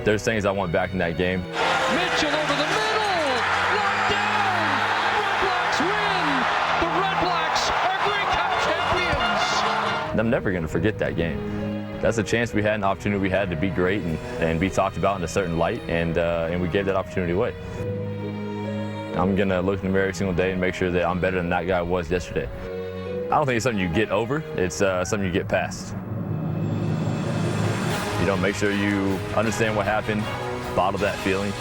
There's things I want back in that game. Mitchell over the middle, locked down. Red Blacks win. The Red Blacks are Grey Cup champions. I'm never going to forget that game. That's a chance we had, an opportunity we had to be great and be talked about in a certain light, and we gave that opportunity away. I'm going to look in the mirror every single day and make sure that I'm better than that guy was yesterday. I don't think it's something you get over, it's something you get past. You know, make sure you understand what happened, bottle that feeling,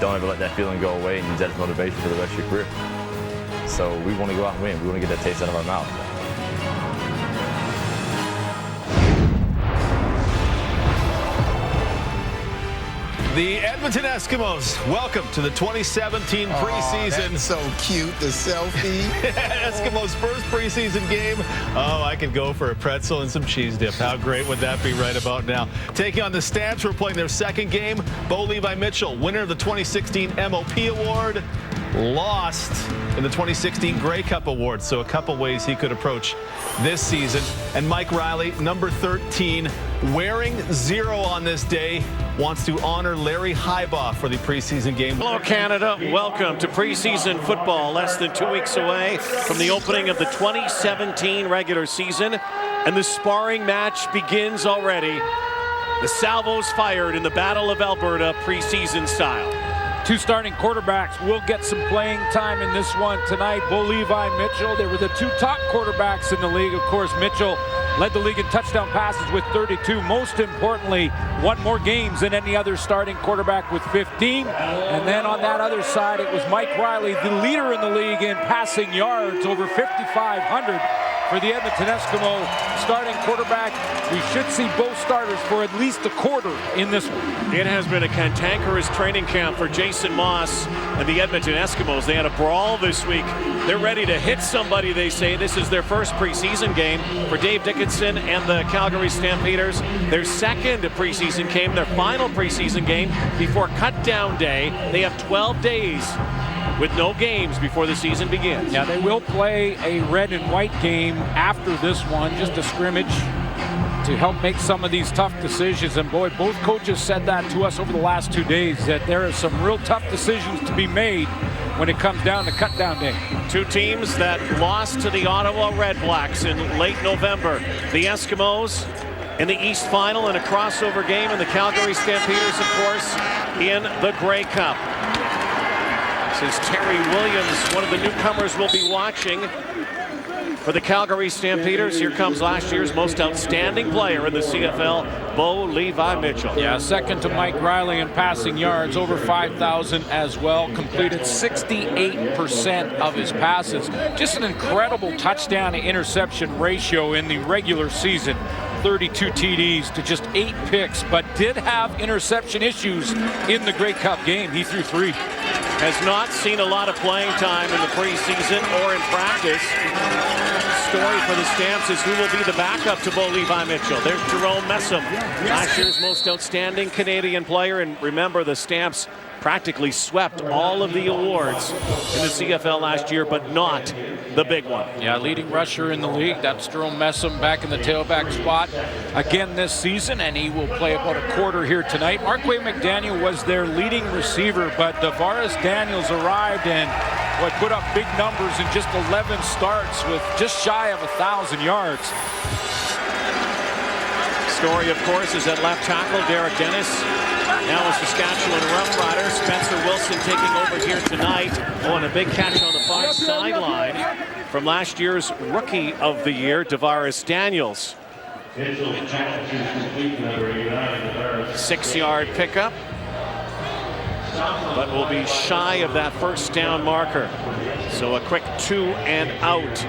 don't ever let that feeling go away, and use that as motivation for the rest of your career. So we want to go out and win. We want to get that taste out of our mouth. The Edmonton Eskimos, welcome to the 2017 preseason. That's so cute, the selfie. Eskimos' first preseason game. Oh, I could go for a pretzel and some cheese dip. How great would that be right about now? Taking on the Stamps, who are playing their second game. Bo Levi Mitchell, winner of the 2016 MOP Award, lost in the 2016 Grey Cup Award. So a couple ways he could approach this season. And Mike Riley, number 13, wearing 0 on this day, wants to honor Larry Heibaugh for the preseason game. Hello, Canada. Welcome to preseason football. Less than 2 weeks away from the opening of the 2017 regular season, and the sparring match begins already. The salvo's fired in the Battle of Alberta preseason style. Two starting quarterbacks will get some playing time in this one tonight. Bo Levi, Mitchell, they were the two top quarterbacks in the league. Of course, Mitchell led the league in touchdown passes with 32. Most importantly, won more games than any other starting quarterback with 15. And then on that other side, it was Mike Riley, the leader in the league in passing yards, over 5,500 for the Edmonton Eskimo starting quarterback. We should see both starters for at least a quarter in this one. It has been a cantankerous training camp for Jason Moss and the Edmonton Eskimos. They had a brawl this week. They're ready to hit somebody, they say. This is their first preseason game for Dave Dickinson and the Calgary Stampeders. Their second preseason game, their final preseason game before cut-down day. They have 12 days with no games before the season begins. Yeah, they will play a red and white game after this one, just a scrimmage to help make some of these tough decisions. And boy, both coaches said that to us over the last 2 days, that there are some real tough decisions to be made when it comes down to cut-down day. Two teams that lost to the Ottawa Red Blacks in late November. The Eskimos in the East Final in a crossover game, and the Calgary Stampeders, of course, in the Grey Cup. This is Terry Williams, one of the newcomers we'll be watching for the Calgary Stampeders. Here comes last year's most outstanding player in the CFL, Bo Levi Mitchell. Yeah, second to Mike Riley in passing yards, over 5,000 as well. Completed 68% of his passes. Just an incredible touchdown to interception ratio in the regular season. 32 TDs to just 8 picks, but did have interception issues in the Grey Cup game. He threw 3. Has not seen a lot of playing time in the preseason or in practice. Story for the Stamps is who will be the backup to Bo Levi Mitchell. There's Jerome Messam, last year's most outstanding Canadian player. And remember, the Stamps practically swept all of the awards in the CFL last year, but not the big one. Yeah, leading rusher in the league. That's Jerome Messam back in the tailback spot again this season, and he will play about a quarter here tonight. Marquay McDaniel was their leading receiver, but Davaris Daniels arrived and put up big numbers in just 11 starts with just shy of 1,000 yards. Story, of course, is at left tackle, Derek Dennis. Now a Saskatchewan Rough Rider, Spencer Wilson taking over here tonight. Oh, and a big catch on the far sideline from last year's Rookie of the Year, Davaris Daniels. 6-yard pickup, but will be shy of that first down marker. So a quick 2 and out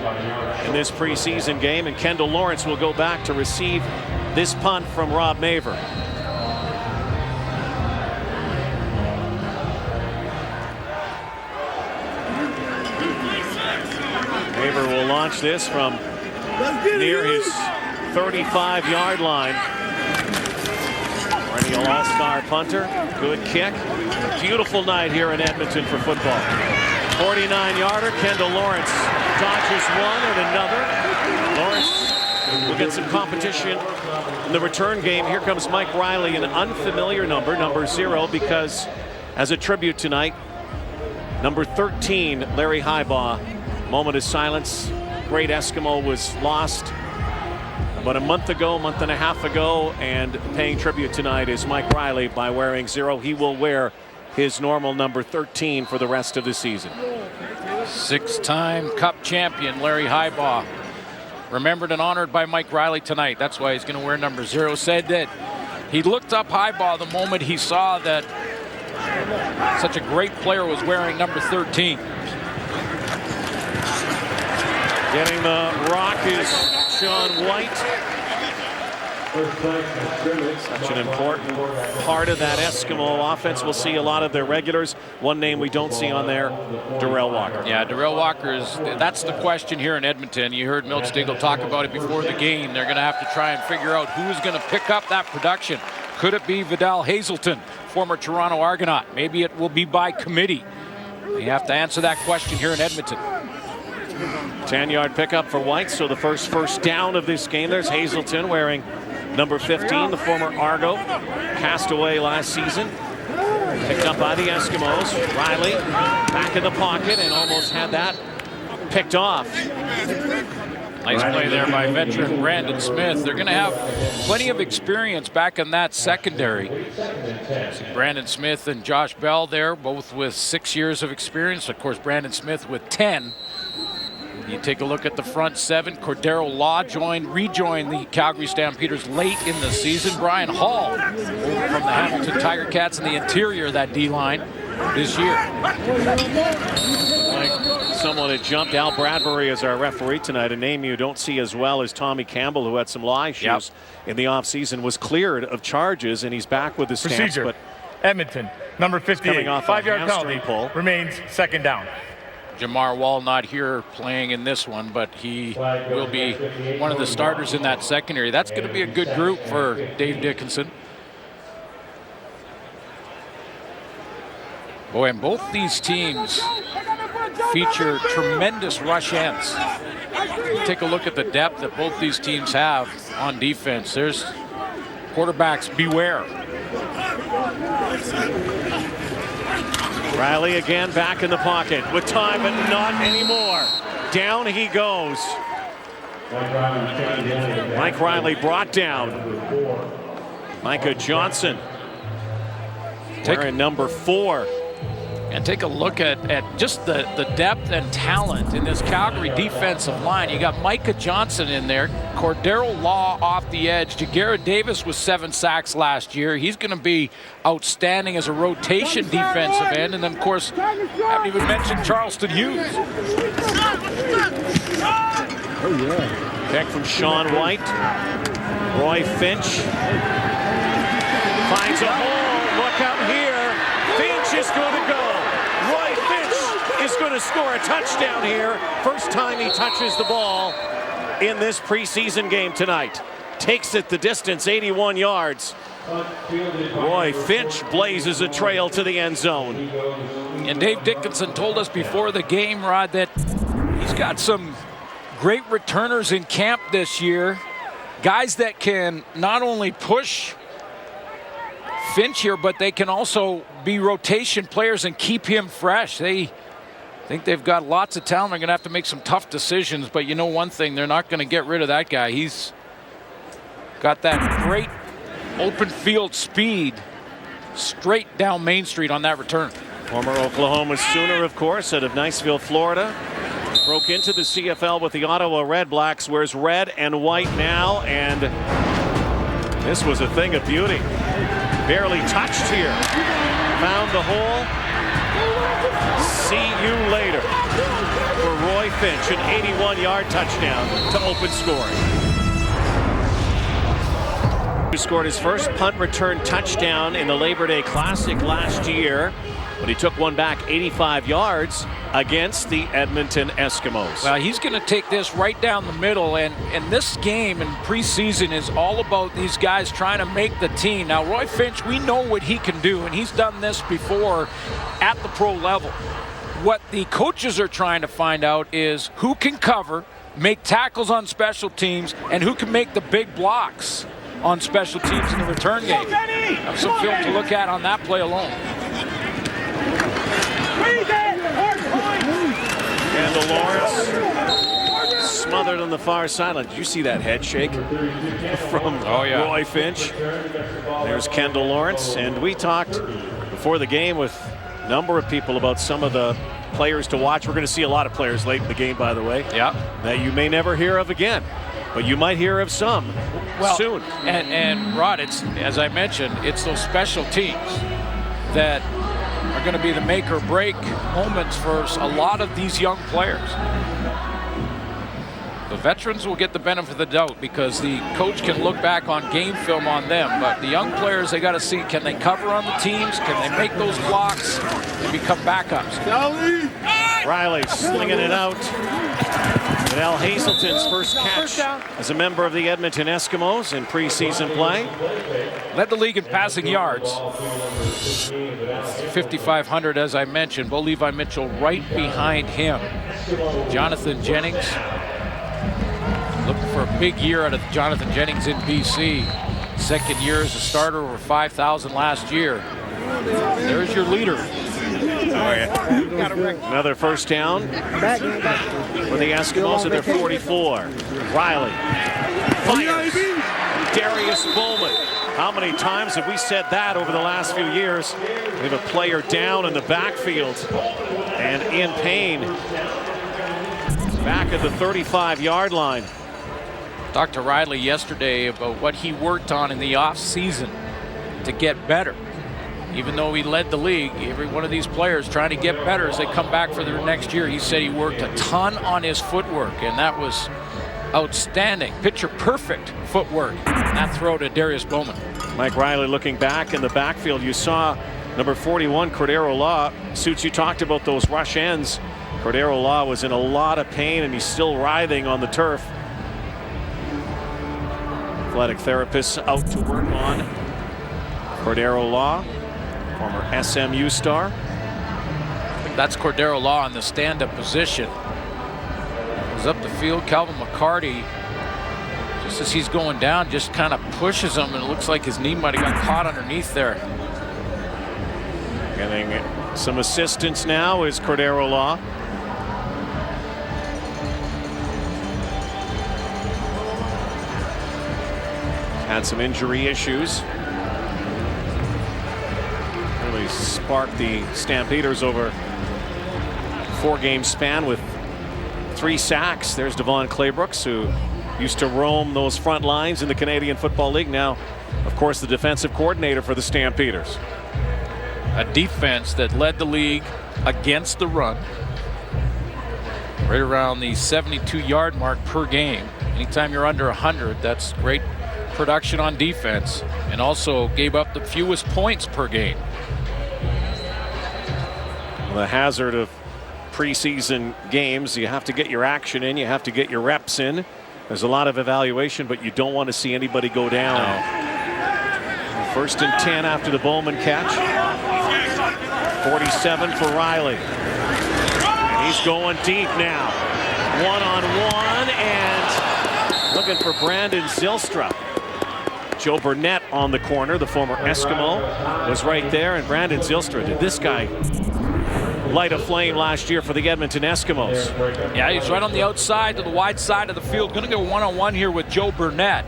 in this preseason game, and Kendall Lawrence will go back to receive this punt from Rob Maver. Maver will launch this from near his 35-yard line. Perennial all-star punter. Good kick. Beautiful night here in Edmonton for football. 49-yarder. Kendall Lawrence dodges one and another. Lawrence We'll get some competition in the return game. Here comes Mike Riley, an unfamiliar number 0, because as a tribute tonight, number 13, Larry Highbaugh. Moment of silence. Great Eskimo was lost about a month and a half ago, and paying tribute tonight is Mike Riley by wearing 0. He will wear his normal number 13 for the rest of the season. 6-time Cup champion Larry Highbaugh, remembered and honored by Mike Riley tonight. That's why he's going to wear number 0. Said that he looked up Highbaugh the moment he saw that such a great player was wearing number 13. Getting the rock is Sean White. Such an important part of that Eskimo offense. We'll see a lot of their regulars. One name we don't see on there, Darrell Walker. Yeah, Darrell Walker that's the question here in Edmonton. You heard Milt Stigl talk about it before the game. They're going to have to try and figure out who's going to pick up that production. Could it be Vidal Hazelton, former Toronto Argonaut? Maybe it will be by committee. You have to answer that question here in Edmonton. 10-yard pickup for White, so the first down of this game. There's Hazelton wearing number 15, the former Argo, cast away last season. Picked up by the Eskimos. Riley back in the pocket and almost had that picked off. Nice play there by veteran Brandon Smith. They're going to have plenty of experience back in that secondary. See Brandon Smith and Josh Bell there, both with 6 years of experience. Of course, Brandon Smith with 10. You take a look at the front 7. Cordero Law rejoined the Calgary Stampeders late in the season. Brian Hall over from the Hamilton Tiger Cats in the interior of that D-line this year. Like someone had jumped. Al Bradbury is our referee tonight, a name you don't see as well as Tommy Campbell, who had some lie issues in the offseason, was cleared of charges, and he's back with the Stamps. Procedure. But Edmonton, number 58, 5-yard penalty, pull. remains 2nd down. Jamar Wall not here playing in this one, but he will be one of the starters in that secondary. That's going to be a good group for Dave Dickinson. Boy, and both these teams feature tremendous rush ends. Take a look at the depth that both these teams have on defense. There's quarterbacks beware. Riley again back in the pocket with time, but not anymore. Down he goes. Mike Riley brought down. Micah Johnson wearing number 4. And take a look at just the depth and talent in this Calgary defensive line. You got Micah Johnson in there, Cordero Law off the edge. Jagarrett Davis with 7 sacks last year. He's going to be outstanding as a rotation defensive end. And then, of course, I haven't even mentioned Charleston Hughes. Pick from Sean White. Roy Finch finds a hole. Look out here. Finch is going to go. Roy Finch is going to score a touchdown here. First time he touches the ball in this preseason game tonight. Takes it the distance, 81 yards. Roy Finch blazes a trail to the end zone. And Dave Dickinson told us before the game, Rod, that he's got some great returners in camp this year. Guys that can not only push Finch here, but they can also be rotation players and keep him fresh. They think they've got lots of talent. They're going to have to make some tough decisions, but you know one thing, they're not going to get rid of that guy. He's got that great open field speed straight down Main Street on that return. Former Oklahoma Sooner, of course, out of Niceville, Florida. Broke into the CFL with the Ottawa Red Blacks, wears red and white now, and this was a thing of beauty. Barely touched here. Found the hole. See you later for Roy Finch, an 81-yard touchdown to open scoring. Who scored his first punt return touchdown in the Labor Day Classic last year, but he took one back 85 yards against the Edmonton Eskimos. Well, he's going to take this right down the middle, and this game in preseason is all about these guys trying to make the team. Now, Roy Finch, we know what he can do, and he's done this before at the pro level. What the coaches are trying to find out is who can cover, make tackles on special teams and who can make the big blocks on special teams in the return game. Have some film to look at on that play alone. Kendall Lawrence smothered on the far sideline. Did you see that head shake from Roy Finch? There's Kendall Lawrence. And we talked before the game with a number of people about some of the players to watch. We're going to see a lot of players late in the game, by the way, that you may never hear of again, but you might hear of some soon. And Rod, it's, as I mentioned, it's those special teams that are going to be the make or break moments for a lot of these young players. The veterans will get the benefit of the doubt because the coach can look back on game film on them, but the young players, they got to see, can they cover on the teams? Can they make those blocks and become backups? Riley slinging it out. And Al Hazelton's first catch as a member of the Edmonton Eskimos in preseason play. Led the league in passing yards. 5,500, as I mentioned. Bo Levi Mitchell right behind him. Jonathan Jennings. Looking for a big year out of Jonathan Jennings in BC. Second year as a starter, over 5,000 last year. There's your leader. Another first down for the Eskimos at their 44. Riley fires. Darius Bowman. How many times have we said that over the last few years? We have a player down in the backfield and in pain. Back at the 35-yard line. Talked to Riley yesterday about what he worked on in the off season to get better. Even though he led the league, every one of these players trying to get better as they come back for their next year. He said he worked a ton on his footwork, and that was outstanding. Picture perfect footwork. That throw to Darius Bowman. Mike Riley looking back in the backfield. You saw number 41, Cordero Law. Suits, you talked about those rush ends. Cordero Law was in a lot of pain, and he's still writhing on the turf. Athletic therapists out to work on Cordero Law, former SMU star. That's Cordero Law in the stand-up position. Goes up the field. Calvin McCarty, just as he's going down, just kind of pushes him, and it looks like his knee might have got caught underneath there. Getting some assistance now is Cordero Law. Had some injury issues. Really sparked the Stampeders over a 4-game span with 3 sacks. There's Devon Claybrooks, who used to roam those front lines in the Canadian Football League. Now, of course, the defensive coordinator for the Stampeders. A defense that led the league against the run. Right around the 72-yard mark per game. Anytime you're under 100, that's great production on defense, and also gave up the fewest points per game. The hazard of preseason games, you have to get your action in, you have to get your reps in. There's a lot of evaluation, but you don't want to see anybody go down. No. First and 10 after the Bowman catch. 47 for Riley. And he's going deep now. One-on-one, and looking for Brandon Zylstra. Joe Burnett on the corner, the former Eskimo, was right there, and Brandon Zylstra. Did this guy light a flame last year for the Edmonton Eskimos? Yeah, he's right on the outside to the wide side of the field. Going to go one-on-one here with Joe Burnett.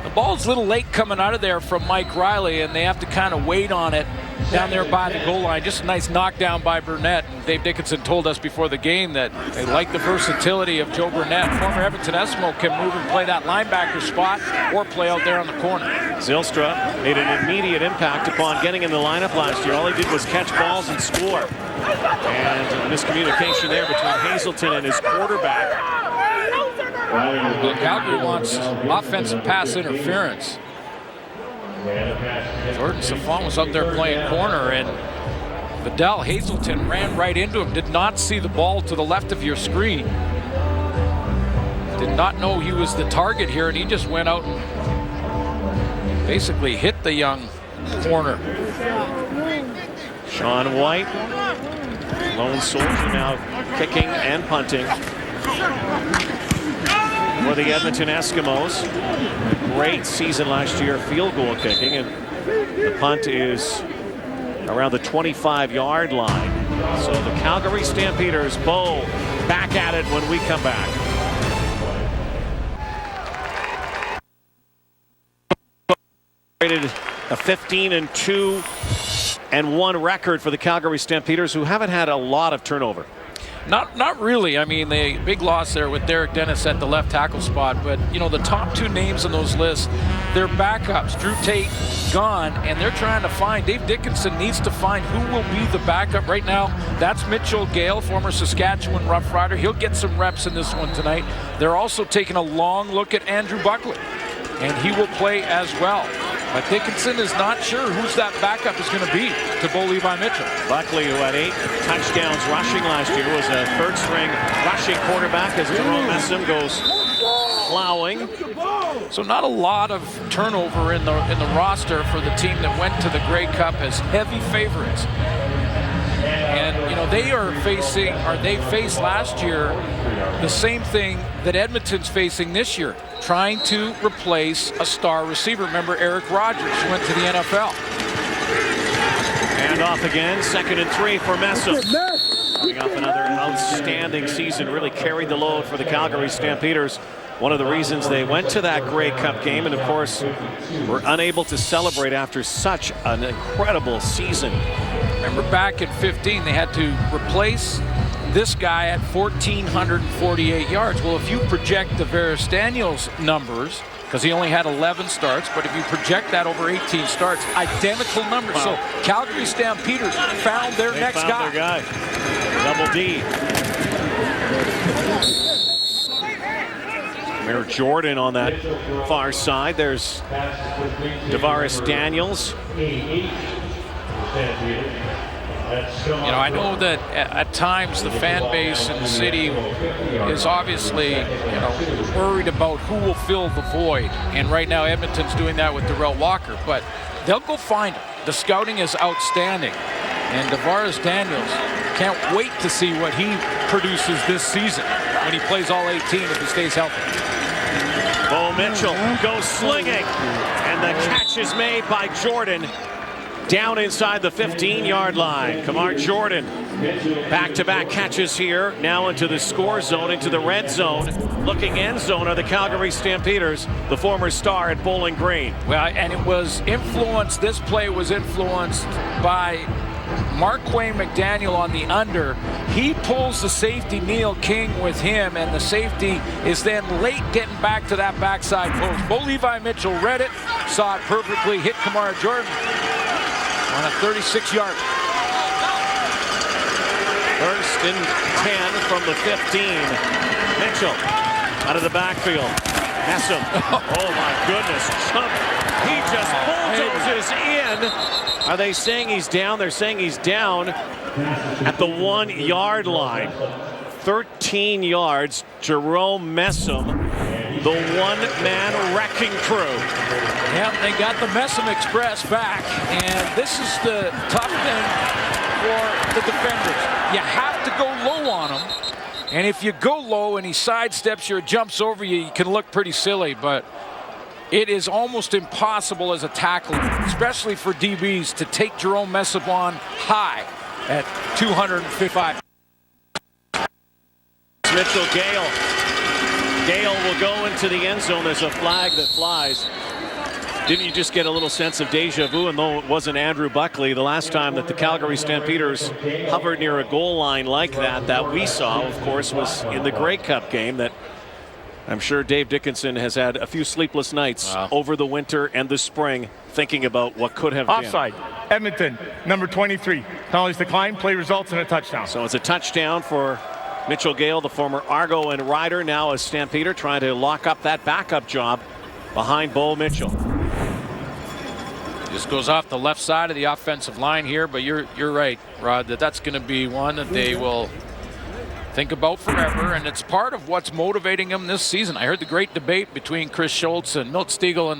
The ball's a little late coming out of there from Mike Riley, and they have to kind of wait on it down there by the goal line. Just a nice knockdown by Burnett. And Dave Dickinson told us before the game that they like the versatility of Joe Burnett. Former Edmonton Eskimo can move and play that linebacker spot or play out there on the corner. Zylstra made an immediate impact upon getting in the lineup last year. All he did was catch balls and score. And miscommunication there between Hazelton and his quarterback. Well, Calgary wants offensive pass interference. Jordan Safon was up there playing corner, and Vidal Hazelton ran right into him. Did not see the ball to the left of your screen. Did not know he was the target here, and he just went out and basically hit the young corner. Sean White, lone soldier, now kicking and punting. for the Edmonton Eskimos. Great season last year, field goal kicking, and the punt is around the 25-yard line. So the Calgary Stampeders, Bo, back at it when we come back. A 15-2-1 record for the Calgary Stampeders, who haven't had a lot of turnover. Not really. I mean, the big loss there with Derek Dennis at the left tackle spot. But, you know, the top two names on those lists, they're backups. Drew Tate gone, and they're trying to find. Dave Dickinson needs to find who will be the backup. Right now, that's Mitchell Gale, former Saskatchewan Rough Rider. He'll get some reps in this one tonight. They're also taking a long look at Andrew Buckley, and he will play as well. But Dickinson is not sure who's that backup is going to be to Bo Levi Mitchell. Buckley, who had 8 touchdowns rushing last year, was a third-string rushing quarterback as Jerome Messam goes plowing. So not a lot of turnover in the roster for the team that went to the Grey Cup as heavy favorites. And, you know, they faced last year the same thing that Edmonton's facing this year, trying to replace a star receiver. Remember Eric Rogers, who went to the NFL. And off again, 2nd and 3 for Messam. Coming off another outstanding season, really carried the load for the Calgary Stampeders. One of the reasons they went to that Grey Cup game, and of course were unable to celebrate after such an incredible season. Remember back in 15, they had to replace this guy at 1,448 yards. Well, if you project the Varys Daniels numbers, because he only had 11 starts, but if you project that over 18 starts, identical numbers. Wow. So Calgary Stampeders found their next guy. Their guy. Double D. Mayor Jordan on that far side. There's Varys Daniels. You know, I know that at times the fan base in the city is obviously, you know, worried about who will fill the void. And right now Edmonton's doing that with Darrell Walker, but they'll go find him. The scouting is outstanding. And Varys Daniels, can't wait to see what he produces this season when he plays all 18 if he stays healthy. Bo Mitchell goes slinging, and the catch is made by Jordan. Down inside the 15-yard line. Kamar Jordan, back-to-back catches here. Now into the score zone, into the red zone. Looking end zone are the Calgary Stampeders, the former star at Bowling Green. Well, and it was influenced, this play was influenced by Marquay McDaniel on the under. He pulls the safety, Neil King, with him, and the safety is then late getting back to that backside post. Bo Levi Mitchell read it, saw it perfectly, hit Kamar Jordan on a 36-yard. 1st and 10 from the 15. Mitchell out of the backfield. Messam. Oh my goodness. He just bulldozes in. Are they saying he's down? They're saying he's down at the 1-yard line. 13 yards. Jerome Messam, the one-man wrecking crew. Yeah, they got the Messam Express back, and this is the tough thing for the defenders. You have to go low on him, and if you go low and he sidesteps you or jumps over you, you can look pretty silly, but it is almost impossible as a tackler, especially for DBs, to take Jerome Messam on high at 255. Mitchell Gale. Gale will go into the end zone. There's a flag that flies. Didn't you just get a little sense of deja vu? And though it wasn't Andrew Buckley, the last time that the Calgary Stampeders hovered near a goal line like that we saw, of course, was in the Grey Cup game that I'm sure Dave Dickinson has had a few sleepless nights over the winter and the spring thinking about what could have been. Offside. Edmonton, number 23. Penalties decline, play results, and a touchdown. So it's a touchdown for Mitchell Gale, the former Argo and Rider, now a Stampeder, trying to lock up that backup job behind Bo Mitchell. Just goes off the left side of the offensive line here, but you're right, Rod, that's going to be one that they will think about forever, and it's part of what's motivating them this season. I heard the great debate between Chris Schultz and Milt Stiegel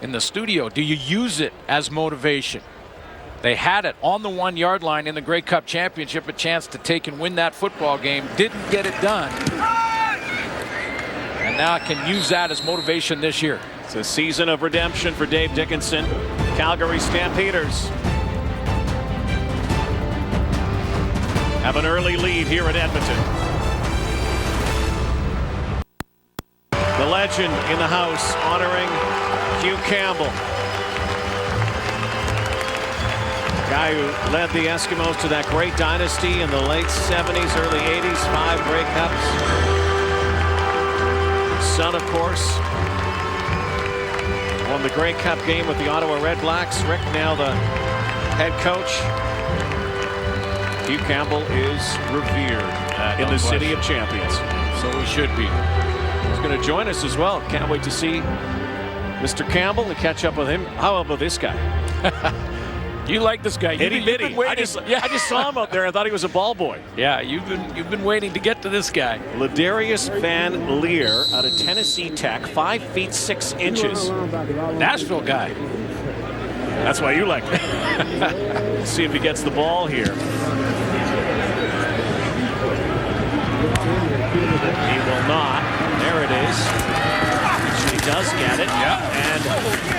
in the studio. Do you use it as motivation? They had it on the 1-yard line in the Grey Cup Championship, a chance to take and win that football game. Didn't get it done. And and now can use that as motivation this year. It's a season of redemption for Dave Dickinson. Calgary Stampeders have an early lead here at Edmonton. The legend in the house honoring Hugh Campbell. Guy who led the Eskimos to that great dynasty in the late 70s, early 80s, 5 Grey Cups. Son, of course, won the Grey Cup game with the Ottawa Red Blacks. Rick now the head coach. Hugh Campbell is revered in the city of champions. So he should be. He's going to join us as well. Can't wait to see Mr. Campbell and catch up with him. How about this guy? You like this guy? Itty bitty. I just saw him out there. I thought he was a ball boy. Yeah, you've been waiting to get to this guy. Ladarius Van Leer out of Tennessee Tech, 5 feet 6 inches. Nashville guy. That's why you like him. See if he gets the ball here. He will not. There it is. He does get it. Yeah. And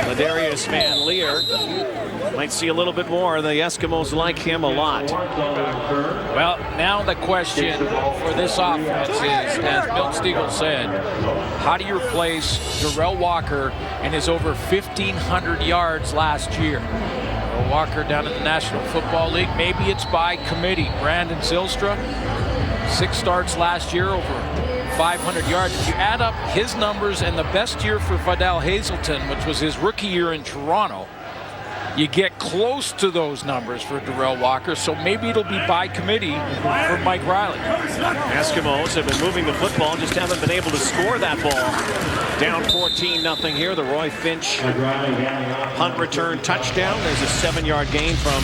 Ladarius Van Leer might see a little bit more. The Eskimos like him a lot. Well, now the question for this offense is, as Milt Stiegel said, how do you replace Darrell Walker and his over 1,500 yards last year? Darrell Walker down in the National Football League. Maybe it's by committee. Brandon Zylstra, 6 starts last year, over 500 yards. If you add up his numbers and the best year for Vidal Hazelton, which was his rookie year in Toronto, you get close to those numbers for Darrell Walker, so maybe it'll be by committee for Mike Riley. Eskimos have been moving the football, just haven't been able to score that ball. Down 14-0 here. The Roy Finch punt return touchdown. There's a 7-yard gain from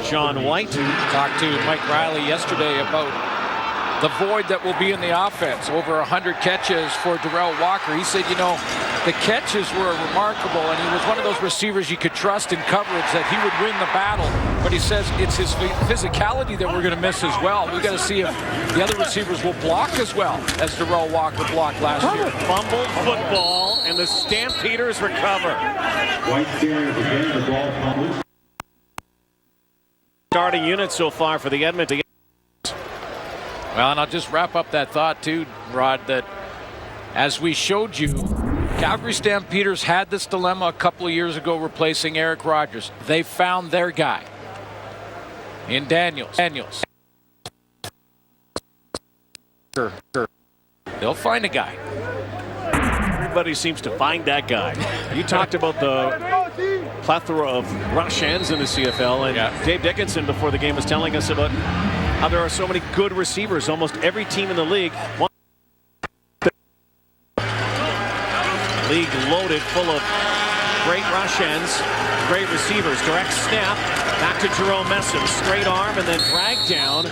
John White. Talked to Mike Riley yesterday about the void that will be in the offense. Over 100 catches for Darrell Walker. He said, you know, the catches were remarkable, and he was one of those receivers you could trust in coverage that he would win the battle. But he says it's his physicality that we're going to miss as well. We've got to see if the other receivers will block as well as Darrell Walker blocked last year. Fumbled football, and the Stampeders recover. Starting unit so far for the Edmonton. Well, and I'll just wrap up that thought too, Rod, that as we showed you, Calgary Stampeders had this dilemma a couple of years ago replacing Eric Rogers. They found their guy in Daniels. They'll find a guy. Everybody seems to find that guy. You talked about the plethora of rush ends in the CFL, and Dave Dickinson before the game was telling us about how there are so many good receivers. Almost every team in the league loaded full of great rush ends, great receivers. Direct snap back to Jerome Messam, straight arm, and then drag down.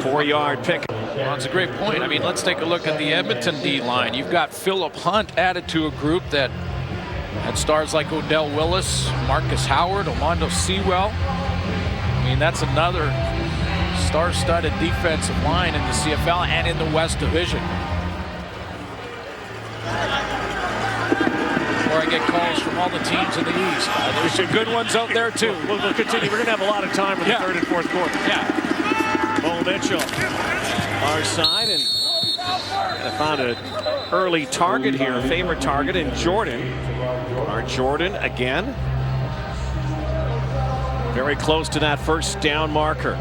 4-yard pick. Well, it's a great point. I mean, let's take a look at the Edmonton D-line. You've got Philip Hunt added to a group that had stars like Odell Willis, Marcus Howard, Omondo Sewell. I mean, that's another star-studded defensive line in the CFL and in the West Division. Or I get calls from all the teams in the East. There's some good ones out there, too. We'll continue. We're going to have a lot of time for the third and fourth quarter. Yeah. Bo Mitchell, our side, and I found an early target here, a favorite target in Jordan. Our Jordan again. Very close to that first down marker.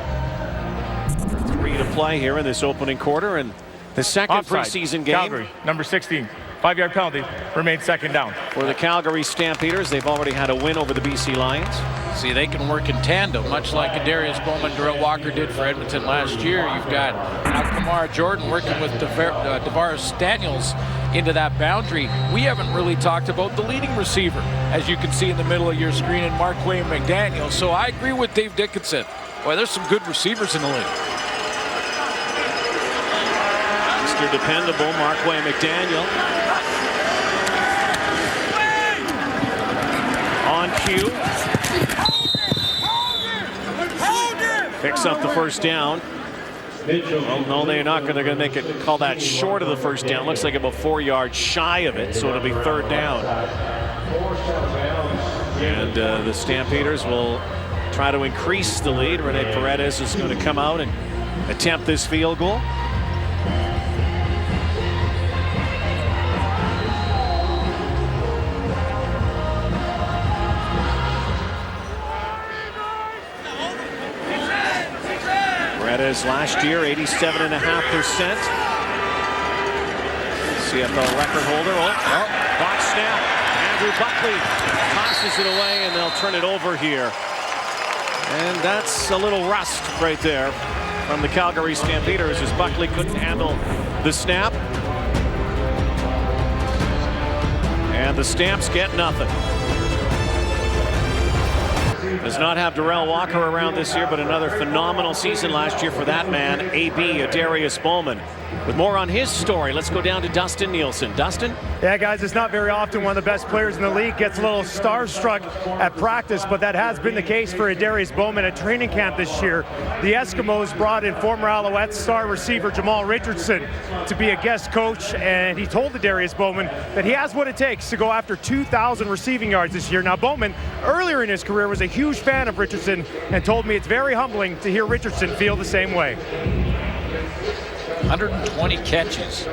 3 to play here in this opening quarter, and the second preseason game. Calgary, number 16. 5-yard penalty, remains second down. For the Calgary Stampeders, they've already had a win over the BC Lions. See, they can work in tandem, much like Adarius Bowman, Darrell Walker did for Edmonton last year. You've got Kamara Jordan working with Davaris Daniels into that boundary. We haven't really talked about the leading receiver, as you can see in the middle of your screen, in Marquay McDaniel. So I agree with Dave Dickinson. Boy, there's some good receivers in the league. Mr. Dependable, Marquay McDaniel. On cue. Picks up the first down. Well, no, they're not going to make it, call that short of the first down. Looks like about 4 yards shy of it, so it'll be third down. And the Stampeders will try to increase the lead. Rene Paredes is going to come out and attempt this field goal. Paredes last year, 87.5%. CFL record holder. Box snap. Andrew Buckley tosses it away, and they'll turn it over here. And that's a little rust right there from the Calgary Stampeders as Buckley couldn't handle the snap. And the Stamps get nothing. Does not have Darrell Walker around this year, but another phenomenal season last year for that man, AB Adarius Bowman. With more on his story, let's go down to Dustin Nielsen. Dustin? Yeah, guys, it's not very often one of the best players in the league gets a little starstruck at practice, but that has been the case for Adarius Bowman at training camp this year. The Eskimos brought in former Alouettes star receiver Jamal Richardson to be a guest coach, and he told Adarius Bowman that he has what it takes to go after 2,000 receiving yards this year. Now, Bowman, earlier in his career, was a huge fan of Richardson and told me it's very humbling to hear Richardson feel the same way. 120 catches,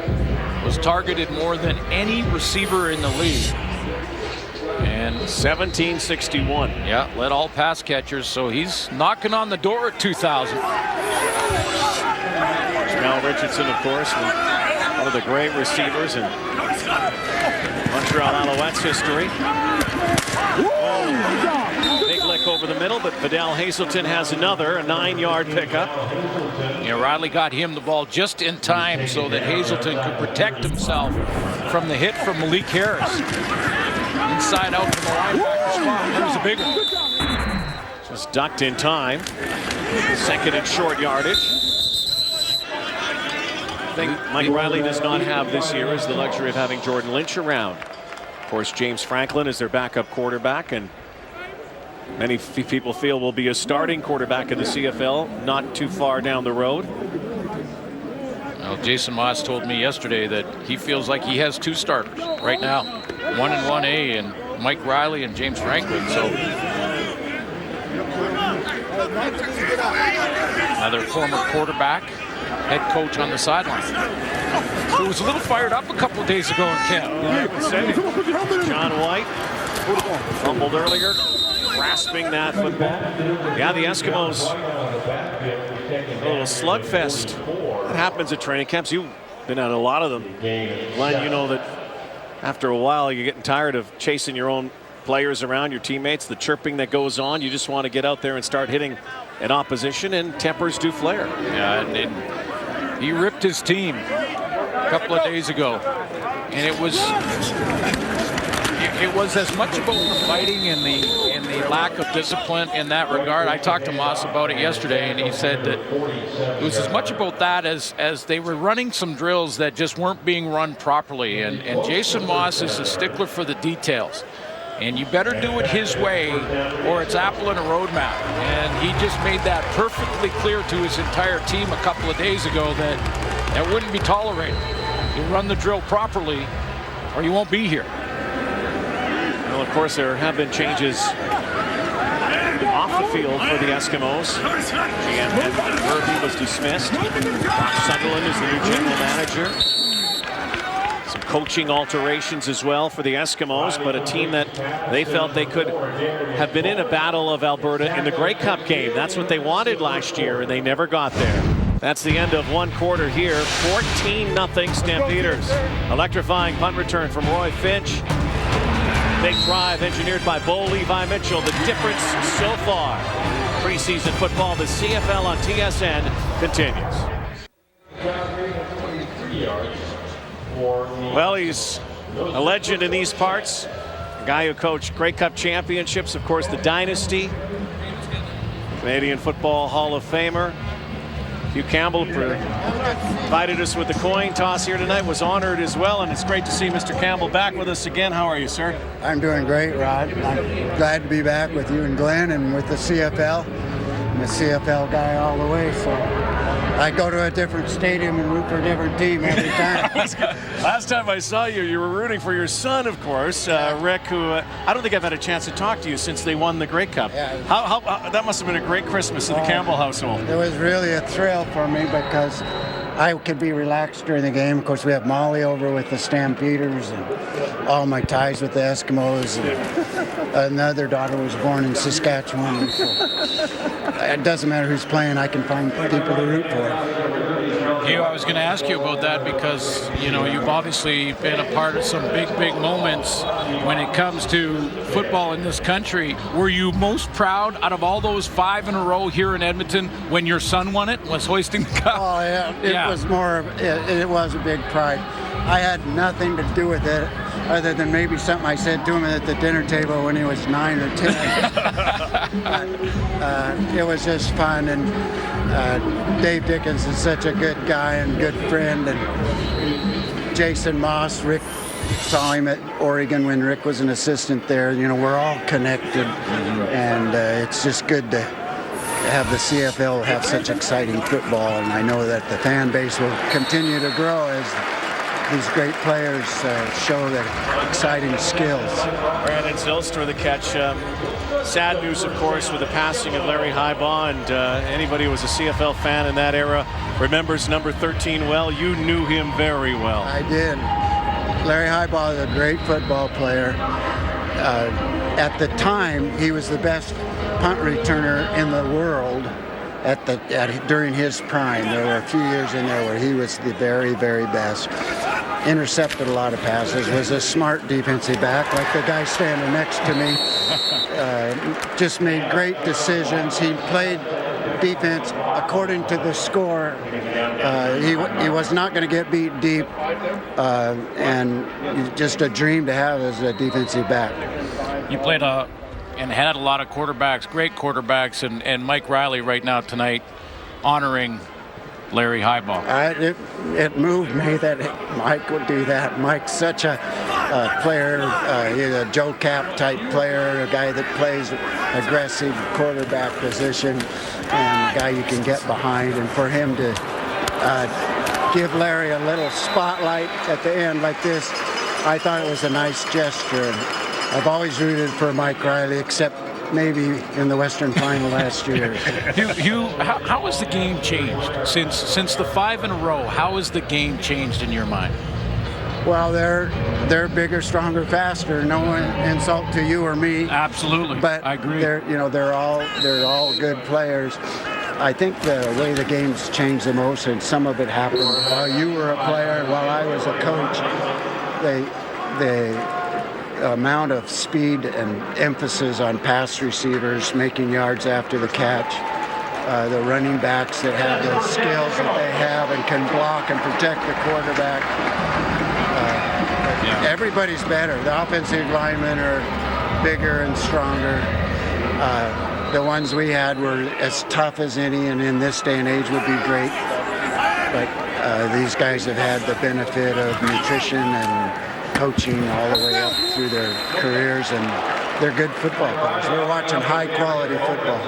was targeted more than any receiver in the league. And 1761. Yeah, led all pass catchers, so he's knocking on the door at 2,000. Jamal Richardson, of course, one of the great receivers in Montreal Alouettes history. Big lick over the middle, but Vidal Hazelton has another, a 9-yard pickup. Yeah, Riley got him the ball just in time so that Hazelton could protect himself from the hit from Malik Harris. Inside out from the linebacker spot. That was a big one. Just ducked in time. Second and short yardage. The thing Mike Riley does not have this year is the luxury of having Jordan Lynch around. Of course, James Franklin is their backup quarterback, and many people feel will be a starting quarterback in the CFL not too far down the road. Well, Jason Moss told me yesterday that he feels like he has 2 starters right now. 1 in 1A and Mike Riley and James Franklin. So another former quarterback, head coach on the sideline. Who was a little fired up a couple of days ago in camp. John White fumbled earlier, grasping that football. Yeah, the Eskimos, a little slugfest. That happens at training camps. You've been at a lot of them. Glenn, you know that after a while you're getting tired of chasing your own players around, your teammates, the chirping that goes on. You just want to get out there and start hitting an opposition, and tempers do flare. Yeah, and he ripped his team a couple of days ago, and it was as much about the fighting and the lack of discipline in that regard. I talked to Moss about it yesterday, and he said that it was as much about that as they were running some drills that just weren't being run properly. And Jason Moss is a stickler for the details. And you better do it his way, or it's apple in a roadmap. And he just made that perfectly clear to his entire team a couple of days ago that wouldn't be tolerated. You run the drill properly, or you won't be here. Well, of course, there have been changes off the field for the Eskimos. GM Murphy was dismissed. Rob Sunderland is the new general manager. Some coaching alterations as well for the Eskimos, but a team that they felt they could have been in a battle of Alberta in the Grey Cup game. That's what they wanted last year, and they never got there. That's the end of one quarter here. 14-0 Stampeders. Electrifying punt return from Roy Finch. Big drive engineered by Bo Levi Mitchell. The difference so far. Preseason football, the CFL on TSN continues. Well, he's a legend in these parts. A guy who coached Grey Cup championships, of course, the Dynasty. Canadian Football Hall of Famer. Hugh Campbell provided us with the coin toss here tonight, was honored as well, and it's great to see Mr. Campbell back with us again. How are you, sir? I'm doing great, Rod. I'm glad to be back with you and Glenn and with the CFL. I'm a CFL guy all the way, so I go to a different stadium and root for a different team every time. Last time I saw you, you were rooting for your son, of course, Rick, who I don't think I've had a chance to talk to you since they won the Grey Cup. Yeah. How that must have been a great Christmas in the Campbell household. It was really a thrill for me because I could be relaxed during the game. Of course, we have Molly over with the Stampeders and all my ties with the Eskimos. And another daughter was born in Saskatchewan. So it doesn't matter who's playing, I can find people to root for. Hugh, I was going to ask you about that because, you know, you've obviously been a part of some big moments when it comes to football in this country. Were you most proud out of all those 5 in a row here in Edmonton when your son won it, was hoisting the cup? Oh, yeah. It was more of, it was a big pride. I had nothing to do with it other than maybe something I said to him at the dinner table when he was 9 or 10. But, it was just fun, and Dave Dickens is such a good guy and good friend, and Jason Moss, Rick saw him at Oregon when Rick was an assistant there. You know, we're all connected, and it's just good to have the CFL have such exciting football, and I know that the fan base will continue to grow as these great players show their exciting skills. Brandon Zylstra, the catch. Sad news, of course, with the passing of Larry Highbaugh, and anybody who was a CFL fan in that era remembers number 13 well. You knew him very well. I did. Larry Highbaugh is a great football player. At the time, he was the best punt returner in the world during his prime. There were a few years in there where he was the very, very best. Intercepted a lot of passes, was a smart defensive back, like the guy standing next to me. Just made great decisions. He played defense according to the score. He was not going to get beat deep, and just a dream to have as a defensive back. You played and had a lot of quarterbacks, great quarterbacks, and Mike Riley right now tonight honoring Larry Highbaugh. It moved me that Mike would do that. Mike's such a player. He's a Joe Cap type player, a guy that plays aggressive quarterback position, and a guy you can get behind. And for him to give Larry a little spotlight at the end like this, I thought it was a nice gesture. And I've always rooted for Mike Riley, except maybe in the Western Final last year. Hugh, how has the game changed since the 5 in a row? How has the game changed in your mind? Well, they're bigger, stronger, faster. No insult to you or me. Absolutely, but I agree. They're all good players. I think the way the game's changed the most, and some of it happened while you were a player and while I was a coach. The amount of speed and emphasis on pass receivers making yards after the catch, the running backs that have the skills that they have and can block and protect the quarterback. Everybody's better. The offensive linemen are bigger and stronger. The ones we had were as tough as any, and in this day and age would be great. But these guys have had the benefit of nutrition and coaching all the way up through their careers, and they're good football players. We're watching high-quality football.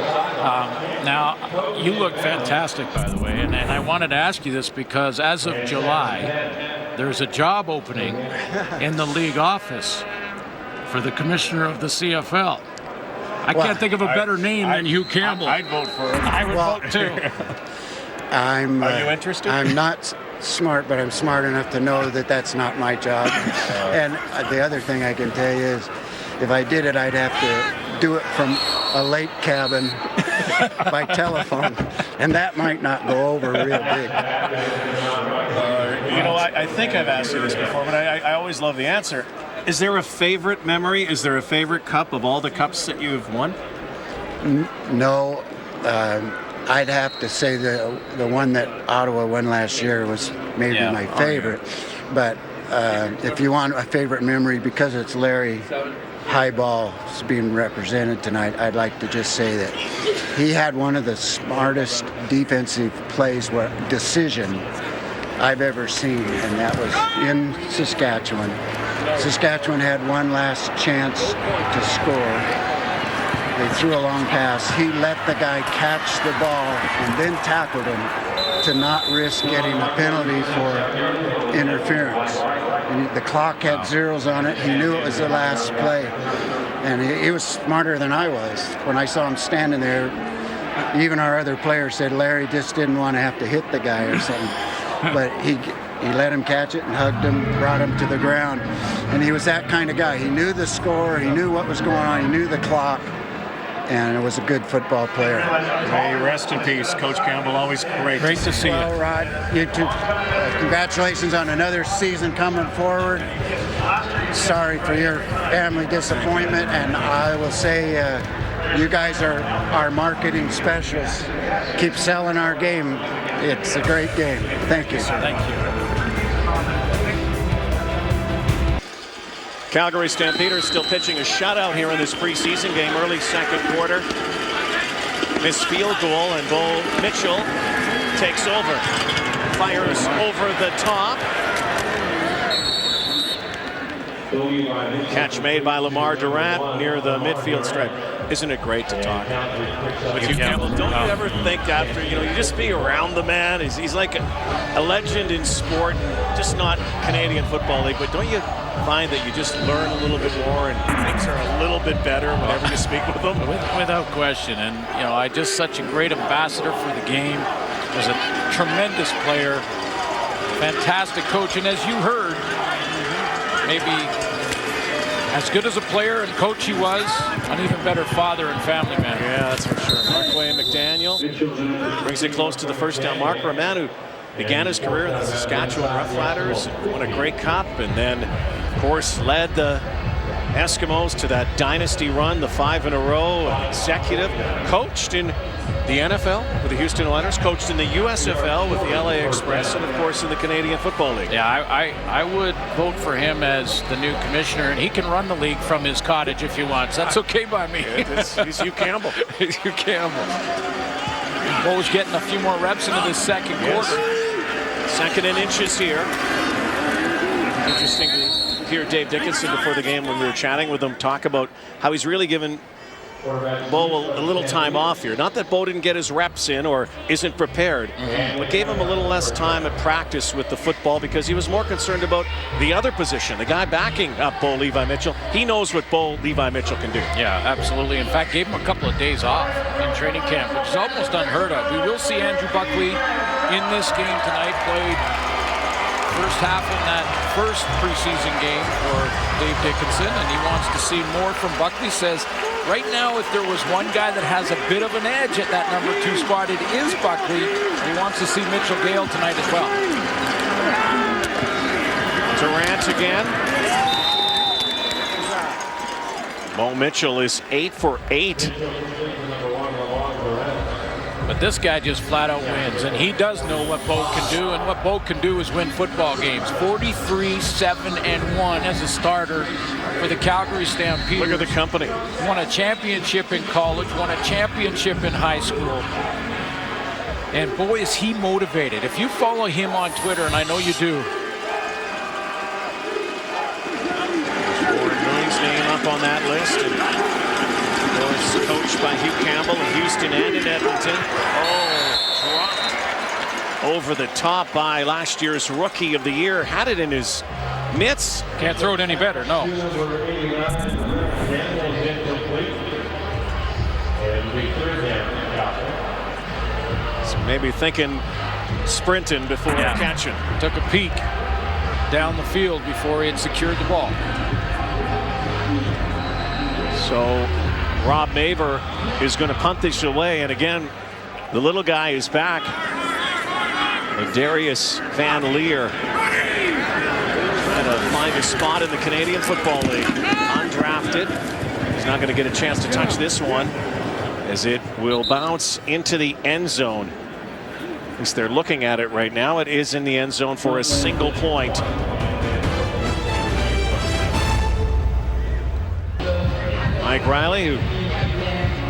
Now, you look fantastic, by the way, and I wanted to ask you this because as of July, there's a job opening in the league office for the commissioner of the CFL. I can't think of a better name than Hugh Campbell. I'd vote for him. I would vote too. Are you interested? I'm not smart, but I'm smart enough to know that that's not my job. And the other thing I can tell you is, if I did it, I'd have to do it from a lake cabin by telephone, and that might not go over real big. You know, I think I've asked you this before, but I always love the answer. Is there a favorite memory? Is there a favorite cup of all the cups that you've won? No. I'd have to say the one that Ottawa won last year was maybe my favorite. But if you want a favorite memory, because it's Larry Highball's being represented tonight, I'd like to just say that he had one of the smartest defensive decision I've ever seen, and that was in Saskatchewan. Saskatchewan had one last chance to score. They threw a long pass. He let the guy catch the ball and then tackled him to not risk getting a penalty for interference. And the clock had zeros on it. He knew it was the last play. And he was smarter than I was. When I saw him standing there, even our other players said Larry just didn't want to have to hit the guy or something. But he let him catch it and hugged him, brought him to the ground. And he was that kind of guy. He knew the score, he knew what was going on, he knew the clock, and it was a good football player. May rest in peace, Coach Campbell. Always great to see you. Well, Rod, you too. Congratulations on another season coming forward. Sorry for your family disappointment, and I will say you guys are our marketing specialists. Keep selling our game. It's a great game. Thank you. Thank you. Calgary Stampeders still pitching a shutout here in this preseason game, early second quarter. Missed field goal, and Bo Mitchell takes over. Fires over the top. Catch made by Lamar Durant near the midfield stripe. Isn't it great to talk with you, Campbell? Don't you ever think after, you just be around the man? He's like a legend in sport, just not Canadian Football League, but don't you find that you just learn a little bit more and things are a little bit better whenever you speak with them? Without question. And, I just such a great ambassador for the game. Was a tremendous player, fantastic coach, and as you heard, maybe as good as a player and coach he was, an even better father and family man. Yeah, that's for sure. Markway McDaniel brings it close to the first down marker. A man who began his career in the Saskatchewan Roughriders, won a Grey Cup, and then, of course, led the Eskimos to that dynasty run, the 5 in a row, executive, coached in the NFL with the Houston Oilers, coached in the USFL with the LA Express, and of course in the Canadian Football League. Yeah, I would vote for him as the new commissioner, and he can run the league from his cottage if he wants. That's okay by me. He's Hugh Campbell. He's Hugh Campbell. Bo's getting a few more reps into this second quarter. Second and inches here. Interesting to hear Dave Dickinson before the game when we were chatting with him talk about how he's really given Bo a little time off here. Not that Bo didn't get his reps in or isn't prepared, but gave him a little less time at practice with the football because he was more concerned about the other position, the guy backing up Bo Levi Mitchell. He knows what Bo Levi Mitchell can do. Yeah, absolutely. In fact, gave him a couple of days off in training camp, which is almost unheard of. We will see Andrew Buckley in this game tonight. Played first half in that first preseason game for Dave Dickinson, and he wants to see more from Buckley. Says right now, if there was one guy that has a bit of an edge at that number 2 spot, it is Buckley. He wants to see Mitchell Gale tonight as well. Durant again. Bo Mitchell is 8 for 8. But this guy just flat out wins, and he does know what Bo can do, and what Bo can do is win football games. 43-7-1 as a starter for the Calgary Stampeders. Look at the company. Won a championship in college, won a championship in high school. And boy, is he motivated. If you follow him on Twitter, and I know you do. Warren Moon's name up on that list. And of course, coached by Hugh Campbell in Houston and in Edmonton. Oh, dropped over the top by last year's Rookie of the Year. Had it in his mitts. Can't throw it any better, no. So maybe thinking sprinting before catching. Took a peek down the field before he had secured the ball. So Rob Maver is going to punt this away, and again, the little guy is back. Darius Van Leer trying to find a spot in the Canadian Football League. Undrafted. He's not going to get a chance to touch this one as it will bounce into the end zone. At least they're looking at it right now. It is in the end zone for a single point. Mike Riley, who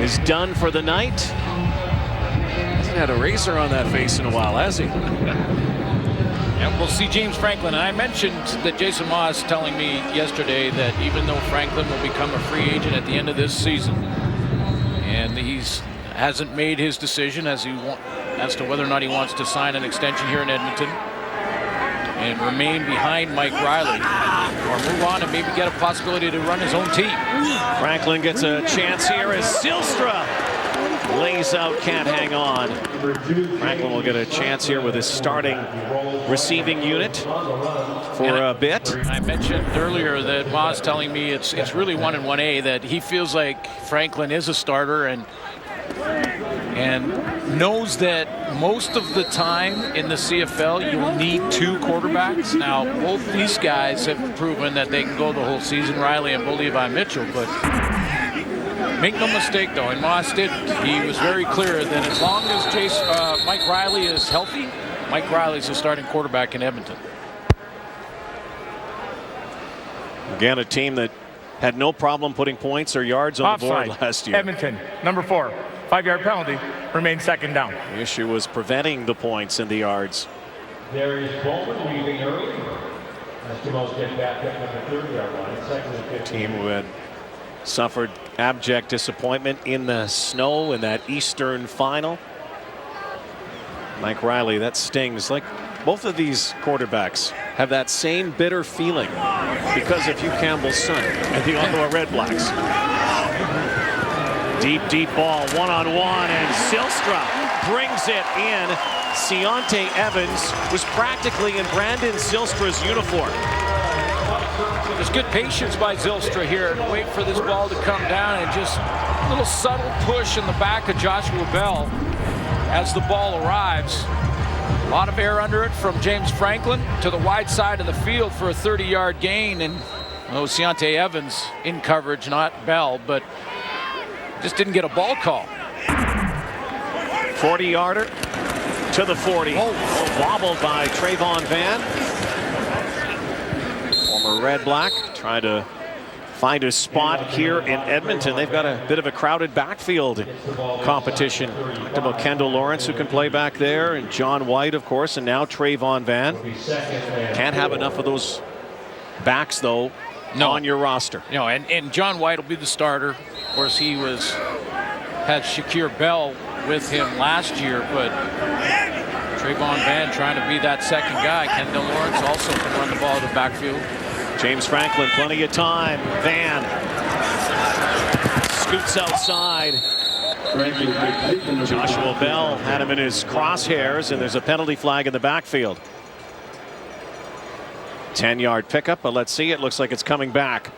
is done for the night. Hasn't had a razor on that face in a while, has he? And we'll see James Franklin. And I mentioned that Jason Moss telling me yesterday that even though Franklin will become a free agent at the end of this season, and he's hasn't made his decision as he as to whether or not he wants to sign an extension here in Edmonton and remain behind Mike Riley, or move on and maybe get a possibility to run his own team. Franklin gets a chance here as Zylstra lays out, can't hang on. Franklin will get a chance here with his starting receiving unit for a bit. I mentioned earlier that Ma's telling me it's really 1 and 1A, that he feels like Franklin is a starter and knows that most of the time in the CFL you'll need 2 quarterbacks. Now, both these guys have proven that they can go the whole season, Riley and Bo Levi Mitchell, but make no mistake though, and Moss didn't. He was very clear that as long as Mike Riley is healthy, Mike Riley's the starting quarterback in Edmonton. Again, a team that had no problem putting points or yards on the board last year. Edmonton, number 4. 5-yard penalty, remains second down. The issue was preventing the points and the yards. Darius Bowman leaving early. Eskimos get back up at the 30-yard line. Second and 15. Team who had suffered abject disappointment in the snow in that Eastern final. Mike Riley, that stings. Like both of these quarterbacks have that same bitter feeling because of Hugh Campbell's son and the Ottawa Red Blacks. Deep ball, one-on-one, and Zylstra brings it in. Ciante Evans was practically in Brandon Zylstra's uniform. There's good patience by Zylstra here and wait for this ball to come down, and just a little subtle push in the back of Joshua Bell as the ball arrives. A lot of air under it from James Franklin to the wide side of the field for a 30-yard gain, and Ciante Evans in coverage, not Bell, but just didn't get a ball call. 40-yarder to the 40. Wobbled by Trayvon Van. Former Red Black trying to find a spot here in Edmonton. They've got a bit of a crowded backfield competition. Talked about Kendall Lawrence, who can play back there, and John White, of course, and now Trayvon Van. Can't have enough of those backs, though, on your roster. No, and John White will be the starter. Of course, he had Shakir Bell with him last year, but Trayvon Van trying to be that second guy. Kendall Lawrence also can run the ball to the backfield. James Franklin, plenty of time. Van scoots outside. Joshua Bell had him in his crosshairs, and there's a penalty flag in the backfield. 10-yard pickup, but let's see. It looks like it's coming back.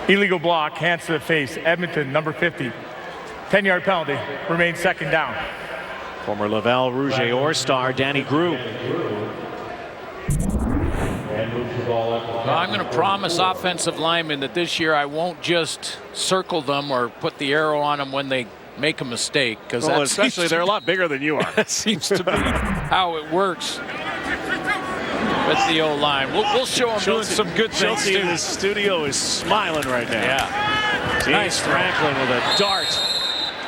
Illegal block, hands to the face. Edmonton, number 50. 10-yard penalty, remains second down. Former Laval Rouge All-Star Danny Grew. Well, I'm going to promise offensive linemen that this year I won't just circle them or put the arrow on them when they make a mistake, because especially they're a lot bigger than you are. That seems to be how it works with the O-line. We'll show them doing some good things too. In the studio is smiling right now. Yeah. James Franklin with a dart.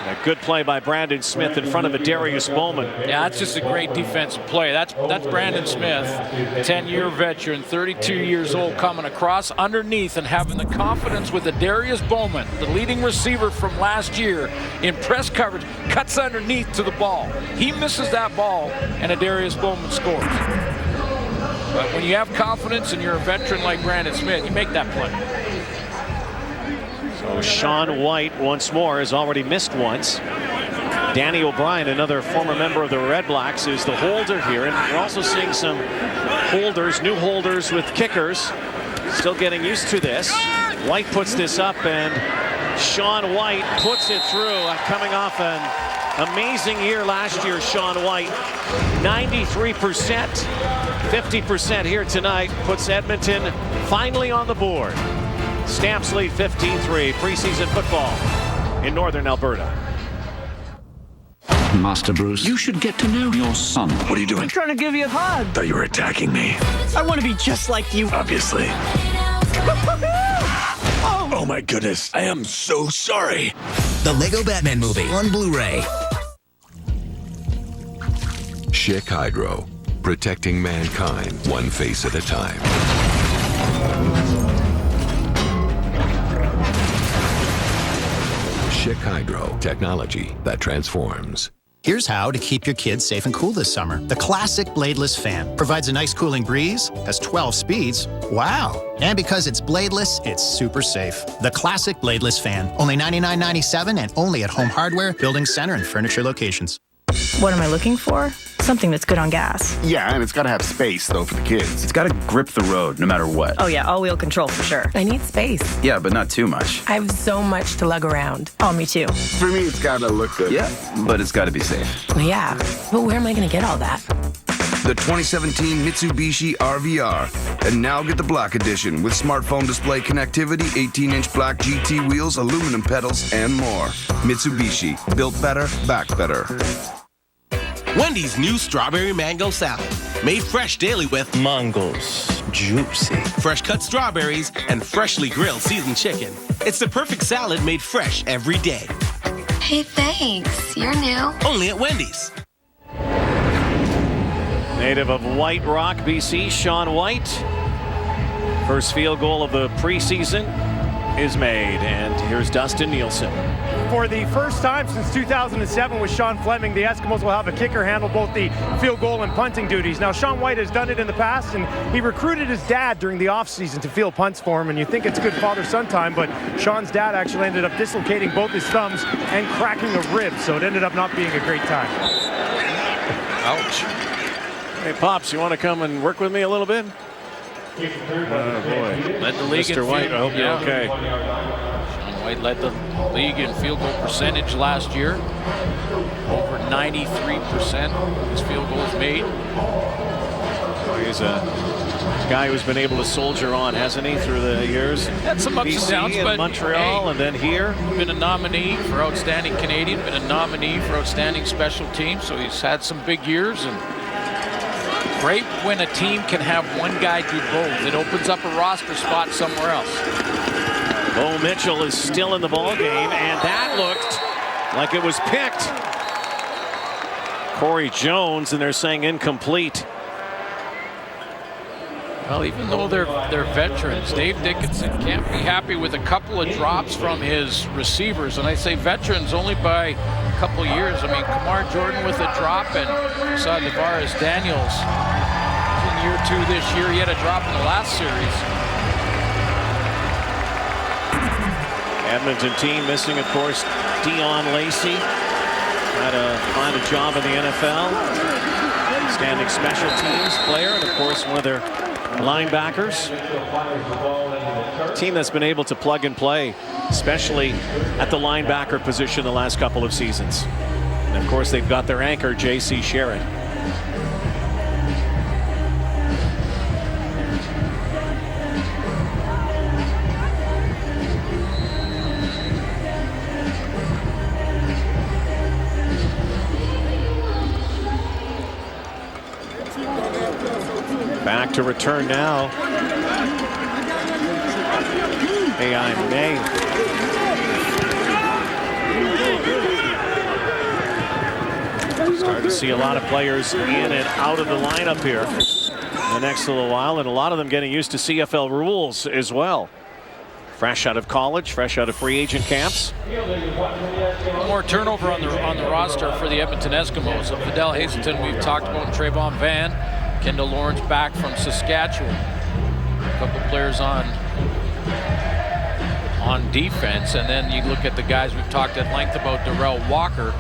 A good play by Brandon Smith in front of a Darius Bowman. Yeah, that's just a great defensive play. That's Brandon Smith, 10-year veteran, 32 years old, coming across underneath and having the confidence with a Darius Bowman, the leading receiver from last year, in press coverage, cuts underneath to the ball. He misses that ball, and a Darius Bowman scores. But when you have confidence and you're a veteran like Brandon Smith, you make that play. So Sean White once more has already missed once. Danny O'Brien, another former member of the Red Blacks, is the holder here. And we're also seeing some holders, new holders with kickers. Still getting used to this. White puts this up, and Sean White puts it through. Coming off an amazing year last year, Sean White. 93%, 50% here tonight. Puts Edmonton finally on the board. Stamps lead 15-3, preseason football in northern Alberta. Master Bruce, you should get to know your son. What are you doing? I'm trying to give you a hug. Thought you were attacking me. I want to be just like you. Obviously. Oh my goodness, I am so sorry. The Lego Batman movie on Blu-ray. Schick Hydro, protecting mankind one face at a time. Hydro, technology that transforms. Here's how to keep your kids safe and cool this summer. The classic bladeless fan provides a nice cooling breeze, has 12 speeds. Wow. And because it's bladeless, it's super safe. The classic bladeless fan, only $99.97 and only at Home Hardware, Building Center, and furniture locations. What am I looking for? Something that's good on gas. Yeah, and it's got to have space, though, for the kids. It's got to grip the road, no matter what. Oh yeah, all-wheel control for sure. I need space. Yeah, but not too much. I have so much to lug around. Oh, me too. For me, it's got to look good. Yeah, but it's got to be safe. Yeah, but where am I going to get all that? The 2017 Mitsubishi RVR. And now get the Black Edition with smartphone display connectivity, 18-inch black GT wheels, aluminum pedals, and more. Mitsubishi. Built better, back better. Wendy's new strawberry mango salad. Made fresh daily with mangoes, juicy, fresh cut strawberries, and freshly grilled seasoned chicken. It's the perfect salad made fresh every day. Hey, thanks. You're new. Only at Wendy's. Native of White Rock, BC, Sean White. First field goal of the preseason is made, and here's Dustin Nielsen. For the first time since 2007 with Sean Fleming, the Eskimos will have a kicker handle both the field goal and punting duties. Now, Sean White has done it in the past, and he recruited his dad during the offseason to field punts for him, and you think it's good father-son time, but Sean's dad actually ended up dislocating both his thumbs and cracking a rib, so it ended up not being a great time. Ouch. Hey, Pops, you want to come and work with me a little bit? Oh, boy. Led the league Mr. in White, I hope you're okay. Sean White led the league in field goal percentage last year. Over 93% his field goals made. He's a guy who's been able to soldier on, hasn't he, through the years? Had some ups and downs, but Montreal, hey, and then here. Been a nominee for Outstanding Canadian, been a nominee for Outstanding Special Teams, so he's had some big years. And great when a team can have one guy do both. It opens up a roster spot somewhere else. Bo Mitchell is still in the ball game, and that looked like it was picked. Corey Jones, and they're saying incomplete. Well, even though they're veterans, Dave Dickinson can't be happy with a couple of drops from his receivers. And I say veterans only by a couple of years. I mean, Kamar Jordan with a drop, and saw Tavares Daniels in year 2 this year. He had a drop in the last series. Edmonton team missing, of course, Dion Lacey. Had to find a job in the NFL. Standing special teams player, and of course one of their linebackers. A team that's been able to plug and play, especially at the linebacker position the last couple of seasons. And of course they've got their anchor, J.C. Sherritt. Back to return now. AI May. Starting to see a lot of players in and out of the lineup here in the next little while, and a lot of them getting used to CFL rules as well. Fresh out of college, fresh out of free agent camps. More turnover on the roster for the Edmonton Eskimos. Of Fidel Hazelton, we've talked about Trayvon Van. Kendall Lawrence back from Saskatchewan. A couple players on defense, and then you look at the guys we've talked at length about. Darrell Walker,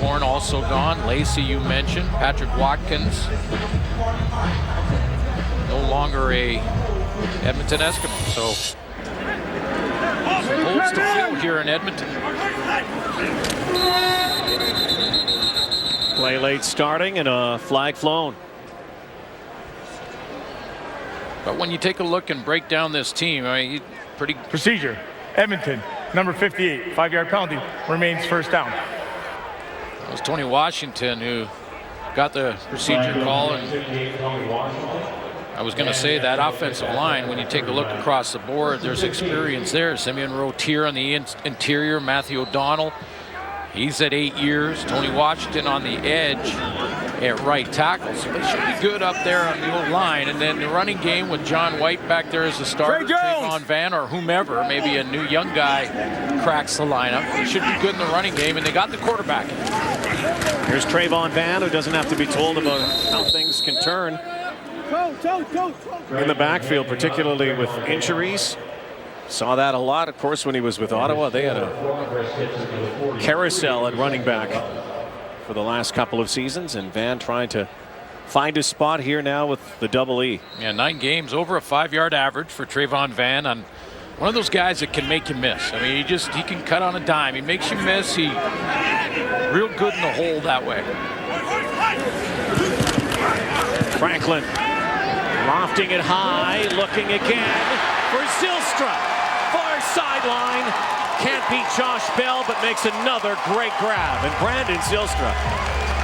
Horn also gone. Lacey, you mentioned. Patrick Watkins, no longer a Edmonton Eskimo. So some holes to fill here in Edmonton. Play late starting and a flag flown. But when you take a look and break down this team, I mean, pretty... Procedure. Edmonton, number 58, 5-yard penalty, remains first down. It was Tony Washington who got the procedure call. And I was going to say that offensive line, when you take a look across the board, there's experience there. Simeon Rotier on the interior, Matthew O'Donnell. He's at 8 years. Tony Washington on the edge. at right tackle. So they should be good up there on the old line. And then the running game with John White back there as the starter, Trayvon Van or whomever, maybe a new young guy cracks the lineup. They should be good in the running game, and they got the quarterback. Here's Trayvon Van, who doesn't have to be told about how things can turn in the backfield, particularly with injuries. Saw that a lot, of course, when he was with Ottawa. They had a carousel at running back for the last couple of seasons, and Van trying to find his spot here now with the double E. Yeah, 9 games, over a 5-yard average for Trayvon Van. On one of those guys that can make you miss. I mean, he can cut on a dime. He makes you miss. He real good in the hole that way. Franklin lofting it high, looking again for Zylstra. Far sideline. Can't beat Josh Bell, but makes another great grab. And Brandon Zylstra,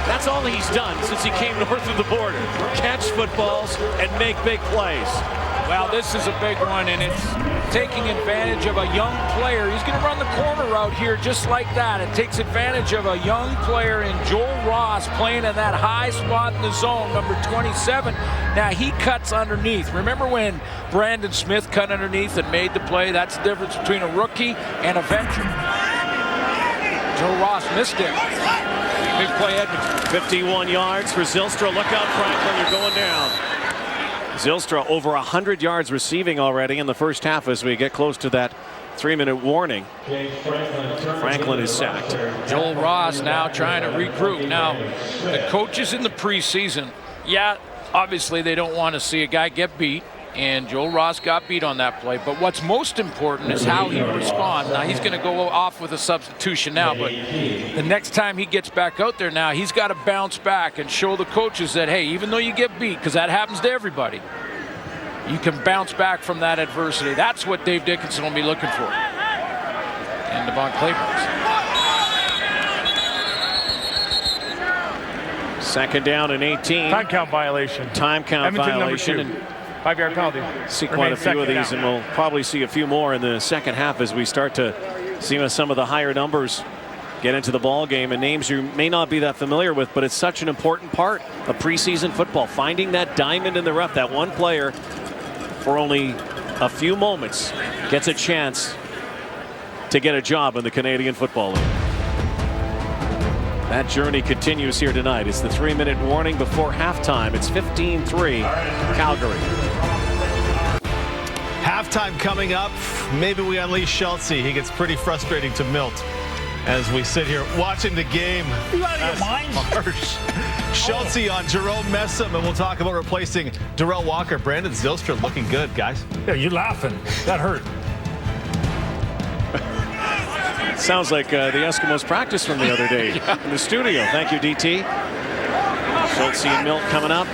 that's all he's done since he came north of the border. Catch footballs and make big plays. Well, this is a big one, and it's taking advantage of a young player. He's going to run the corner route here just like that. It takes advantage of a young player in Joel Ross playing in that high spot in the zone, number 27. Now, he cuts underneath. Remember when Brandon Smith cut underneath and made the play? That's the difference between a rookie and a veteran. Joe Ross missed it. Big play, Edmonton. 51 yards for Zylstra. Look out, Franklin, you're going down. Zylstra over 100 yards receiving already in the first half as we get close to that 3-minute warning. Franklin is sacked. Joel Ross now trying to regroup. Now, the coaches in the preseason, yeah, obviously they don't want to see a guy get beat, and Joel Ross got beat on that play. But what's most important is how he responds. Now, he's going to go off with a substitution now, but the next time he gets back out there now, he's got to bounce back and show the coaches that, hey, even though you get beat, because that happens to everybody, you can bounce back from that adversity. That's what Dave Dickinson will be looking for. And Devon Claiborne. Second down and 18. Time count violation. Time count Edmonton violation. Number 2. 5-yard penalty. See quite a few of these, and we'll probably see a few more in the second half as we start to see some of the higher numbers get into the ball game, and names you may not be that familiar with, but it's such an important part of preseason football. Finding that diamond in the rough, that one player for only a few moments gets a chance to get a job in the Canadian Football League. That journey continues here tonight. It's the 3-minute warning before halftime. It's 15-3 Calgary. Halftime coming up. Maybe we unleash Schultz. He gets pretty frustrating to Milt as we sit here watching the game. You out of your mind? Harsh. Schultz on Jerome Messam, and we'll talk about replacing Darrell Walker. Brandon Zylstra looking good, guys. Yeah, you laughing. That hurt. Sounds like the Eskimos practice from the other day in the studio. Thank you, DT. Schultz and Milt coming up.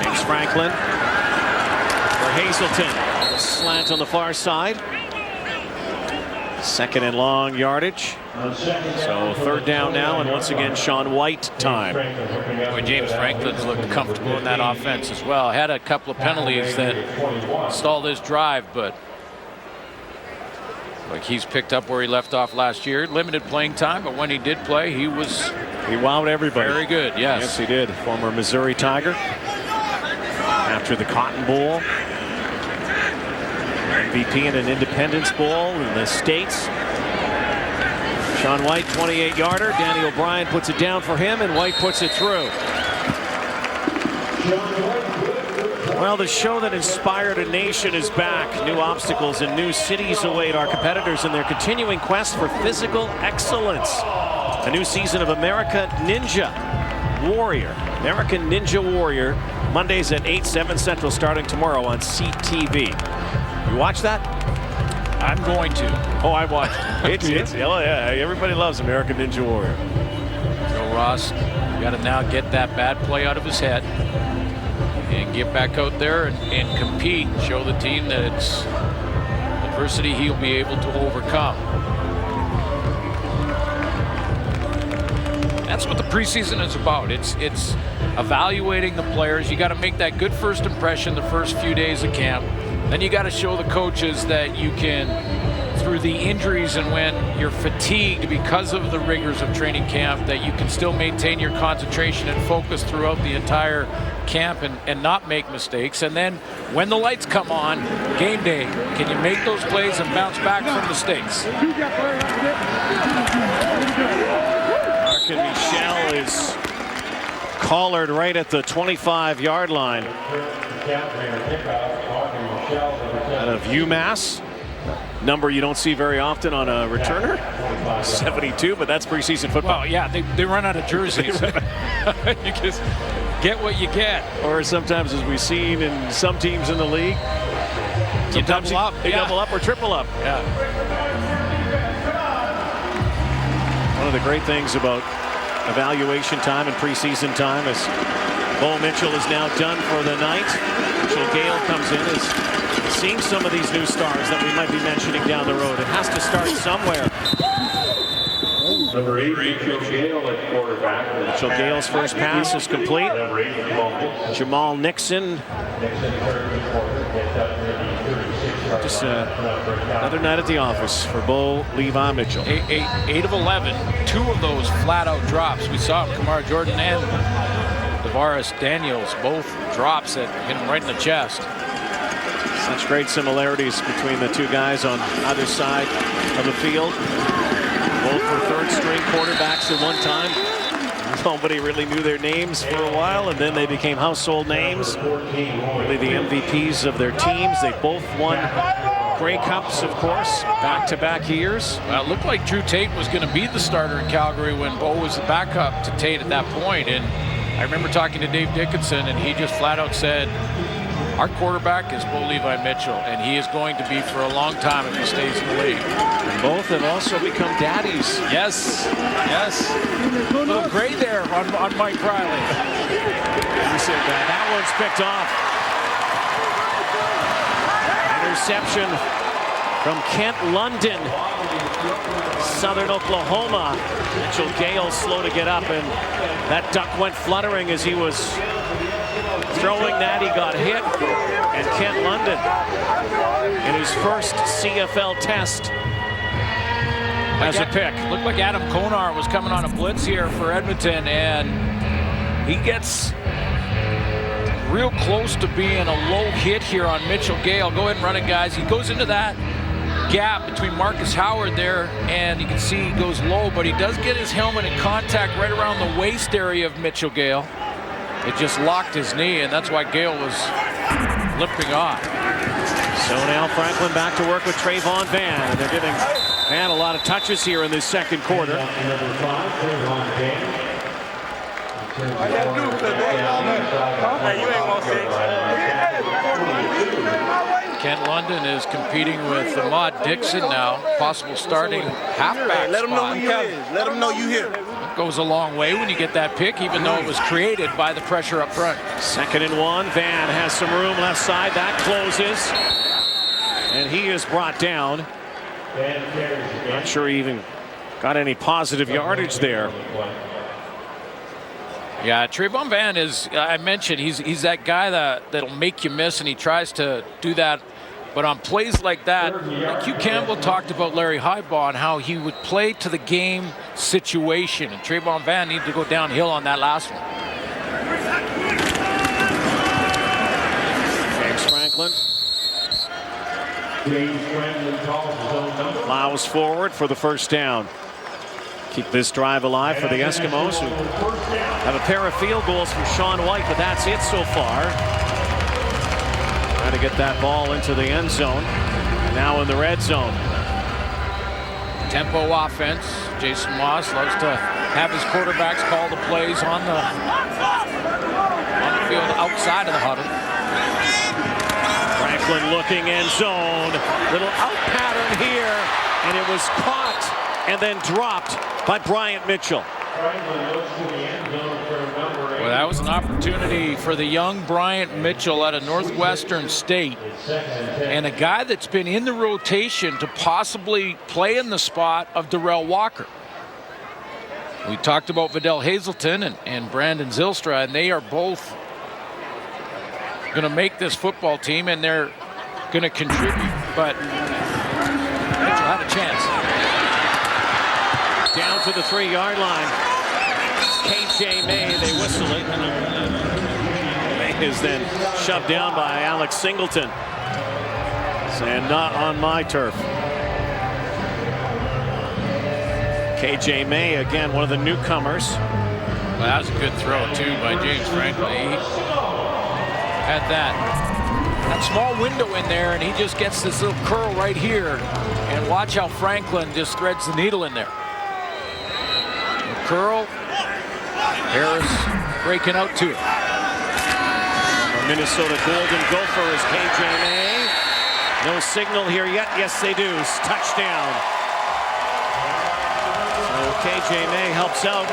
James Franklin for Hazelton. Slant on the far side. Second and long yardage. So third down now, and once again Sean White time. Boy, James Franklin's looked comfortable in that offense as well. Had a couple of penalties that stalled his drive, but like he's picked up where he left off last year. Limited playing time, but when he did play, he wowed everybody. Very good, yes. Yes, he did. Former Missouri Tiger. After the Cotton Bowl. MVP in an Independence Bowl in the States. Sean White, 28-yarder. Danny O'Brien puts it down for him, and White puts it through. Well, the show that inspired a nation is back. New obstacles and new cities await our competitors in their continuing quest for physical excellence. A new season of American Ninja Warrior. American Ninja Warrior. Mondays at 8, 7 Central, starting tomorrow on CTV. You watch that? I'm going to. Oh, I watched it. It's oh yeah, everybody loves American Ninja Warrior. Joe Ross got to now get that bad play out of his head and get back out there and compete, show the team that it's adversity he'll be able to overcome. That's what the preseason is about. It's evaluating the players. You got to make that good first impression the first few days of camp. Then you got to show the coaches that you can, through through the injuries and when you're fatigued because of the rigors of training camp, that you can still maintain your concentration and focus throughout the entire camp and not make mistakes. And then when the lights come on, game day, can you make those plays and bounce back from mistakes? Markin Michel is collared right at the 25-yard line. Out of UMass. Number you don't see very often on a returner. 72, but that's preseason football. Well, yeah, they run out of jerseys. You just get what you get. Or sometimes, as we've seen in some teams in the league, you double up. They double up or triple up. Yeah. One of the great things about evaluation time and preseason time is Bo Mitchell is now done for the night. Mitchell Gale comes in, is seeing some of these new stars that we might be mentioning down the road. It has to start somewhere. Number 8, Mitchell Gale at quarterback. Mitchell Gale's first pass is complete. Jamal Nixon. Just another night at the office for Bo Levi Mitchell. 8 of 11. 2 of those flat-out drops. We saw Kamar Jordan and Tavares Daniels both drops that hit him right in the chest. Such great similarities between the two guys on either side of the field. Both were third-string quarterbacks at one time. Nobody really knew their names for a while, and then they became household names. Really the MVPs of their teams. They both won Grey Cups, of course, back-to-back years. Well, it looked like Drew Tate was going to be the starter in Calgary when Bo was the backup to Tate at that point. And I remember talking to Dave Dickinson, and he just flat-out said, our quarterback is Bo Levi Mitchell, and he is going to be for a long time if he stays in the league. And both have also become daddies. Yes, yes. A little gray there on Mike Riley. You said that. That one's picked off. Interception from Kent London, Southern Oklahoma. Mitchell Gale slow to get up, and that duck went fluttering as he was throwing that. He got hit, and Kent London in his first CFL test has a pick. Looked like Adam Konar was coming on a blitz here for Edmonton, and he gets real close to being a low hit here on Mitchell Gale. Go ahead and run it, guys. He goes into that gap between Marcus Howard there, and you can see he goes low, but he does get his helmet in contact right around the waist area of Mitchell Gale. It just locked his knee, and that's why Gale was limping off. So now Franklin back to work with Trayvon Van, and they're giving Van a lot of touches here in this second quarter. Kent London is competing with Ahmad Dixon now, possible starting halfback Let him know spot. who you is. Let him know you here. Goes a long way when you get that pick, even though it was created by the pressure up front. 2nd and 1. Van has some room left side. That closes. And he is brought down. Not sure he even got any positive yardage there. Yeah, Trayvon Van is, I mentioned, he's that guy that'll make you miss, and he tries to do that. But on plays like that, like Hugh Campbell talked about Larry Highbaugh and how he would play to the game situation. And Trayvon Van needed to go downhill on that last one. James Franklin. Plows forward for the first down. Keep this drive alive for the Eskimos, who have a pair of field goals from Sean White, but that's it so far. Trying to get that ball into the end zone. Now in the red zone. Tempo offense. Jason Moss loves to have his quarterbacks call the plays on the field outside of the huddle. Franklin looking end zone. Little out pattern here, and it was caught and then dropped by Bryant Mitchell. Well, that was an opportunity for the young Bryant Mitchell out of Northwestern State, and a guy that's been in the rotation to possibly play in the spot of Darrell Walker. We talked about Vidal Hazelton and Brandon Zylstra, and they are both going to make this football team, and they're going to contribute. But Mitchell had a chance. Down to the 3-yard line. KJ May, they whistle it. May is then shoved down by Alex Singleton. Saying, not on my turf. KJ May, again, one of the newcomers. Well, that was a good throw, too, by James Franklin. He had that small window in there, and he just gets this little curl right here. And watch how Franklin just threads the needle in there. The curl. Harris breaking out, too. Minnesota Golden Gopher is KJ May. No signal here yet. Yes, they do. Touchdown. So KJ May helps out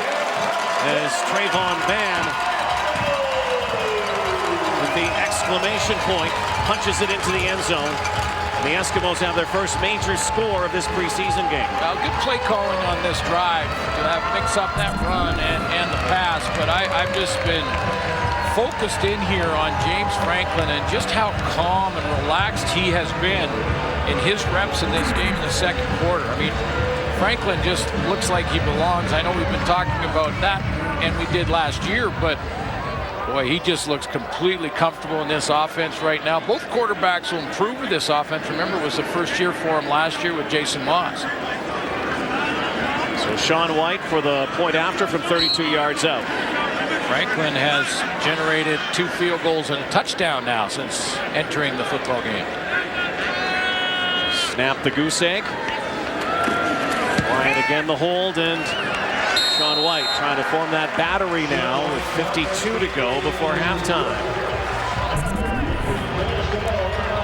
as Trayvon Van, with the exclamation point, punches it into the end zone. And the Eskimos have their first major score of this preseason game. Well, good play calling on this drive to mix up that run and the pass. But I've just been focused in here on James Franklin and just how calm and relaxed he has been in his reps in this game in the second quarter. I mean, Franklin just looks like he belongs. I know we've been talking about that, and we did last year, but boy, he just looks completely comfortable in this offense right now. Both quarterbacks will improve with this offense. Remember, it was the first year for him last year with Jason Moss. So Sean White for the point after from 32 yards out. Franklin has generated 2 field goals and a touchdown now since entering the football game. Snap the goose egg. Bryant again the hold, and Sean White trying to form that battery now with 52 to go before halftime.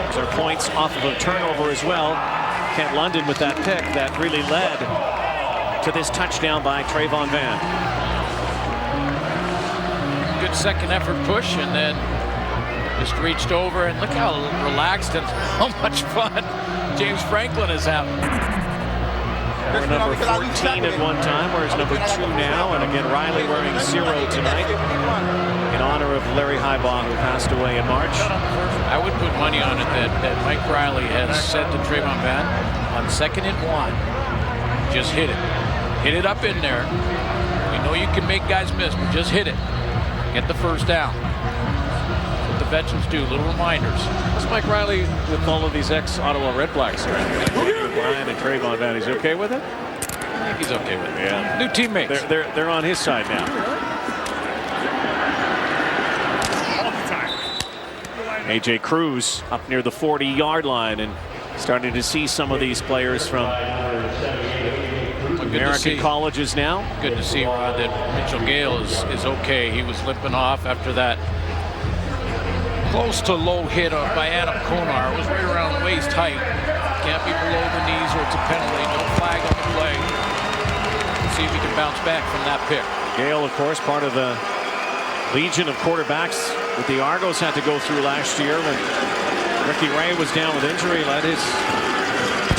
Those are points off of a turnover as well. Kent London with that pick that really led to this touchdown by Trayvon Van. Good second effort push, and then just reached over, and look how relaxed and how much fun James Franklin is having. Or number 14 at one time, whereas number 2 now, and again Riley wearing 0 tonight in honor of Larry Highbaugh, who passed away in March. I would put money on it that Mike Riley has said to Trayvon Van, on 2nd and 1, just hit it. Hit it up in there. We know you can make guys miss, but just hit it. Get the first down. That's what the veterans do, little reminders. What's Mike Riley with all of these ex-Ottawa Redblacks here? Brian and Trayvon Van, he's okay with it? I think he's okay with it. Yeah. New teammates. They're on his side now. AJ Cruz up near the 40-yard line, and starting to see some of these players from American colleges now. Good to see, Rod, that Mitchell Gale is okay. He was limping off after that close to low hit by Adam Konar. It was right around waist height. Can't be below the knees or it's a penalty. No flag on the play. Let's see if he can bounce back from that pick. Gale, of course, part of the legion of quarterbacks that the Argos had to go through last year when Ricky Ray was down with injury, led his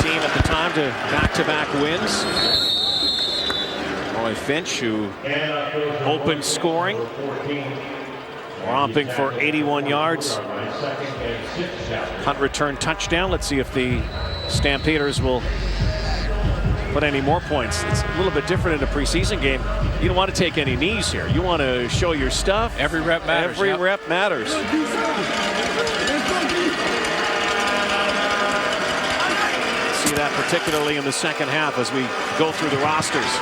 team at the time to back-to-back wins. Roy Finch, who opened scoring, romping for 81 yards. Punt return touchdown. Let's see if the Stampeders will put any more points. It's a little bit different in a preseason game. You don't want to take any knees here. You want to show your stuff. Every rep matters. Every rep matters. See that particularly in the second half as we go through the rosters.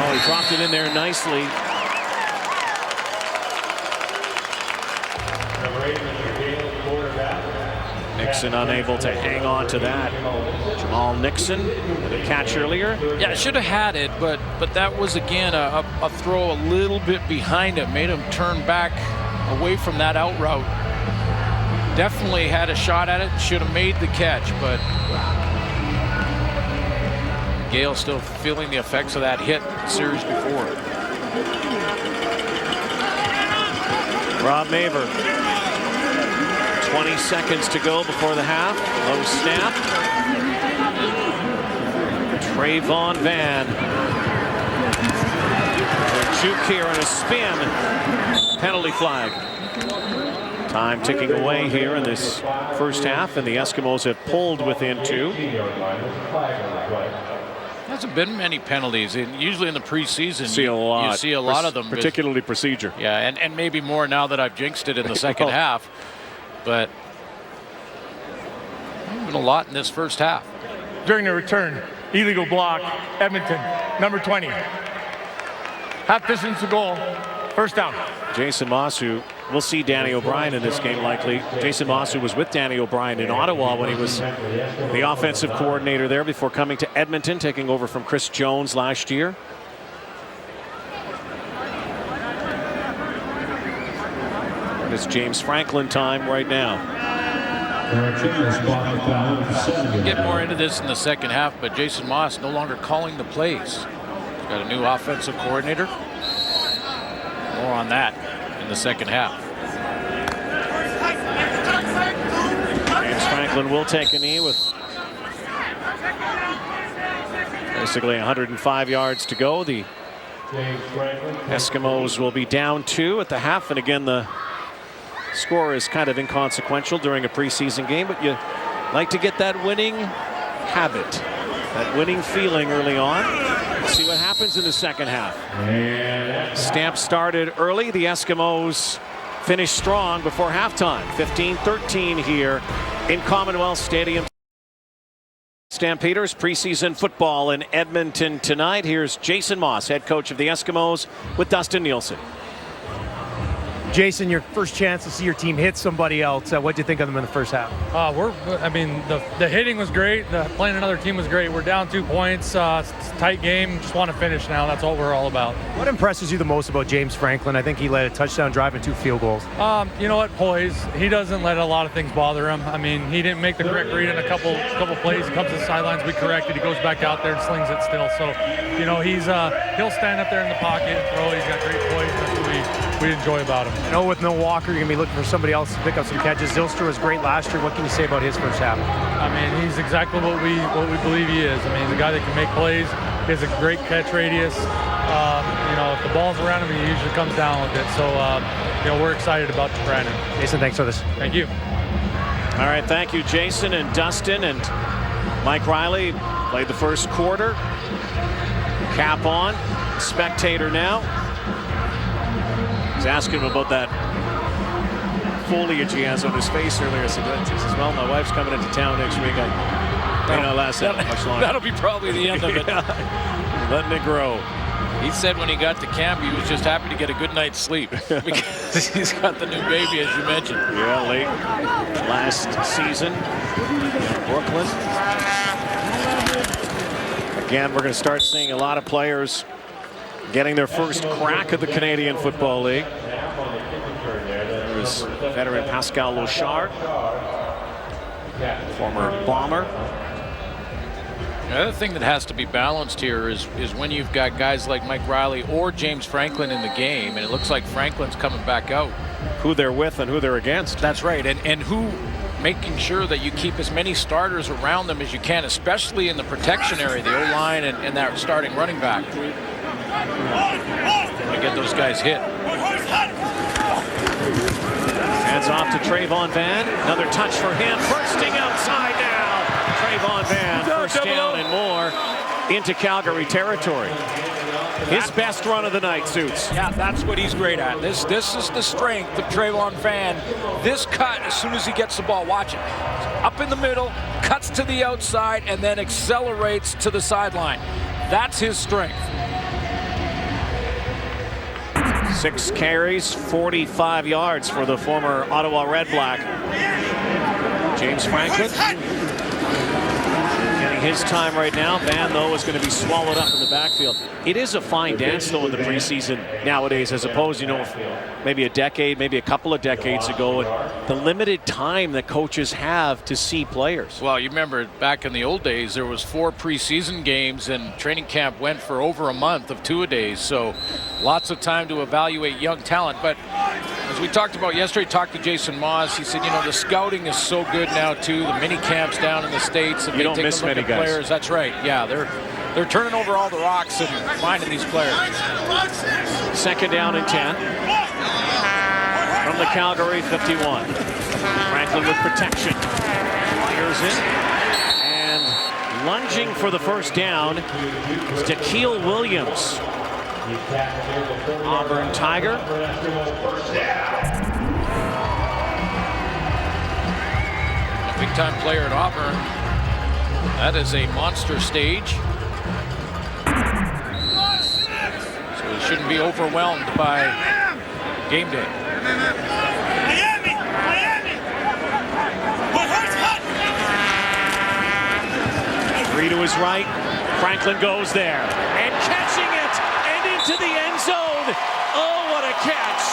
Oh, he dropped it in there nicely. Nixon unable to hang on to that. Jamal Nixon with a catch earlier. Yeah, should have had it, but that was again a throw a little bit behind him, made him turn back away from that out route. Definitely had a shot at it, should have made the catch, but Gale still feeling the effects of that hit the series before. Rob Maver. 20 seconds to go before the half. Low snap. Trayvon Van. A juke here and a spin. Penalty flag. Time ticking away here in this first half, and the Eskimos have pulled within 2. Hasn't been many penalties. Usually in the preseason, you see a lot of them. Particularly procedure. Yeah, and maybe more now that I've jinxed it in the second half. But been a lot in this first half. During the return, illegal block, Edmonton, number 20. Half distance to goal, first down. Jason Moss, who we'll see Danny O'Brien in this game likely. Jason Moss, who was with Danny O'Brien in Ottawa when he was the offensive coordinator there before coming to Edmonton, taking over from Chris Jones last year. And it's James Franklin time right now. We'll get more into this in the second half, but Jason Moss no longer calling the plays. He's got a new offensive coordinator. More on that in the second half. James Franklin will take a knee with basically 105 yards to go. The Eskimos will be down 2 at the half, and again the score is kind of inconsequential during a preseason game, but you like to get that winning habit, that winning feeling early on. Let's see what happens in the second half. Stamp started early. The Eskimos finished strong before halftime. 15-13 here in Commonwealth Stadium. Stampeders preseason football in Edmonton tonight. Here's Jason Moss, head coach of the Eskimos, with Dustin Nielsen. Jason, your first chance to see your team hit somebody else. What do you think of them in the first half? The hitting was great. Playing another team was great. We're down 2 points. It's a tight game. Just want to finish now. That's what we're all about. What impresses you the most about James Franklin? I think he led a touchdown drive and 2 field goals. You know what? Poise. He doesn't let a lot of things bother him. I mean, he didn't make the correct read in a couple plays. He comes to the sidelines. We correct it. He goes back out there and slings it still. So, you know, he'll stand up there in the pocket and throw. He's got great poise. That's what we enjoy about him. I know with no Walker, you're going to be looking for somebody else to pick up some catches. Zylstra was great last year. What can you say about his first half? I mean, he's exactly what we believe he is. I mean, he's a guy that can make plays. He has a great catch radius. You know, if the ball's around him, he usually comes down with it. So, you know, we're excited about Brandon. Jason, thanks for this. Thank you. All right, thank you, Jason and Dustin. And Mike Riley played the first quarter. Cap on, spectator now. He's asking him about that foliage he has on his face earlier. I said, he says, well, my wife's coming into town next week. I may not last that much longer. That'll be probably the end of it. Letting it grow. He said when he got to camp, he was just happy to get a good night's sleep because he's got the new baby, as you mentioned. Yeah, late last season in Brooklyn. Again, we're going to start seeing a lot of players getting their first crack at the Canadian Football League. There's veteran Pascal Lochard, former Bomber. The other thing that has to be balanced here is when you've got guys like Mike Riley or James Franklin in the game, and it looks like Franklin's coming back out. Who they're with and who they're against. That's right, and who making sure that you keep as many starters around them as you can, especially in the protection area, the O-line and that starting running back. To get those guys hit. Hands off to Trayvon Van. Another touch for him. Bursting outside now. Trayvon Van, first down and more into Calgary territory. His best run of the night, Suits. Yeah, that's what he's great at. This is the strength of Trayvon Van. This cut, as soon as he gets the ball, watch it. Up in the middle, cuts to the outside, and then accelerates to the sideline. That's his strength. 6 carries, 45 yards for the former Ottawa Red Black. James Franklin getting his time right now. Van, though, is going to be swallowed up in the backfield. It is a fine dance, though, in the preseason nowadays, as opposed, you know, maybe a decade, maybe a couple of decades ago, and the limited time that coaches have to see players. Well, you remember back in the old days, there was 4 preseason games, and training camp went for over a month of 2-a-days, so lots of time to evaluate young talent. But as we talked about yesterday, talked to Jason Moss, he said, you know, the scouting is so good now, too. The mini camps down in the States. And you don't miss many guys. Players. That's right. Yeah, they're turning over all the rocks and finding these players. Second down and 10. From the Calgary 51. Franklin with protection. Fires in. And lunging for the first down is Dakeel Williams. Auburn Tiger. A big-time player at Auburn. That is a monster stage. So he shouldn't be overwhelmed by game day. Three to his right. Franklin goes there. And catching it. And into the end zone. Oh, what a catch.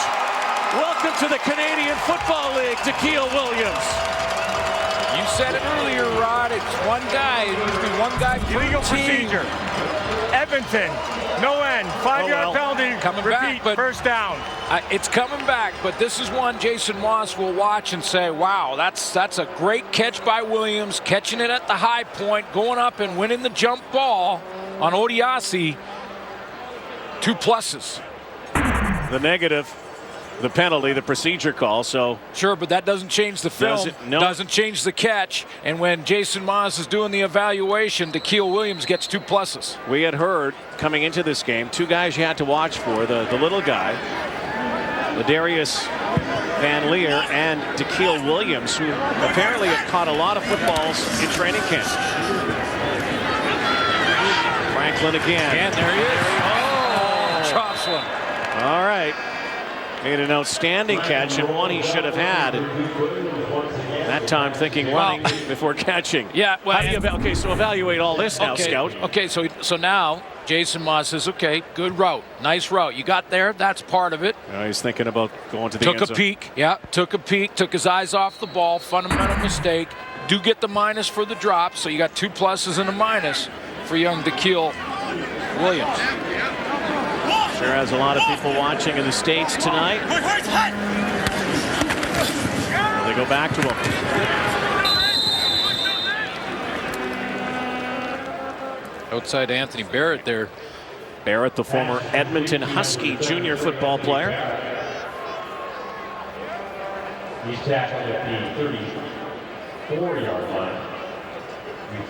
Welcome to the Canadian Football League, Dakeel Williams. You said it earlier, Rod. It's one guy. It needs to be one guy per Illegal team. procedure. Edmonton, no end. 5-yard penalty. Coming Repeat, back, but first down. It's coming back, but this is one Jason Moss will watch and say, wow, that's a great catch by Williams, catching it at the high point, going up and winning the jump ball on Odiasi. 2 pluses. The negative, the penalty, the procedure call. So sure, but that doesn't change the film. Doesn't change the catch. And when Jason Moss is doing the evaluation, Dakeel Williams gets 2 pluses. We had heard coming into this game, 2 guys you had to watch for. The little guy, Ladarius Van Leer, and Dakeel Williams, who apparently have caught a lot of footballs in training camp. Franklin again. And there he is. Oh, chops one. All right. Made an outstanding catch, and one he should have had. That time thinking running before catching. Yeah. Well, okay, so evaluate all this now, Scout. Okay, so now Jason Moss says, okay, good route. Nice route. You got there. That's part of it. He's thinking about going to the end zone. Took a peek. Yeah, took a peek. Took his eyes off the ball. Fundamental mistake. Do get the minus for the drop, so you got 2 pluses and a minus for young Dakeel Williams. Sure has a lot of people watching in the States tonight. They go back to him. Outside Anthony Barrett there. Barrett, the former Edmonton Husky junior football player. He's tackled at the 34-yard line.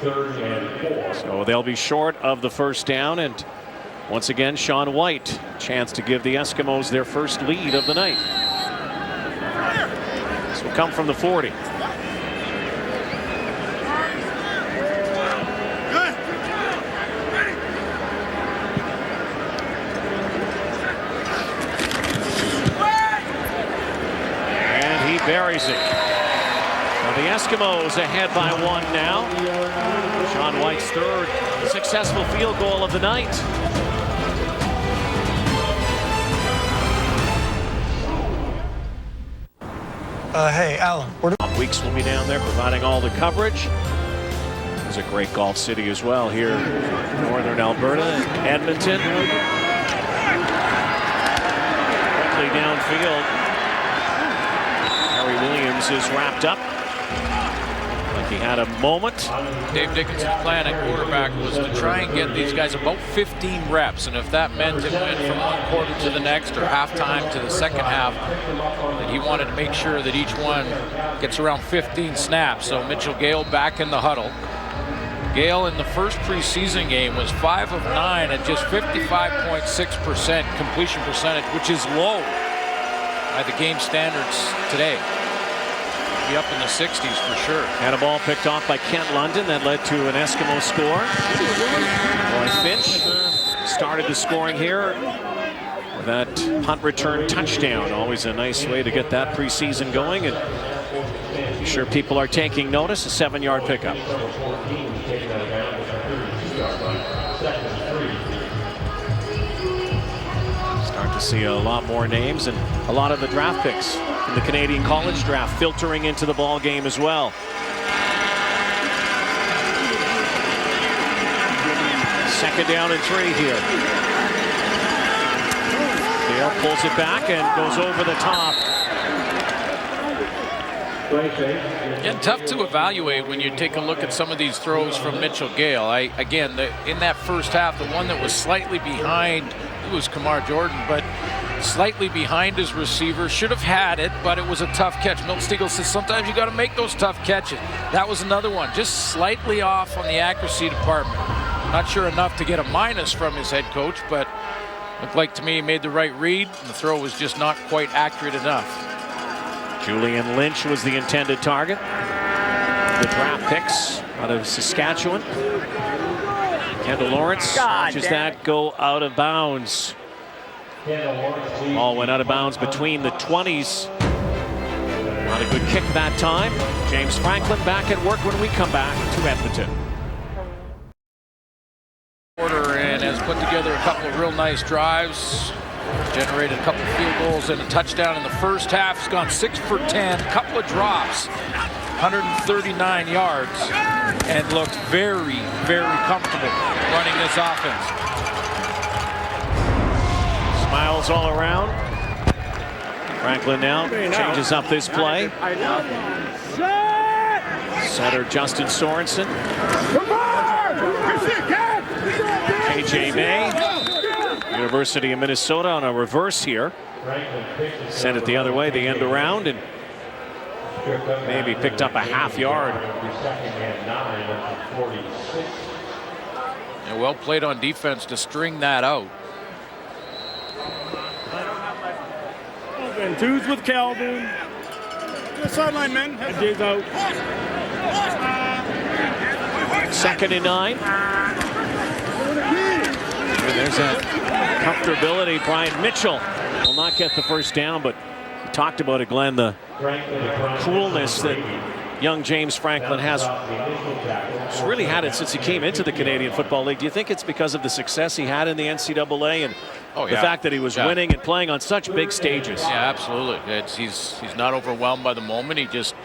3rd and 4. So they'll be short of the first down, and once again, Sean White, chance to give the Eskimos their first lead of the night. This will come from the 40. And he buries it. Now the Eskimos ahead by 1 now. Sean White's 3rd successful field goal of the night. Hey, Alan. Weeks will be down there providing all the coverage. It's a great golf city as well here in northern Alberta, Edmonton. Quickly downfield. Harry Williams is wrapped up. Like he had a moment. Dave Dickinson's plan at quarterback was to try and get these guys about 15 reps, and if that meant it went from one quarter to the next or halftime to the second half, that he wanted to make sure that each one gets around 15 snaps. So Mitchell Gale back in the huddle. Gale in the first preseason game was 5 of 9 at just 55.6% completion percentage, which is low by the game standards today. Be up in the 60s for sure. Had a ball picked off by Kent London that led to an Eskimo score. Roy Finch started the scoring here with that punt return touchdown. Always a nice way to get that preseason going, and I'm sure people are taking notice. A 7-yard pickup. Start to see a lot more names and a lot of the draft picks in the Canadian College Draft filtering into the ball game as well. Second down and 3 here. Gale pulls it back and goes over the top. Yeah, tough to evaluate when you take a look at some of these throws from Mitchell Gale. In that first half, the one that was slightly behind, it was Kamar Jordan, but slightly behind his receiver. Should have had it, but it was a tough catch. Milt Stegall says sometimes you got to make those tough catches. That was another one, just slightly off on the accuracy department. Not sure enough to get a minus from his head coach, but looked like to me he made the right read, and the throw was just not quite accurate enough. Julian Lynch was the intended target. The draft picks out of Saskatchewan. Kendall Lawrence watches that go out of bounds. Ball went out of bounds between the 20s. Not a good kick that time. James Franklin back at work when we come back to Edmonton. Porter and has put together a couple of real nice drives. Generated a couple of field goals and a touchdown in the first half. He's gone 6 for 10, a couple of drops, 139 yards, and looked very, very comfortable running this offense. Smiles all around. Franklin now changes up this play. Center Justin Sorensen. KJ May, University of Minnesota on a reverse here. Sent it the other way, the end around, and maybe picked up a half yard. And well played on defense to string that out. And twos with Calvin. The sideline, man. Jay's out. 2nd and 9. And there's that comfortability. Brian Mitchell will not get the first down, but we talked about it, Glenn, the coolness that young James Franklin has. He's really had it since he came into the Canadian Football League. Do you think it's because of the success he had in the NCAA and the fact that he was winning and playing on such big stages? Yeah, absolutely. He's not overwhelmed by the moment. He just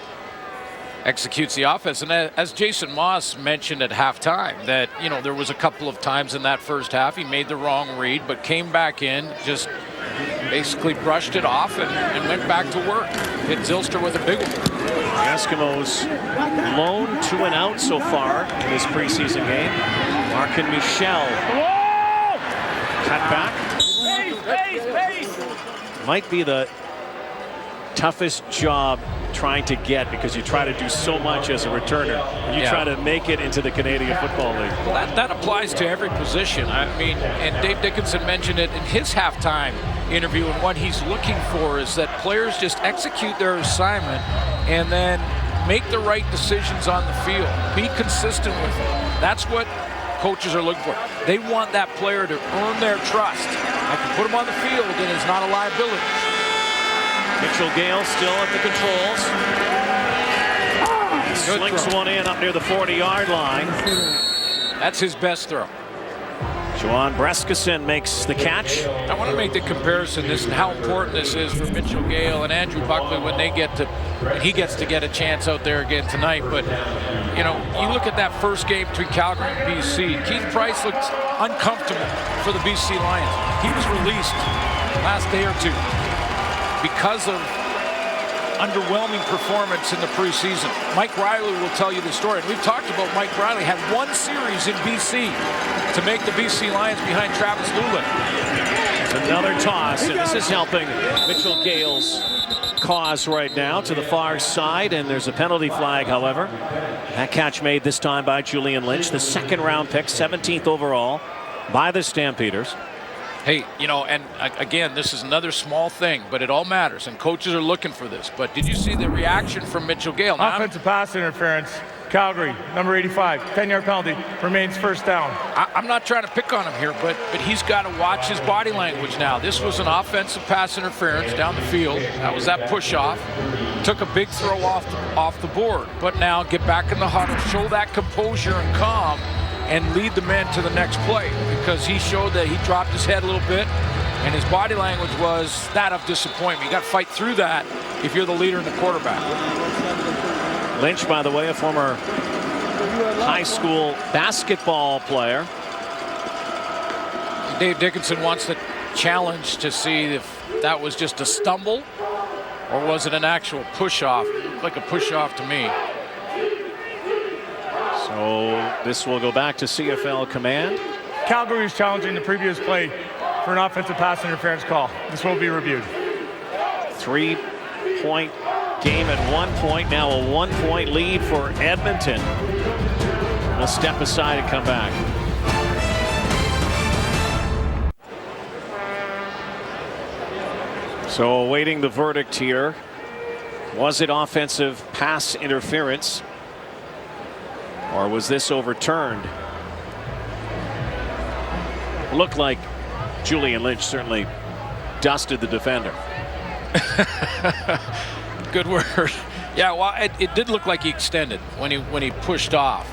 executes the offense. And as Jason Moss mentioned at halftime, that, you know, there was a couple of times in that first half he made the wrong read, but came back in, just basically brushed it off and went back to work. Hit Zylstra with a big one. The Eskimos lone 2 and out so far in this preseason game. Markin Michel cut back. Might be the toughest job trying to get, because you try to do so much as a returner. You try to make it into the Canadian Football League. Well, that applies to every position. I mean, and Dave Dickinson mentioned it in his halftime interview, and what he's looking for is that players just execute their assignment and then make the right decisions on the field. Be consistent with it. That's what coaches are looking for. They want that player to earn their trust. I can put him on the field and it's not a liability. Mitchell Gale still at the controls. Slings one in up near the 40-yard line. That's his best throw. Juwan Brescison makes the catch. I want to make the comparison this and how important this is for Mitchell Gale and Andrew Buckley when they get to, and he gets to get a chance out there again tonight. But, you know, you look at that first game between Calgary and BC. Keith Price looked uncomfortable for the BC Lions. He was released last day or two because of underwhelming performance in the preseason. Mike Riley will tell you the story. And we've talked about Mike Riley had one series in BC to make the BC Lions behind Travis Lulin. Another toss, and this is helping Mitchell Gale's cause right now to the far side, and there's a penalty flag, however. That catch made this time by Julian Lynch, the 2nd round pick, 17th overall by the Stampeders. Hey, you know, and again, this is another small thing, but it all matters, and coaches are looking for this. But did you see the reaction from Mitchell Gale? Now, offensive pass interference. Calgary, number 85, 10-yard penalty, remains first down. I'm not trying to pick on him here, but he's got to watch his body language now. This was an offensive pass interference down the field. That was that push-off. Took a big throw off the board. But now get back in the huddle, show that composure and calm, and lead the men to the next play, because he showed that he dropped his head a little bit, and his body language was that of disappointment. You got to fight through that if you're the leader and the quarterback. Lynch, by the way, a former high school basketball player. Dave Dickinson wants the challenge to see if that was just a stumble or was it an actual push-off. Like a push-off to me. So this will go back to CFL command. Calgary is challenging the previous play. for an offensive pass interference call. This will be reviewed. 3-point game at 1 point. Now a 1-point lead for Edmonton. We'll step aside and come back. So awaiting the verdict here. Was it offensive pass interference, or was this overturned? Looked like Julian Lynch certainly dusted the defender. Good word. Yeah, well, it did look like he extended when he pushed off.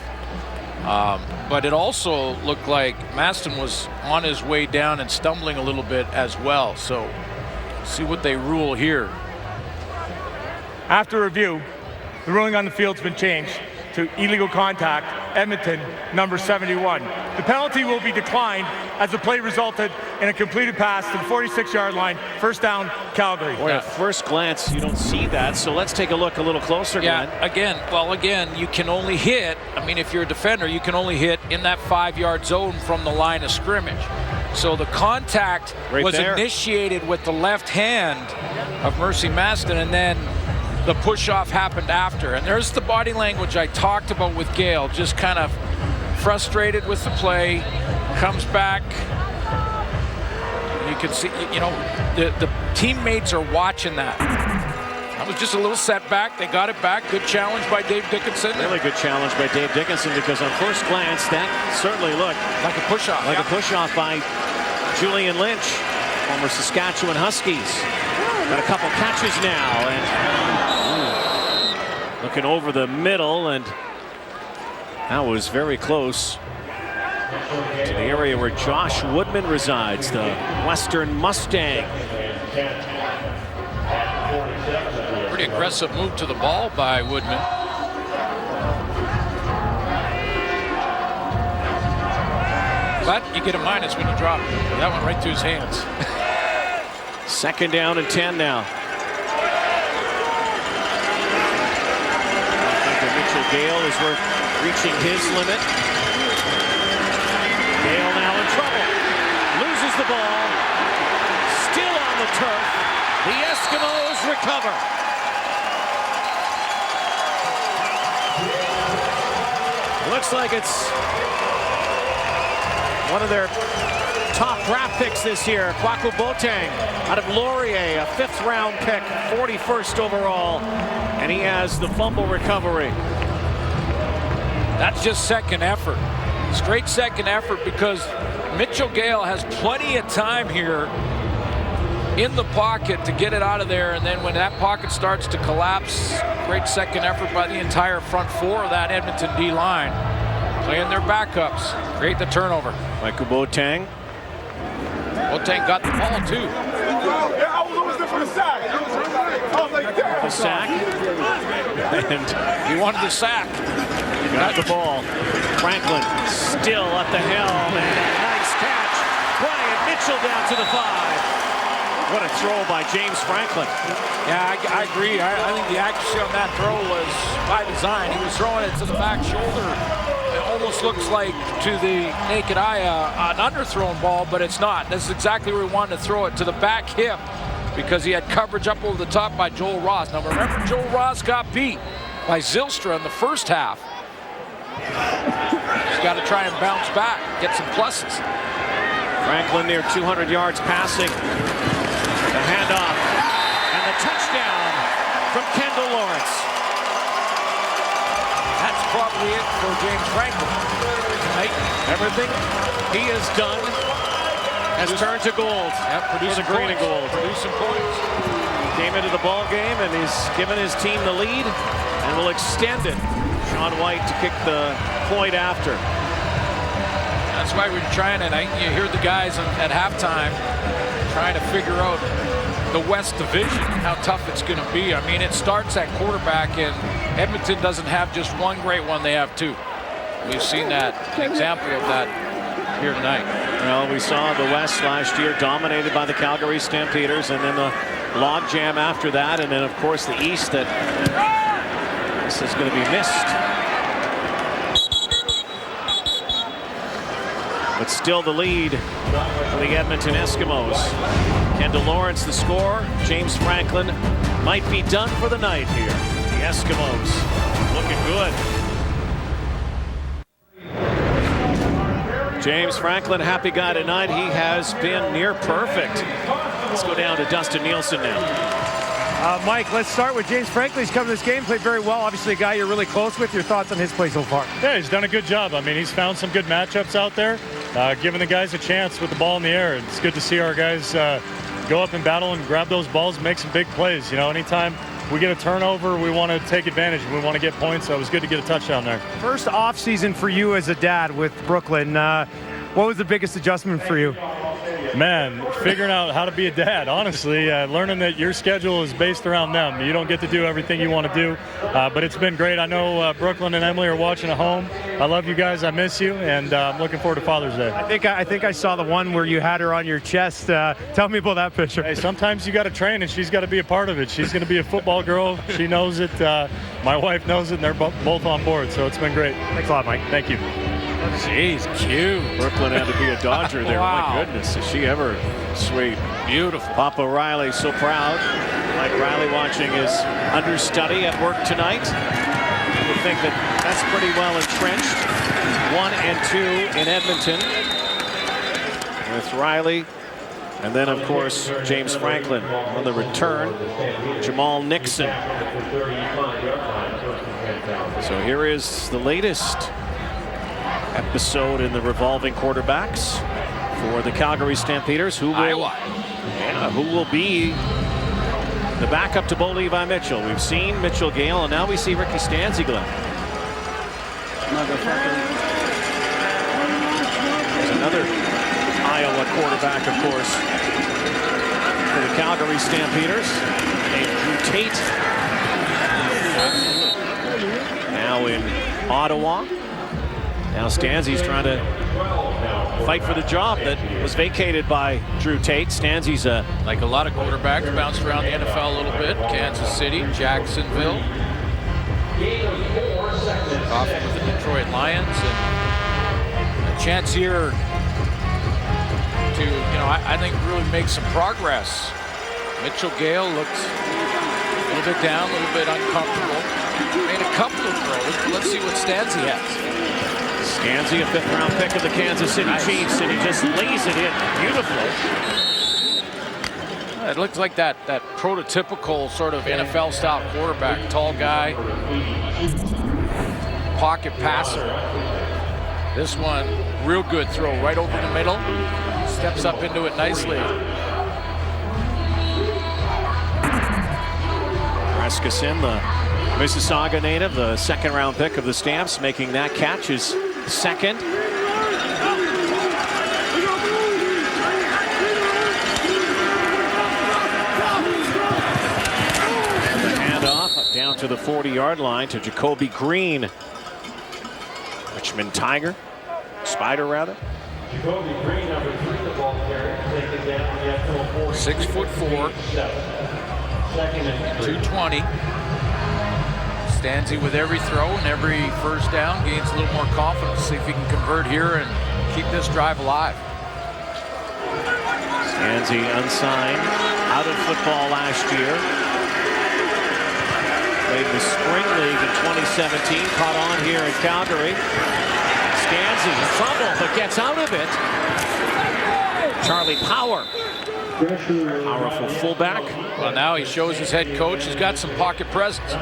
But it also looked like Maston was on his way down and stumbling a little bit as well. So see what they rule here. After review, the ruling on the field's been changed to illegal contact, Edmonton, number 71. The penalty will be declined as the play resulted in a completed pass to the 46-yard line. First down, Calgary. Boy, at first glance, you don't see that, so let's take a look a little closer, Glenn. Yeah, again, you can only hit, I mean, if you're a defender, you can only hit in that 5-yard zone from the line of scrimmage. So the contact was initiated with the left hand of Mercy Maston, and then the push-off happened after. And there's the body language I talked about with Gale, just kind of frustrated with the play, comes back. You can see, you know, the teammates are watching that. That was just a little setback. They got it back. Good challenge by Dave Dickinson. Really good challenge by Dave Dickinson, because on first glance, that certainly looked like a push-off. Like a push-off by Julian Lynch, former Saskatchewan Huskies. Got a couple catches now, and looking over the middle, and that was very close to the area where Josh Woodman resides, the Western Mustang. Pretty aggressive move to the ball by Woodman. But you get a minus when you drop it. That went right to his hands. Second down and 10 now. Mitchell Gale is reaching his limit. Gale now in trouble. Loses the ball. Still on the turf. The Eskimos recover. Looks like it's one of their top draft picks this year, Kwaku Boateng, out of Laurier, a 5th-round pick, 41st overall, and he has the fumble recovery. That's just second effort. Straight second effort, because Mitchell Gale has plenty of time here in the pocket to get it out of there, and then when that pocket starts to collapse, great second effort by the entire front four of that Edmonton D-line. Playing their backups, create the turnover. Kwaku Boateng. Boateng got the ball too. I was always there for the sack. I was like, damn. The sack. And he wanted the sack. Got the ball. Franklin still at the helm, and a nice catch. Bryant Mitchell down to the 5. What a throw by James Franklin. Yeah, I agree. I think the accuracy on that throw was by design. He was throwing it to the back shoulder. It almost looks like, to the naked eye, an underthrown ball, but it's not. This is exactly where he wanted to throw it, to the back hip, because he had coverage up over the top by Joel Ross. Now remember, Joel Ross got beat by Zylstra in the first half. He's got to try and bounce back, get some pluses. Franklin near 200 yards passing. The handoff and the touchdown from Kendall Lawrence. That's probably it for James Franklin. Right? Everything he has done has turned to gold. Yep, for the green and gold. Producing points. Came into the ball game and he's given his team the lead and will extend it. Sean White to kick the point after. That's why we're trying, and you hear the guys at halftime trying to figure out the West Division, how tough it's going to be. I mean, it starts at quarterback, and Edmonton doesn't have just one great one, they have two. We've seen that, an example of that here tonight. Well, we saw the West last year dominated by the Calgary Stampeders, and then the logjam after that, and then of course the East, that this is going to be missed. but still the lead for the Edmonton Eskimos. Kendall Lawrence the score. James Franklin might be done for the night here. The Eskimos looking good. James Franklin, happy guy tonight. He has been near perfect. Let's go down to Dustin Nielsen now. Mike, let's start with James Franklin. He's come to this game, played very well. Obviously a guy you're really close with. Your thoughts on his play so far? Yeah, he's done a good job. I mean, he's found some good matchups out there, giving the guys a chance with the ball in the air. It's good to see our guys go up and battle and grab those balls and make some big plays. You know, anytime we get a turnover, we want to take advantage and we want to get points. So it was good to get a touchdown there. First off season for you as a dad with Brooklyn. What was the biggest adjustment for you? Man, figuring out how to be a dad, honestly, learning that your schedule is based around them. You don't get to do everything you want to do, but it's been great. I know Brooklyn and Emily are watching at home. I love you guys. I miss you, and I'm looking forward to Father's Day. I think I saw the one where you had her on your chest. Tell me about that picture. Hey, sometimes you got to train, and she's got to be a part of it. She's going to be a football girl. She knows it. My wife knows it, and they're both on board, so it's been great. Thanks a lot, Mike. Thank you. Jeez, cute. Brooklyn had to be a Dodger there. Wow. My goodness, is she ever sweet. Beautiful. Papa Riley so proud. Mike Riley watching his understudy at work tonight. You would think that that's pretty well entrenched. 1 and 2 in Edmonton with Riley. And then, of course, James Franklin on the return. Jamal Nixon. So here is the latest episode in the revolving quarterbacks for the Calgary Stampeders. Who will be the backup to Bo Levi Mitchell? We've seen Mitchell Gale, and now we see Ricky Stanzi, Glenn. There's another Iowa quarterback, of course, for the Calgary Stampeders, named Drew Tate. Now in Ottawa. Now Stanzi's trying to fight for the job that was vacated by Drew Tate. Stanzi's like a lot of quarterbacks, bounced around the NFL a little bit. Kansas City, Jacksonville, often with the Detroit Lions, and a chance here to, I think really make some progress. Mitchell Gale looked a little bit down, a little bit uncomfortable. Made a couple of throws, but let's see what Stanzi has. Stanzi, a 5th-round pick of the Kansas City Chiefs, and he just lays it in beautifully. It looks like that prototypical sort of NFL-style quarterback. Tall guy, pocket passer. This one, real good throw right over the middle. Steps up into it nicely. Rasmussen, the Mississauga native, the 2nd-round pick of the Stamps, making that catch his 2nd. Handoff down to the 40-yard line to Jacoby Green. Richmond Tiger. Spider, rather. Jacoby Green, number 3, the ball carrier, taken down the 6'4", 220. Stanzi with every throw and every first down gains a little more confidence. See if he can convert here and keep this drive alive. Stanzi unsigned, out of football last year. Played the Spring League in 2017, caught on here in Calgary. Stanzi, fumble, but gets out of it. Charlie Power, powerful fullback. Well, now he shows his head coach he's got some pocket presence,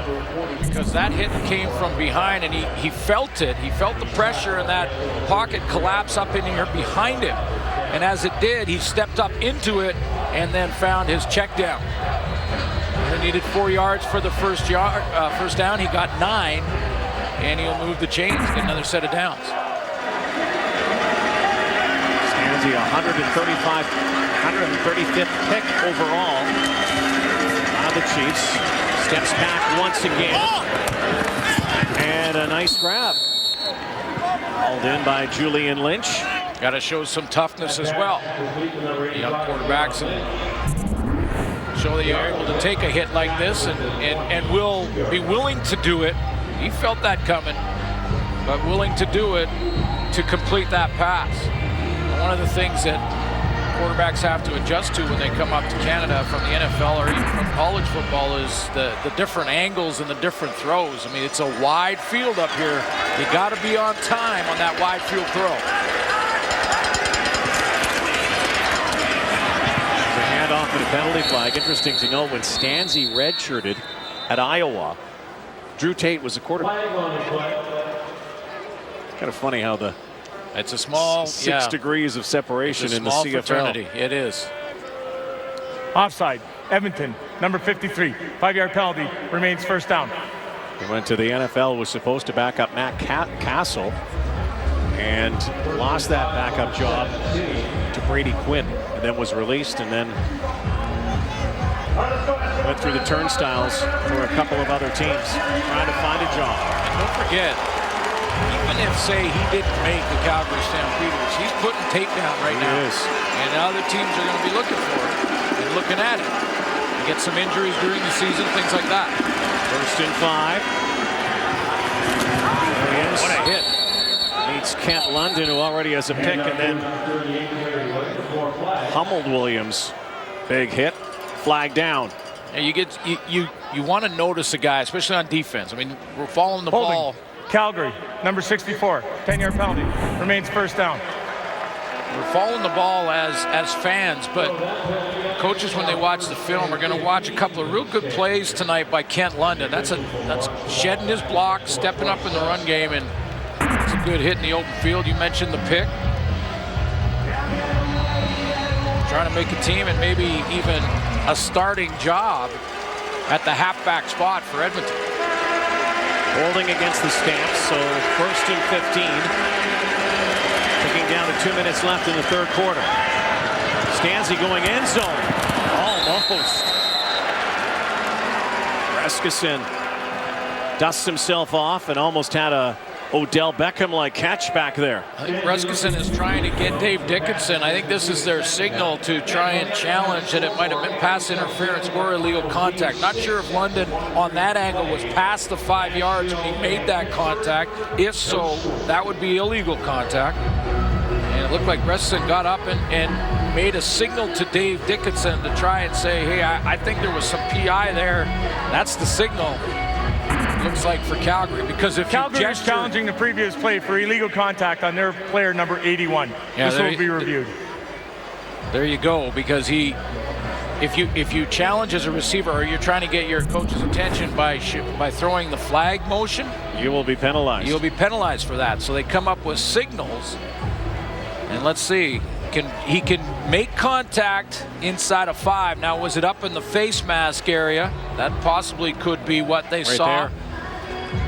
because that hit came from behind, and he felt it. He felt the pressure, and that pocket collapse up in here behind him. And as it did, he stepped up into it and then found his check down. He needed 4 yards for the first down. He got 9, and he'll move the chains, get another set of downs. Stanzi, 135th pick overall. Now the Chiefs steps back once again. And a nice grab. Hauled in by Julian Lynch. Got to show some toughness as well. Young quarterbacks show that you're able to take a hit like this and will be willing to do it. He felt that coming, but willing to do it to complete that pass. one of the things that quarterbacks have to adjust to when they come up to Canada from the NFL or even from college football is the different angles and the different throws. I mean, it's a wide field up here. You got to be on time on that wide field throw. The handoff and a penalty flag. Interesting to note when Stanzi redshirted at Iowa, Drew Tate was the quarterback. Kind of funny how it's a small 6 degrees of separation in the CFL. Fraternity. It is. Offside. Edmonton, number 53. 5-yard penalty. Remains first down. He went to the NFL, was supposed to back up Matt Castle, and lost that backup job to Brady Quinn, and then was released, and then went through the turnstiles for a couple of other teams trying to find a job. And don't forget, even if, say, he didn't make the Calgary Stampeders, he's putting tape down right now. He is. And other teams are going to be looking for it and looking at it. You get some injuries during the season, things like that. First and 5. What a hit. Meets Kent London, who already has a pick, and then pummeled Williams. Big hit. Flag down. Yeah, you want to notice a guy, especially on defense. I mean, we're following the ball. Calgary, number 64, 10-yard penalty. Remains first down. We're following the ball as fans, but coaches, when they watch the film, are going to watch a couple of real good plays tonight by Kent London. That's shedding his block, stepping up in the run game, and it's a good hit in the open field. You mentioned the pick. Trying to make a team and maybe even a starting job at the halfback spot for Edmonton. Holding against the Stamps, so first and 15. Ticking down to 2 minutes left in the third quarter. Stanzi going end zone. Almost. Reskison dusts himself off and almost had a Odell Beckham-like catch back there. I think Reskison is trying to get Dave Dickinson. I think this is their signal to try and challenge that it might have been pass interference or illegal contact. Not sure if London on that angle was past the 5 yards when he made that contact. If so, that would be illegal contact. And it looked like Reskison got up and made a signal to Dave Dickinson to try and say, hey, I think there was some PI there. That's the signal. Looks like for Calgary, because if Calgary is challenging the previous play for illegal contact on their player number 81. Yeah, this will be reviewed. There you go, because if you challenge as a receiver or you're trying to get your coach's attention by throwing the flag motion, you will be penalized. You'll be penalized for that. So they come up with signals, and let's see. He can make contact inside of 5. Now, was it up in the face mask area? That possibly could be what they saw. There.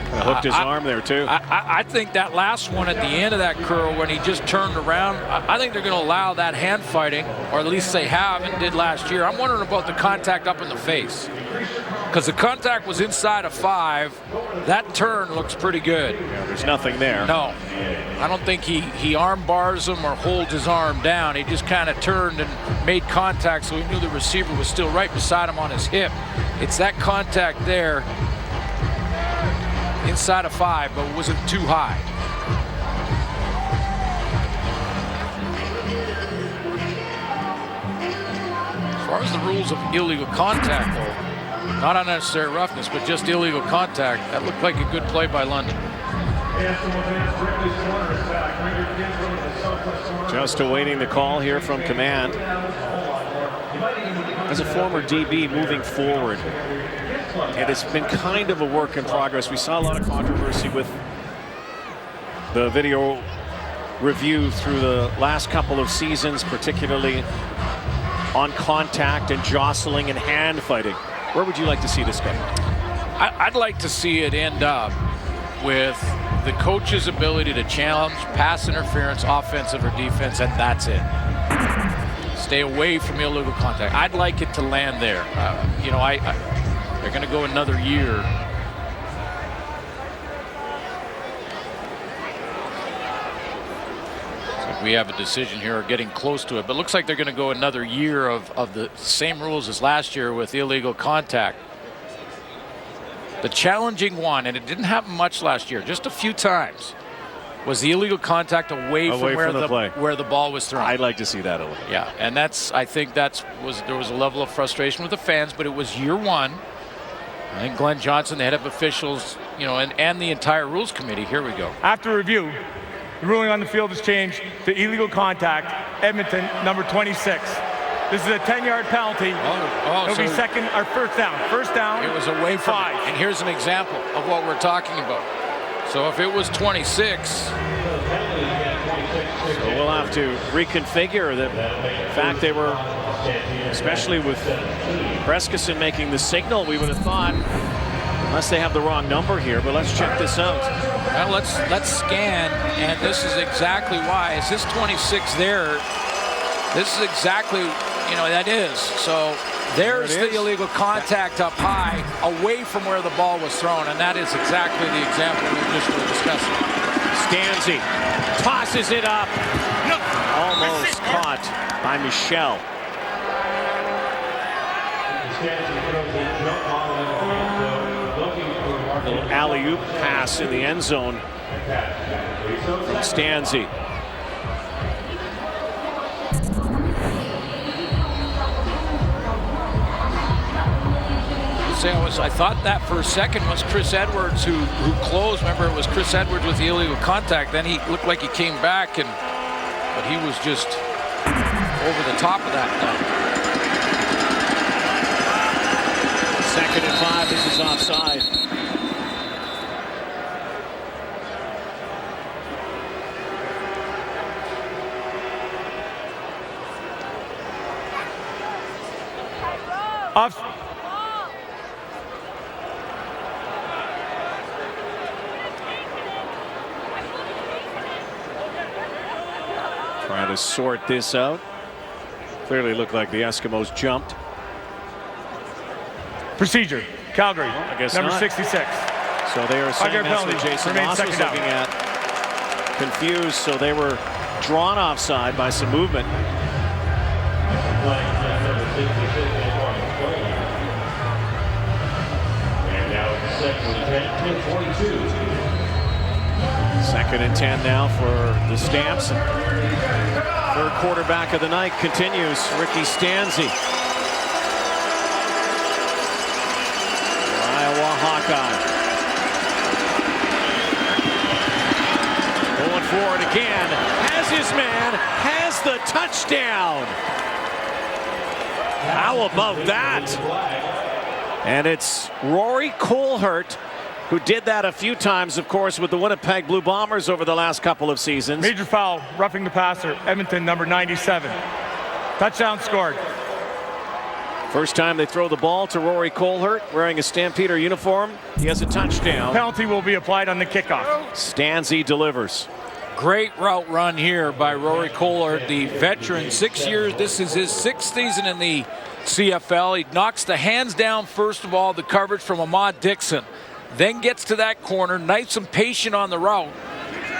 Hooked his arm there, too. I think that last one at the end of that curl when he just turned around, I think they're going to allow that hand fighting, or at least they have and did last year. I'm wondering about the contact up in the face, because the contact was inside of 5. That turn looks pretty good. Yeah, there's nothing there. No. I don't think he arm bars him or holds his arm down. He just kind of turned and made contact, so he knew the receiver was still right beside him on his hip. It's that contact there inside of 5, but it wasn't too high. As far as the rules of illegal contact, though, not unnecessary roughness, but just illegal contact, that looked like a good play by London. Just awaiting the call here from command. As a former DB moving forward, it has been kind of a work in progress. We saw a lot of controversy with the video review through the last couple of seasons, particularly on contact and jostling and hand fighting. Where would you like to see this go? I'd like to see it end up with the coach's ability to challenge pass interference, offensive or defense, and that's it. Stay away from illegal contact. I'd like it to land there. They're going to go another year. So we have a decision here, or getting close to it, but it looks like they're going to go another year of the same rules as last year with illegal contact. The challenging one, and it didn't happen much last year, just a few times, was the illegal contact away from where the ball was thrown. I'd like to see that a little. Yeah, and I think there was a level of frustration with the fans, but it was year one. I think Glenn Johnson, the head of officials, and the entire rules committee. Here we go. After review, the ruling on the field has changed to illegal contact, Edmonton, number 26. This is a 10-yard penalty. It'll be second or first down. First down. It was away from 5. And here's an example of what we're talking about. So if it was 26. So we'll have to reconfigure the fact they were, especially with Breskeson making the signal, we would have thought, unless they have the wrong number here, but let's check this out. Well, let's scan, and this is exactly why. Is this 26 there? This is exactly, that is. So there's the illegal contact up high, away from where the ball was thrown, and that is exactly the example we just were discussing. Stanzi tosses it up. Almost caught by Michel. Little alley-oop pass in the end zone from Stanzi. I thought that for a second was Chris Edwards who closed. Remember, it was Chris Edwards with the illegal contact. Then he looked like he came back, but he was just over the top of that. Second and 5. This is offside. Trying to sort this out. Clearly looked like the Eskimos jumped. Procedure, Calgary, I guess number not. 66. So they are saying that's what Jason Moss was looking at. Confused, so they were drawn offside by some movement. And now it's second and 10, 22. Second and 10 now for the Stamps. Third quarterback of the night continues, Ricky Stanzi. Iowa Hawkeye. Going forward again. Has his man. Has the touchdown. How about that? And it's Rory Colehurt, who did that a few times, of course, with the Winnipeg Blue Bombers over the last couple of seasons. Major foul, roughing the passer, Edmonton, number 97. Touchdown scored. First time they throw the ball to Rory Colehurt, wearing a Stampeder uniform. He has a touchdown. Penalty will be applied on the kickoff. Stanzi delivers. Great route run here by Rory Colehurt, the veteran. 6 years. This is his 6th season in the CFL. He knocks the hands down, first of all, the coverage from Ahmad Dixon. Then gets to that corner, nice and patient on the route.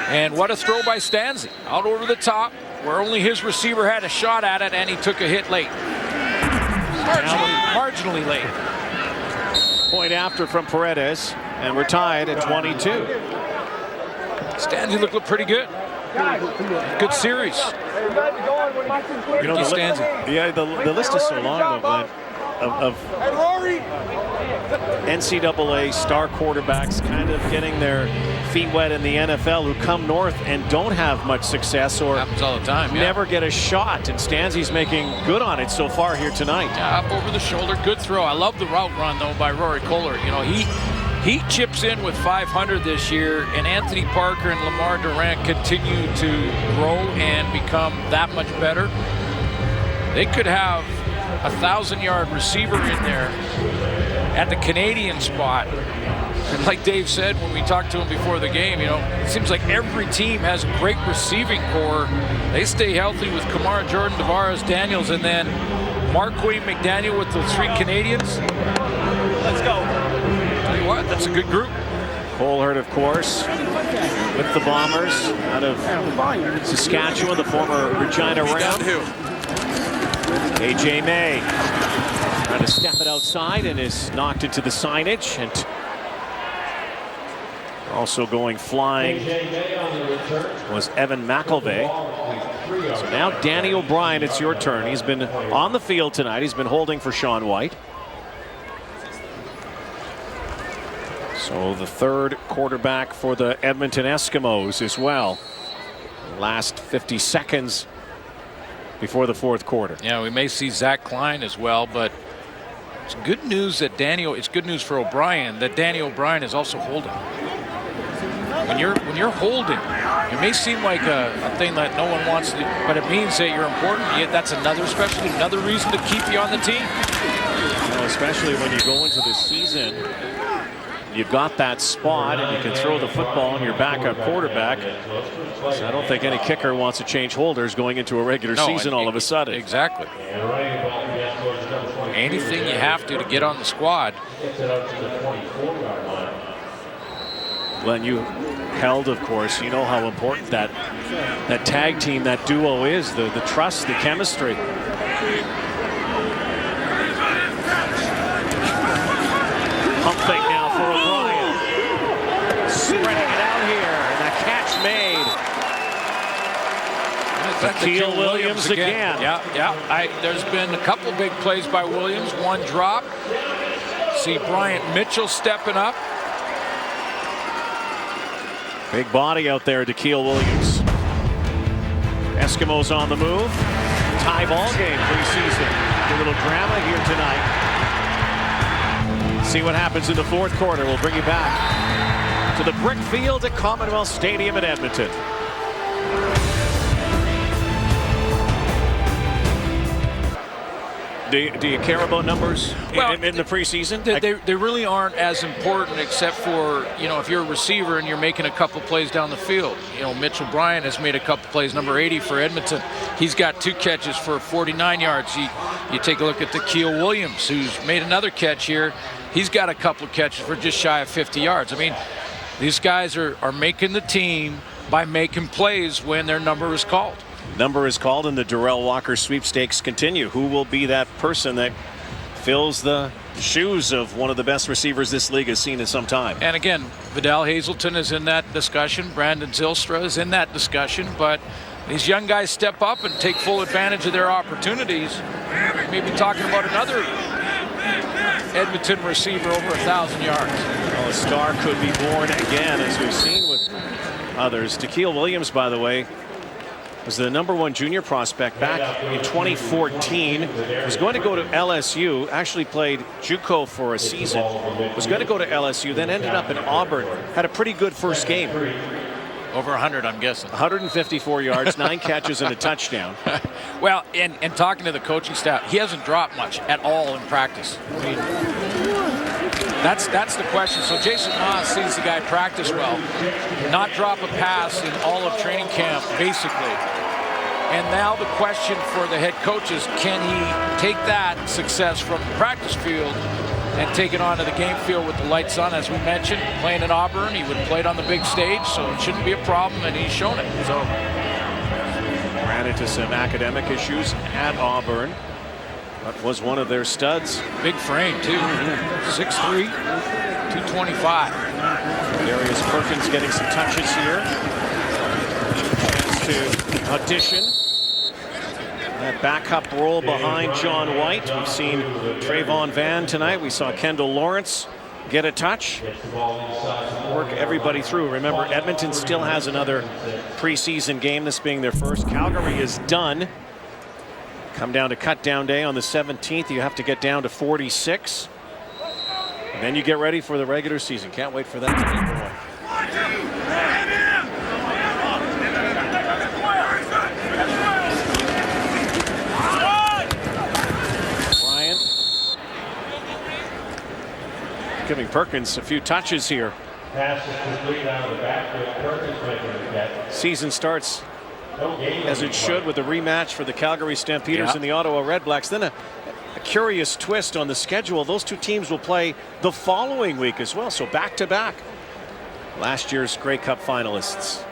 And what a throw by Stanzi. Out over the top, where only his receiver had a shot at it, and he took a hit late. Marginally late. Point after from Paredes, and we're tied at 22. Stanzi looked pretty good. Good series. You know, the list is so long, though, Glenn, of NCAA star quarterbacks kind of getting their feet wet in the NFL who come north and don't have much success or happens all the time, never get a shot. And Stanzi's making good on it so far here tonight. Yeah, up over the shoulder, good throw. I love the route run, though, by Rory Colehurt. You know, he chips in with 500 this year, and Anthony Parker and Lamar Durant continue to grow and become that much better. They could have a 1,000-yard receiver in there at the Canadian spot. And like Dave said when we talked to him before the game, you know, it seems like every team has a great receiving core. They stay healthy with Kamara, Jordan, Tavares, Daniels, and then Marquis McDaniel with the 3 Canadians. Let's go. Tell you what, that's a good group. Colehurt, of course, with the Bombers out of Saskatchewan, the former Regina Ram. AJ May trying to step it outside and is knocked into the signage. And Also going flying was Evan McElvey. So now Danny O'Brien, it's your turn. He's been on the field tonight. He's been holding for Sean White. So the third quarterback for the Edmonton Eskimos as well. Last 50 seconds before the fourth quarter. Yeah, we may see Zach Klein as well, but it's good news that it's good news for O'Brien that Danny O'Brien is also holding. When you're holding, it may seem like a thing that no one wants to, but it means that you're important. Yet that's another reason to keep you on the team. Well, especially when you go into the season, you've got that spot and you can throw the football and your backup quarterback. So I don't think any kicker wants to change holders going into a regular season all of a sudden. Exactly. Anything you have to get on the squad. Glenn, you held, of course. You know how important that tag team, that duo is, the trust, the chemistry. Pump fake now for O'Brien. Spreading it out here, and a catch made. Akil Williams again. Yeah. There's been a couple big plays by Williams. One drop. See Bryant Mitchell stepping up. Big body out there, Akil Williams. Eskimos on the move. Tie ball game preseason. A little drama here tonight. See what happens in the fourth quarter. We'll bring you back to the brick field at Commonwealth Stadium in Edmonton. Do you care about numbers in the preseason? They really aren't as important, except for, if you're a receiver and you're making a couple plays down the field. Mitchell Bryant has made a couple plays, number 80 for Edmonton. He's got 2 catches for 49 yards. You take a look at Akil Williams, who's made another catch here. He's got a couple of catches for just shy of 50 yards. I mean, these guys are making the team by making plays when their number is called. Number is called, and the Darrell Walker sweepstakes continue. Who will be that person that fills the shoes of one of the best receivers this league has seen in some time? And again, Vidal Hazelton is in that discussion. Brandon Zylstra is in that discussion. But these young guys step up and take full advantage of their opportunities. Maybe talking about another Edmonton receiver over 1,000 yards. Well, a star could be born again, as we've seen with others. Akil Williams, by the way, was the #1 junior prospect back in 2014. Was going to go to LSU, actually played JUCO for a season. Was going to go to LSU, then ended up in Auburn. Had a pretty good first game. Over 100, I'm guessing. 154 yards, 9 catches and a touchdown. Well, and talking to the coaching staff, he hasn't dropped much at all in practice. I mean, that's the question. So Jason Haas sees the guy practice well, not drop a pass in all of training camp, basically. And now the question for the head coach is, can he take that success from the practice field and take it onto the game field with the lights on? As we mentioned, playing in Auburn, he would play it on the big stage, so it shouldn't be a problem, and he's shown it. So ran into some academic issues at Auburn, but was one of their studs. Big frame, too. 6'3", 225. Darius Perkins getting some touches here. Chance to audition. That backup role behind John White. We've seen Trayvon Van tonight. We saw Kendall Lawrence get a touch. Work everybody through. Remember, Edmonton still has another preseason game, this being their first. Calgary is done. Come down to cut down day on the 17th. You have to get down to 46. And then you get ready for the regular season. Can't wait for that to be going. Bryant giving Perkins a few touches here. Season starts as it should with a rematch for the Calgary Stampeders and the Ottawa Redblacks. Then a curious twist on the schedule. Those two teams will play the following week as well, so back-to-back. Last year's Grey Cup finalists.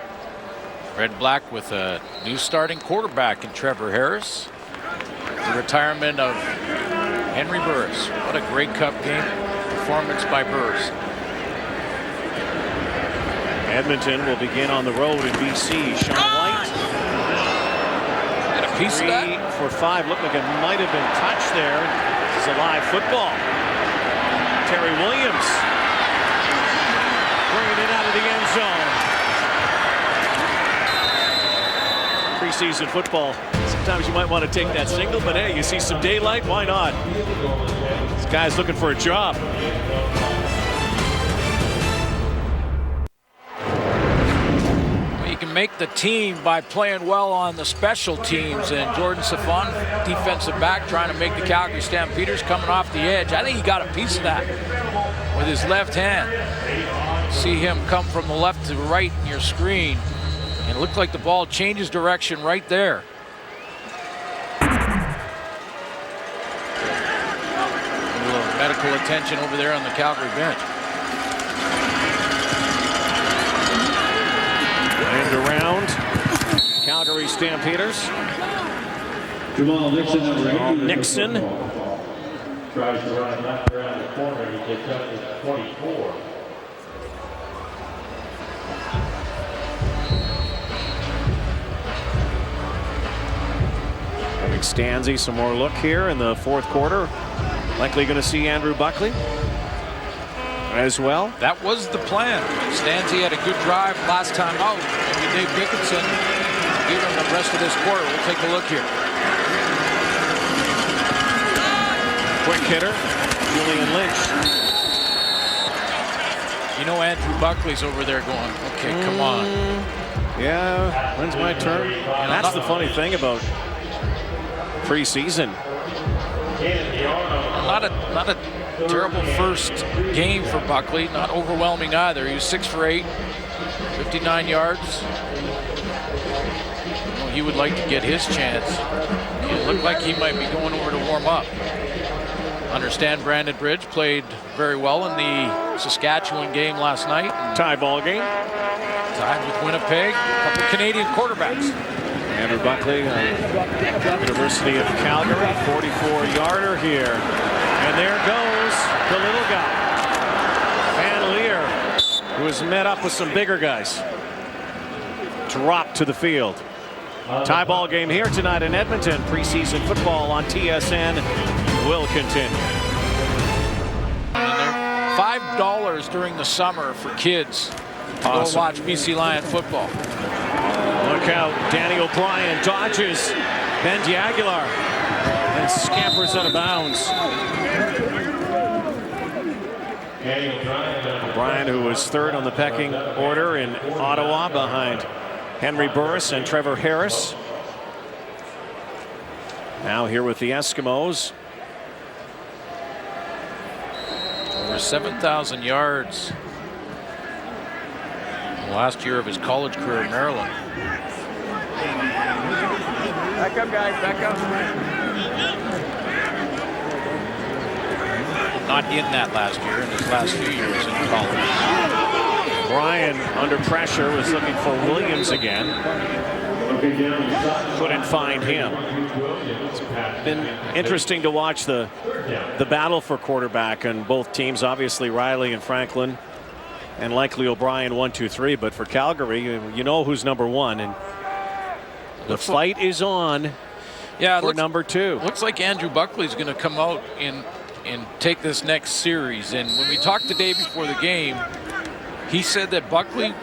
Red Black with a new starting quarterback in Trevor Harris. The retirement of Henry Burris. What a Grey Cup game performance by Burris. Edmonton will begin on the road in BC. Sean White. And a piece of that? 3 for 5. Looked like it might have been touched there. This is a live football. Terry Williams bringing it out of the end zone. Preseason football. Sometimes you might want to take that single, but hey, you see some daylight, why not? This guy's looking for a job. You can make the team by playing well on the special teams, and Jordan Safon, defensive back, trying to make the Calgary Stampeders coming off the edge. I think he got a piece of that with his left hand. See him come from the left to right in your screen, and it looked like the ball changes direction right there. A little medical attention over there on the Calgary bench. And around Calgary Stampeders. Jamal Nixon, number 80. Nixon tries to run left around the corner. He gets up to 24. Stanzi, some more look here in the fourth quarter. Likely going to see Andrew Buckley as well. That was the plan. Stanzi had a good drive last time out. Maybe Dave Dickinson give him the rest of this quarter. We'll take a look here. Quick hitter, Julian Lynch. You know Andrew Buckley's over there going, okay, come on. Yeah, when's my turn? And that's the funny thing about preseason. Not a terrible first game for Buckley. Not overwhelming either. He was 6 for 8, 59 yards. Well, he would like to get his chance. It looked like he might be going over to warm up. Understand Brandon Bridge played very well in the Saskatchewan game last night. Tie ball game. Tied with Winnipeg. A couple Canadian quarterbacks. Andrew Buckley, University of Calgary, 44-yarder here. And there goes the little guy. Van Leer, who has met up with some bigger guys. Dropped to the field. Tie ball game here tonight in Edmonton. Preseason football on TSN will continue. $5 during the summer for kids to go watch BC Lion football. Look out, Danny O'Brien dodges Ben D'Aguilar and scampers out of bounds. O'Brien, who was third on the pecking order in Ottawa behind Henry Burris and Trevor Harris. Now here with the Eskimos. Over 7,000 yards last year of his college career in Maryland. Back up, guys, back up. Not in that last year, in his last few years in college. Bryan under pressure was looking for Williams again. Couldn't find him. It's been interesting to watch the battle for quarterback on both teams. Obviously Riley and Franklin, and likely O'Brien 1, 2, 3. But for Calgary, you know who's number one, and the fight is on. Yeah, for number 2. Looks like Andrew Buckley's going to come out and take this next series. And when we talked the day before the game, he said that Buckley,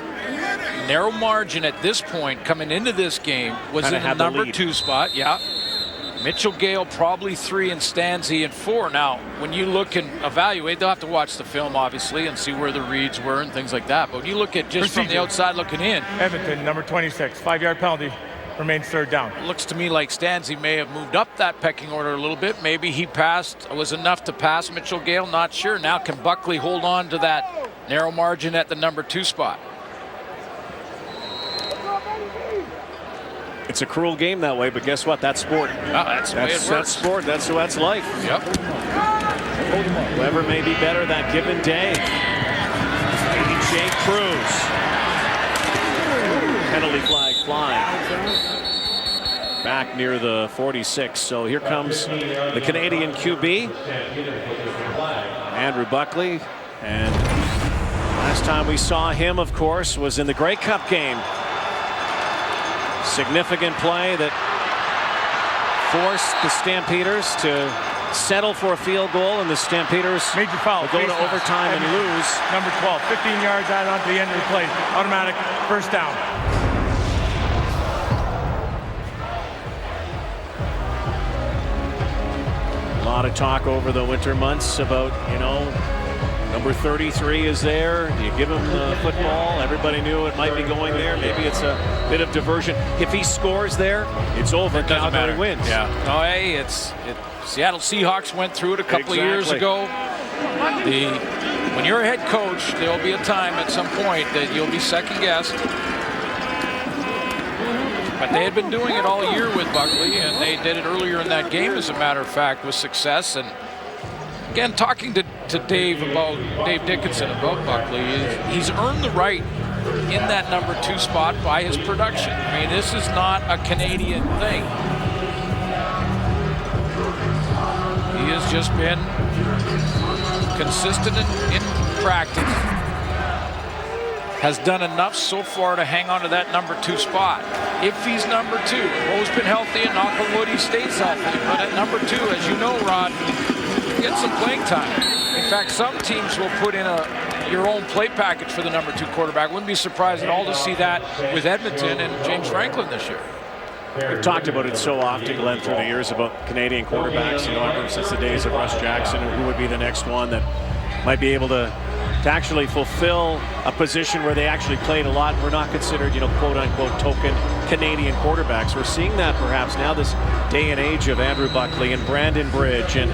narrow margin at this point coming into this game, was in the number 2 spot. Yeah. Mitchell Gale probably 3 and Stanzi and 4. Now, when you look and evaluate, they'll have to watch the film, obviously, and see where the reads were and things like that. But when you look at just from the outside looking in. Edmonton, number 26, 5-yard penalty, remains third down. Looks to me like Stanzi may have moved up that pecking order a little bit. Maybe he was enough to pass Mitchell Gale, not sure. Now can Buckley hold on to that narrow margin at the number 2 spot? It's a cruel game that way, but guess what? That's sport. That's sport. That's life. Yep. Whoever may be better that given day. A.J. Cruz. Penalty flag flying. Back near the 46. So here comes the Canadian QB. Andrew Buckley. And Last time we saw him, of course, was in the Grey Cup game. Significant play that forced the Stampeders to settle for a field goal, and the Stampeders major foul, will go to overtime and lose. Number 12, 15 yards out onto the end of the play. Automatic first down. A lot of talk over the winter months about, number 33 is there. Do you give him the football? Everybody knew it might be going there. Maybe it's a bit of diversion. If he scores there, it's over. Calgary wins. Yeah. No, hey, Seattle Seahawks went through it a couple of years ago. When you're a head coach, there'll be a time at some point that you'll be second-guessed. But they had been doing it all year with Buckley, and they did it earlier in that game, as a matter of fact, with success. And again, talking to Dave Dickinson about Buckley, he's earned the right in that number 2 spot by his production. I mean, this is not a Canadian thing. He has just been consistent in practice. Has done enough so far to hang on to that number 2 spot. If he's number 2, Bo's been healthy, and knock on wood, he stays healthy. But at number 2, as you know, Rod, get some playing time. In fact, some teams will put in your own play package for the number 2 quarterback. Wouldn't be surprised at all to see that with Edmonton and James Franklin this year. We've talked about it so often, Glenn, through the years about Canadian quarterbacks, ever since the days of Russ Jackson, who would be the next one that might be able to actually fulfill a position where they actually played a lot. We're not considered, quote-unquote token Canadian quarterbacks. We're seeing that perhaps now, this day and age of Andrew Buckley and Brandon Bridge, and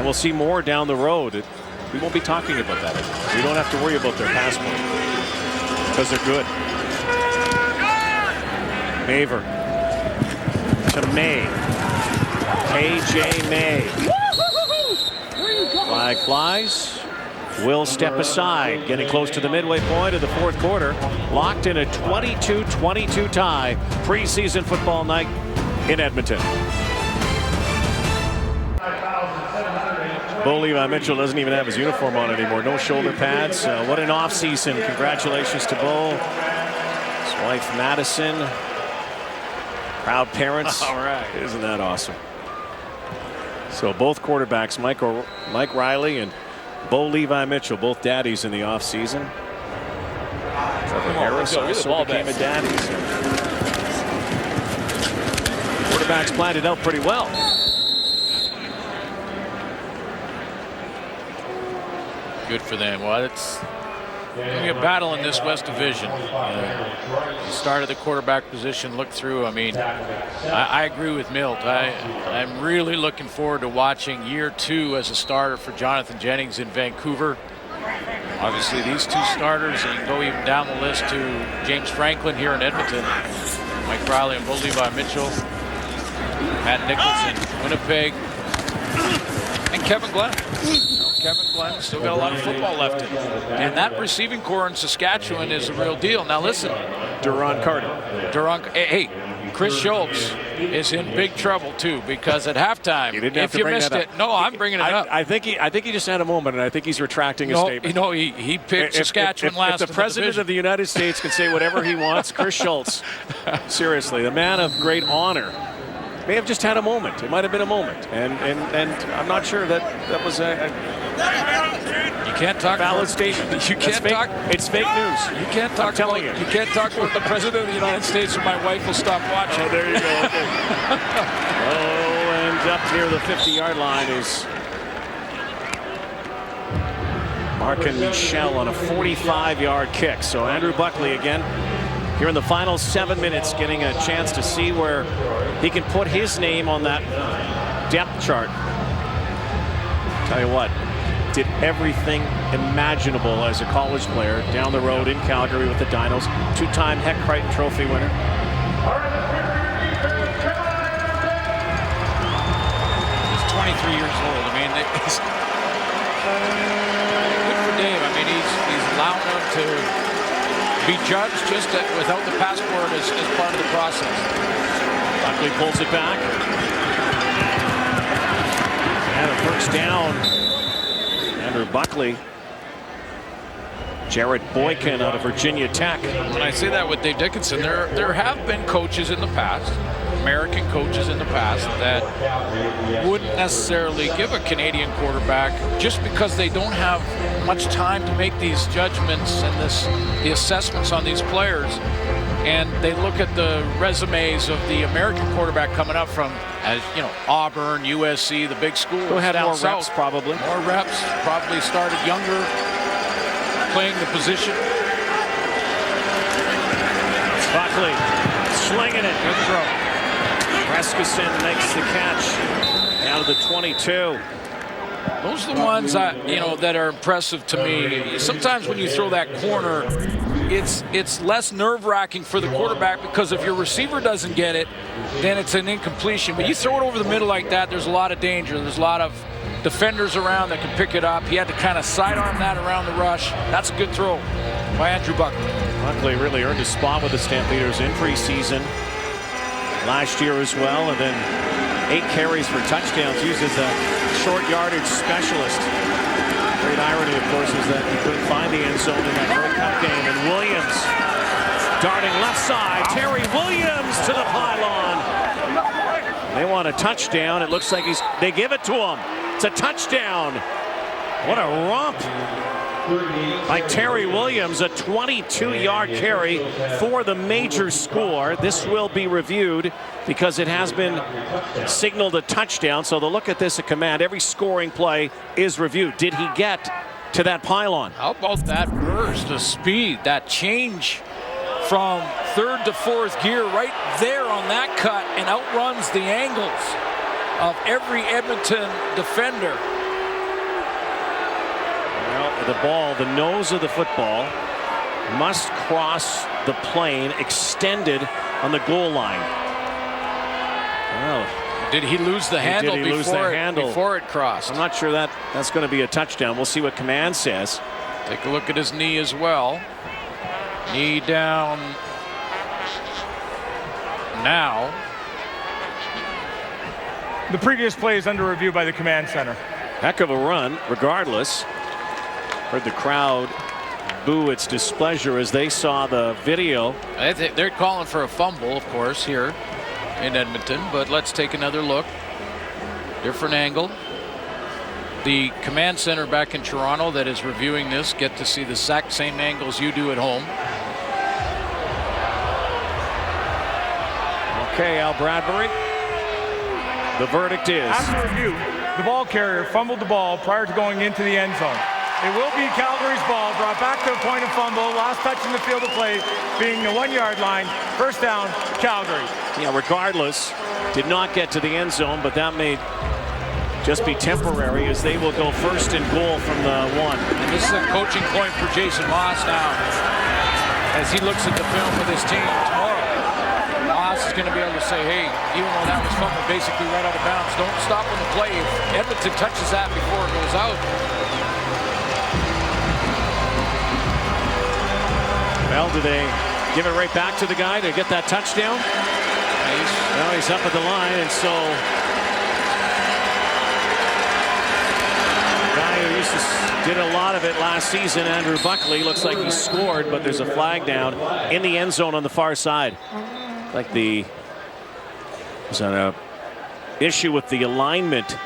we'll see more down the road. We won't be talking about that anymore. We don't have to worry about their passport because they're good. Maver to May. KJ May. Flag flies. Will step aside, getting close to the midway point of the 4th quarter. Locked in a 22-22 tie, preseason football night in Edmonton. Bo Levi Mitchell doesn't even have his uniform on anymore. No shoulder pads. What an offseason. Congratulations to Bo. His wife Madison. Proud parents. All right. Isn't that awesome? So both quarterbacks, Mike Riley and Bo Levi Mitchell, both daddies in the offseason. Trevor Harris also became a daddy. Quarterbacks planned it out pretty well. Good for them. Well, it's going to be a battle in this West Division. Started the quarterback position, look through. I mean, I agree with Milt. I'm really looking forward to watching year 2 as a starter for Jonathan Jennings in Vancouver. Obviously, these 2 starters, and you can go even down the list to James Franklin here in Edmonton, Mike Riley and Bo Levi Mitchell, Matt Nichols in Winnipeg, and Kevin Glenn. Kevin Glenn still got a lot of football left in him. And that receiving core in Saskatchewan is the real deal. Now listen. Duron Carter. Hey, Chris Schultz is in big trouble too, because at halftime, if you missed it, no, I'm bringing it up. I think he just had a moment, and I think he's retracting his statement. He picked Saskatchewan last. If the president of the United States can say whatever he wants, Chris Schultz, seriously, the man of great honor, may have just had a moment. It might have been a moment, and I'm not sure that was a you can't talk valid statement. You can't talk. It's fake news. You can't talk. I'm telling you. You can't talk about the president of the United States, or my wife will stop watching. Oh, there you go. Okay. And up near the 50-yard line is Mark and Michel on a 45-yard kick. So Andrew Buckley again here in the final 7 minutes, getting a chance to see where he can put his name on that depth chart. Tell you what, did everything imaginable as a college player down the road in Calgary with the Dinos. 2-time Heck Crichton Trophy winner. He's 23 years old. I mean, it's good for Dave. I mean, he's allowing him to be judged just without the passport as part of the process. Buckley pulls it back. And a first down. Andrew Buckley Jared Boykin out of Virginia Tech. When I say that with Dave Dickinson, there have been coaches in the past, American coaches in the past, that wouldn't necessarily give a Canadian quarterback just because they don't have much time to make these judgments and the assessments on these players. And they look at the resumes of the American quarterback coming up from, as you know, Auburn, USC, the big schools. Who had more south. reps, probably. More reps, probably started younger, playing the position. Buckley slinging it. Good throw. Rasmussen makes the catch out of the 22. Those are the ones that are impressive to me. Sometimes when you throw that corner, it's less nerve-wracking for the quarterback because if your receiver doesn't get it, then it's an incompletion. But you throw it over the middle like that, there's a lot of danger. There's a lot of defenders around that can pick it up. He had to kind of sidearm that around the rush. That's a good throw by Andrew Buckley. Buckley really earned a spot with the Stampeders in preseason last year as well, and then 8 carries for touchdowns, used as a short yardage specialist. Great irony, of course, is that he couldn't find the end zone in that World Cup game. And Williams darting left side. Terry Williams to the pylon. They want a touchdown. It looks like they give it to him. It's a touchdown. What a romp by Terry Williams, a 22-yard carry for the major score. This will be reviewed because it has been signaled a touchdown. So they'll look at this at command. Every scoring play is reviewed. Did he get to that pylon? How about that burst of speed, that change from third to fourth gear right there on that cut, and outruns the angles of every Edmonton defender. Well, the ball, the nose of the football, must cross the plane extended on the goal line. Well, did he lose the handle before it crossed? I'm not sure that's going to be a touchdown. We'll see what command says. Take a look at his knee as well. Knee down now. The previous play is under review by the command center. Heck of a run, regardless. Heard the crowd boo its displeasure as they saw the video. They're calling for a fumble, of course, here in Edmonton, but let's take another look. Different angle. The command center back in Toronto that is reviewing this get to see the exact same angles you do at home. Okay, Al Bradbury. The verdict is. After review, the ball carrier fumbled the ball prior to going into the end zone. It will be Calgary's ball, brought back to the point of fumble. Last touch in the field of play being the 1-yard line. First down, Calgary. Yeah, regardless, did not get to the end zone, but that may just be temporary as they will go first and goal from the 1. And this is a coaching point for Jason Moss now as he looks at the film with his team tomorrow. Moss is going to be able to say, hey, even though that was fumbled basically right out of bounds, don't stop on the play. If Edmonton touches that before it goes out. Well, do they give it right back to the guy to get that touchdown? Well, he's up at the line, and so the guy who did a lot of it last season, Andrew Buckley, looks like he scored, but there's a flag down in the end zone on the far side. Like there's an issue with the alignment.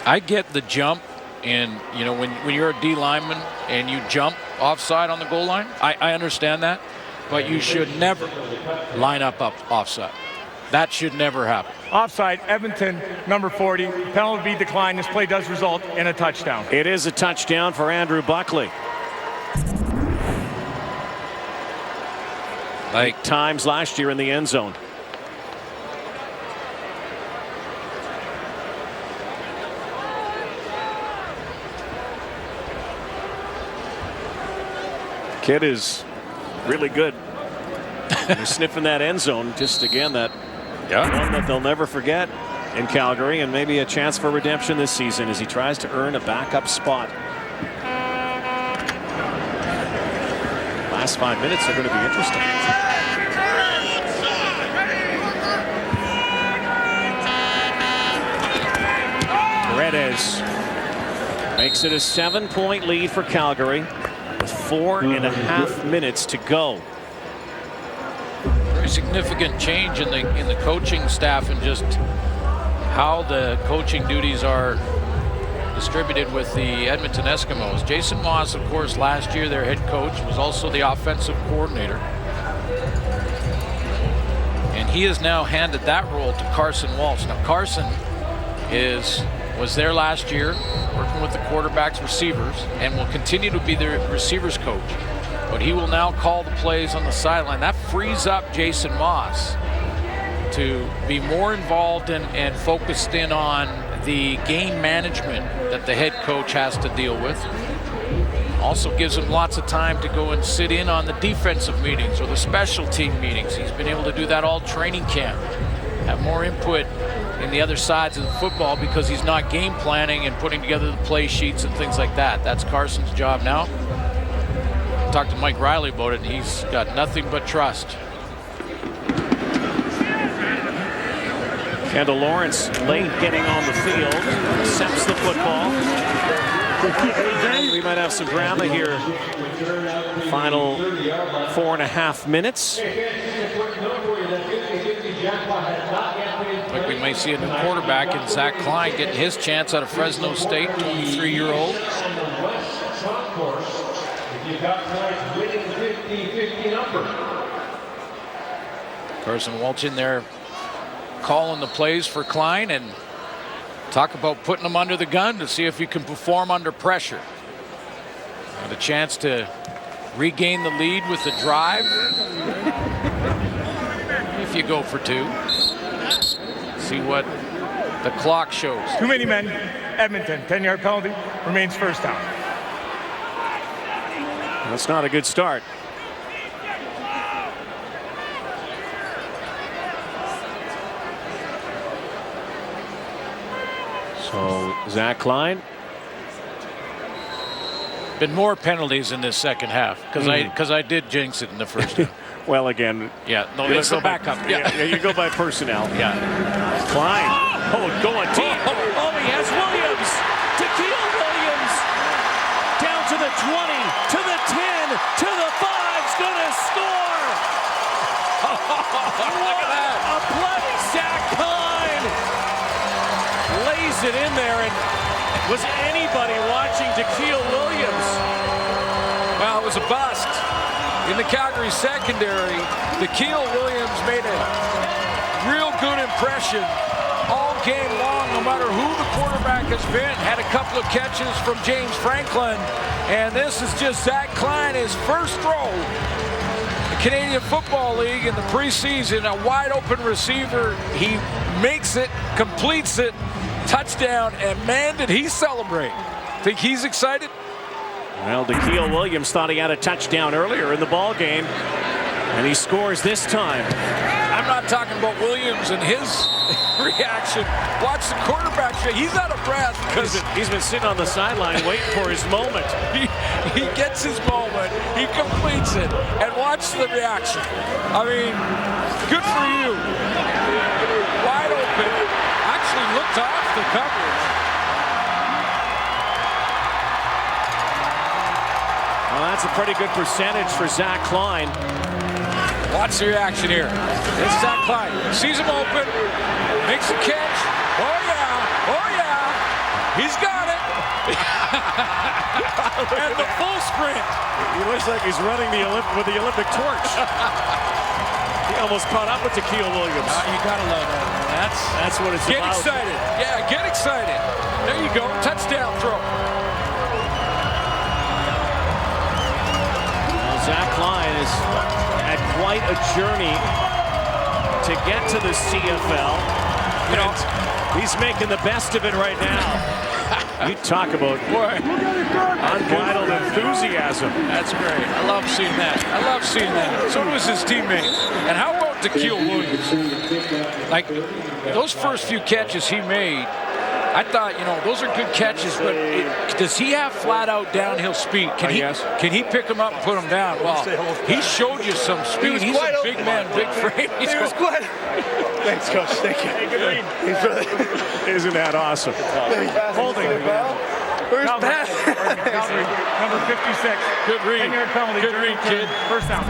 I get the jump, and you know when you're a D lineman and you jump offside on the goal line, I understand that, but you should never line up offside. That should never happen. Offside, Edmonton, number 40. Penalty be declined. This play does result in a touchdown. It is a touchdown for Andrew Buckley. Like times last year in the end zone. Kid is really good. They're sniffing that end zone. Just again, that one that they'll never forget in Calgary, and maybe a chance for redemption this season as he tries to earn a backup spot. Last 5 minutes are going to be interesting. Paredes Makes it a 7-point lead for Calgary with 4.5 minutes to go. Very significant change in the coaching staff and just how the coaching duties are distributed with the Edmonton Eskimos. Jason Moss, of course, last year their head coach, was also the offensive coordinator. And he has now handed that role to Carson Walsh. Now Carson was there last year working with the quarterbacks, receivers, and will continue to be the receivers coach. But he will now call the plays on the sideline. That frees up Jason Moss to be more involved and focused in on the game management that the head coach has to deal with. Also gives him lots of time to go and sit in on the defensive meetings or the special team meetings. He's been able to do that all training camp. Have more input in the other sides of the football because he's not game planning and putting together the play sheets and things like that. That's Carson's job now. Talked to Mike Riley about it, and he's got nothing but trust. Kendall Lawrence late getting on the field, accepts the football. We might have some drama here. Final 4.5 minutes. Like we may see a new quarterback in Zach Klein getting his chance out of Fresno State, 23-year-old. Carson Walsh in there calling the plays for Klein, and talk about putting him under the gun to see if he can perform under pressure. And a chance to regain the lead with the drive. If you go for two. See what the clock shows. Too many men. Edmonton, 10-yard penalty, remains first down. That's not a good start. So Zach Klein. Been more penalties in this second half because I did jinx it in the first half. Well, again, yeah, no, it's the backup. Yeah, you go by personnel. Yeah. Klein. Oh, going deep. Oh, he has Williams. Tequila Williams. Down to the 20, to the 10, to the 5's gonna score. Look at that. A play. Zach Klein lays it in there, and was anybody watching Tequila Williams? Well, it was a bust. In the Calgary secondary, Tequila Williams made a real good impression all game long, no matter who the quarterback has been. Had a couple of catches from James Franklin, and this is just Zach Klein, his first throw. The Canadian Football League in the preseason, a wide open receiver. He makes it, completes it, touchdown, and man, did he celebrate. Think he's excited? Well, Tequila Williams thought he had a touchdown earlier in the ball game, and he scores this time. I'm not talking about Williams and his reaction. Watch the quarterback. He's out of breath because he's been sitting on the sideline waiting for his moment. He gets his moment. He completes it, and watch the reaction. I mean, good for you. Wide open. Actually looked off the coverage. Well, that's a pretty good percentage for Zach Klein. Watch the reaction here. It's Zach Klein. Sees him open. Makes a catch. Oh, yeah. Oh, yeah. He's got it. And the full sprint. He looks like he's running with the Olympic torch. He almost caught up with Tequila Williams. You got to love that. That's what it's about. Get excited. Yeah, get excited. There you go. Touchdown throw. Zach Klein has had quite a journey to get to the CFL. You know, he's making the best of it right now. You talk about unbridled enthusiasm. That's great. I love seeing that. I love seeing that. So does his teammates. And how about Tequila Williams? Like, those first few catches he made, I thought, you know, those are good catches, but does he have flat-out downhill speed? Can he pick him up and put him down? Well, he showed you some speed. He's a big man, big frame. He was quite. Thanks, Coach. Thank you. Hey, good read. Isn't that awesome? Holding. Where's Pat? Number 56. Good read. 10-yard penalty. Good read, kid. First down.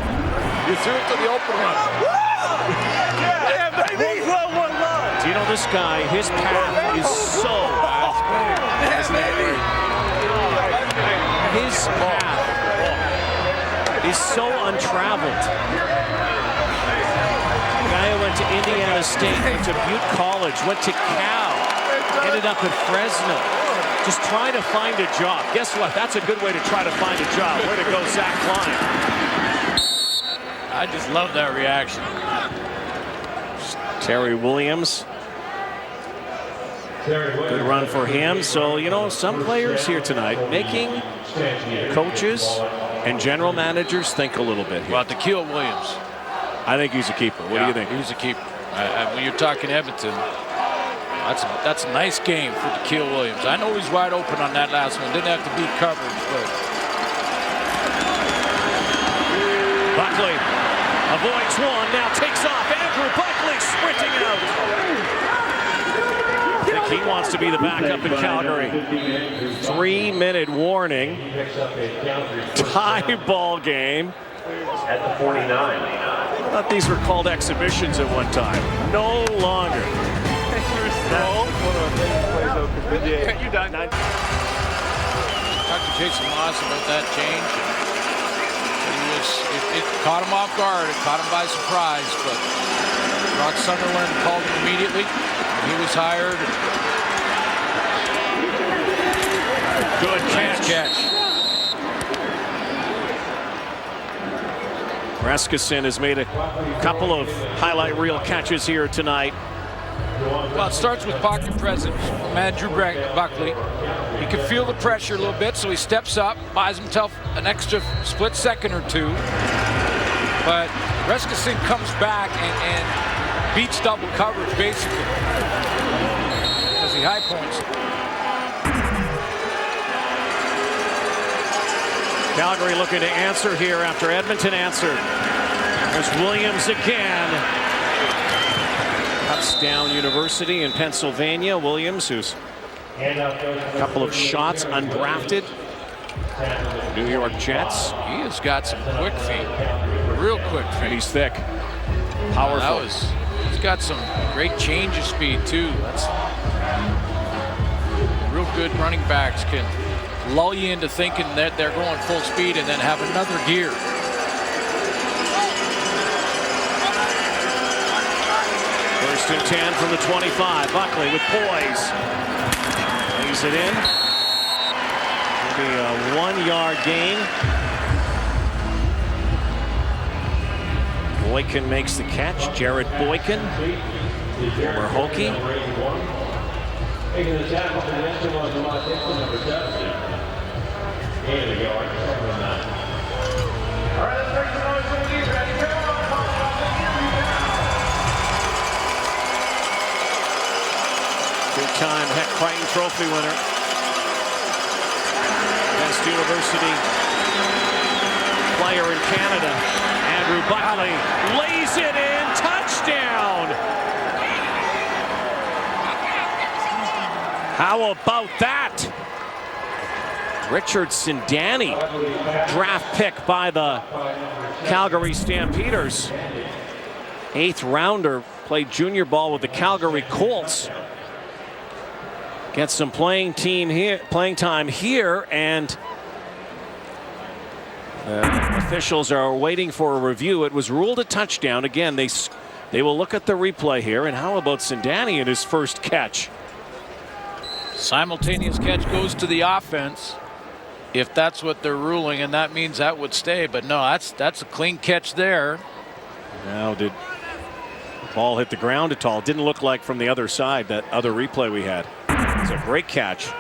You threw it to the open one. Do you know this guy? His path is so His path is so untraveled. The guy who went to Indiana State, went to Butte College, went to Cal, ended up at Fresno. Just trying to find a job. Guess what? That's a good way to try to find a job. Way to go, Zach Klein. I just love that reaction. Terry Williams. Good run for him. So, you know, some players here tonight making coaches and general managers think a little bit here. Well, Tequil Williams. I think he's a keeper. What do you think? He's a keeper. When you're talking Edmonton, that's a nice game for Tequil Williams. I know he's wide open on that last one. Didn't have to beat coverage, but Buckley avoids one, now takes off. Andrew Buckley sprinting out. I think he wants to be the backup in Calgary. 3-minute warning. Tie ball game. At the 49. I thought these were called exhibitions at one time. No longer. you done? Talked to Jason Moss about that change. It caught him off guard. It caught him by surprise. But Brock Sunderland called him immediately. He was hired. Good catch. Rasmussen has made a couple of highlight reel catches here tonight. Well, it starts with pocket presence from Andrew Buckley. He can feel the pressure a little bit, so he steps up, buys himself an extra split second or two. But Rasmussen comes back and beats double coverage, basically, because he high points. Calgary looking to answer here after Edmonton answered. There's Williams again. Kutztown University in Pennsylvania. Williams, who's a couple of shots undrafted. New York Jets. He has got some quick feet, real quick feet. And he's thick, powerful. He's got some great change of speed too. That's real good. Running backs can lull you into thinking that they're going full speed and then have another gear. First and 10 from the 25. Buckley with poise. Lays it in. It'll be a 1-yard gain. Boykin makes the catch. Jared Boykin, former Hokie. Making the tackle for the Eskimos, number 70. And a yard, 7-9. All right, let's make some noise for the defense. Two-time Heck Crichton Trophy winner. Best university player in Canada. Andrew Buckley lays it in. Touchdown! How about that? Richard Sindani, draft pick by the Calgary Stampeders. 8th rounder, played junior ball with the Calgary Colts. Gets some playing time here, and officials are waiting for a review. It was ruled a touchdown. Again, they will look at the replay here. And how about Sindani in his first catch? Simultaneous catch goes to the offense, if that's what they're ruling, and that means that would stay. But no, that's a clean catch there. Now, did the ball hit the ground at all? It didn't look like from the other side, that other replay we had. It's a great catch.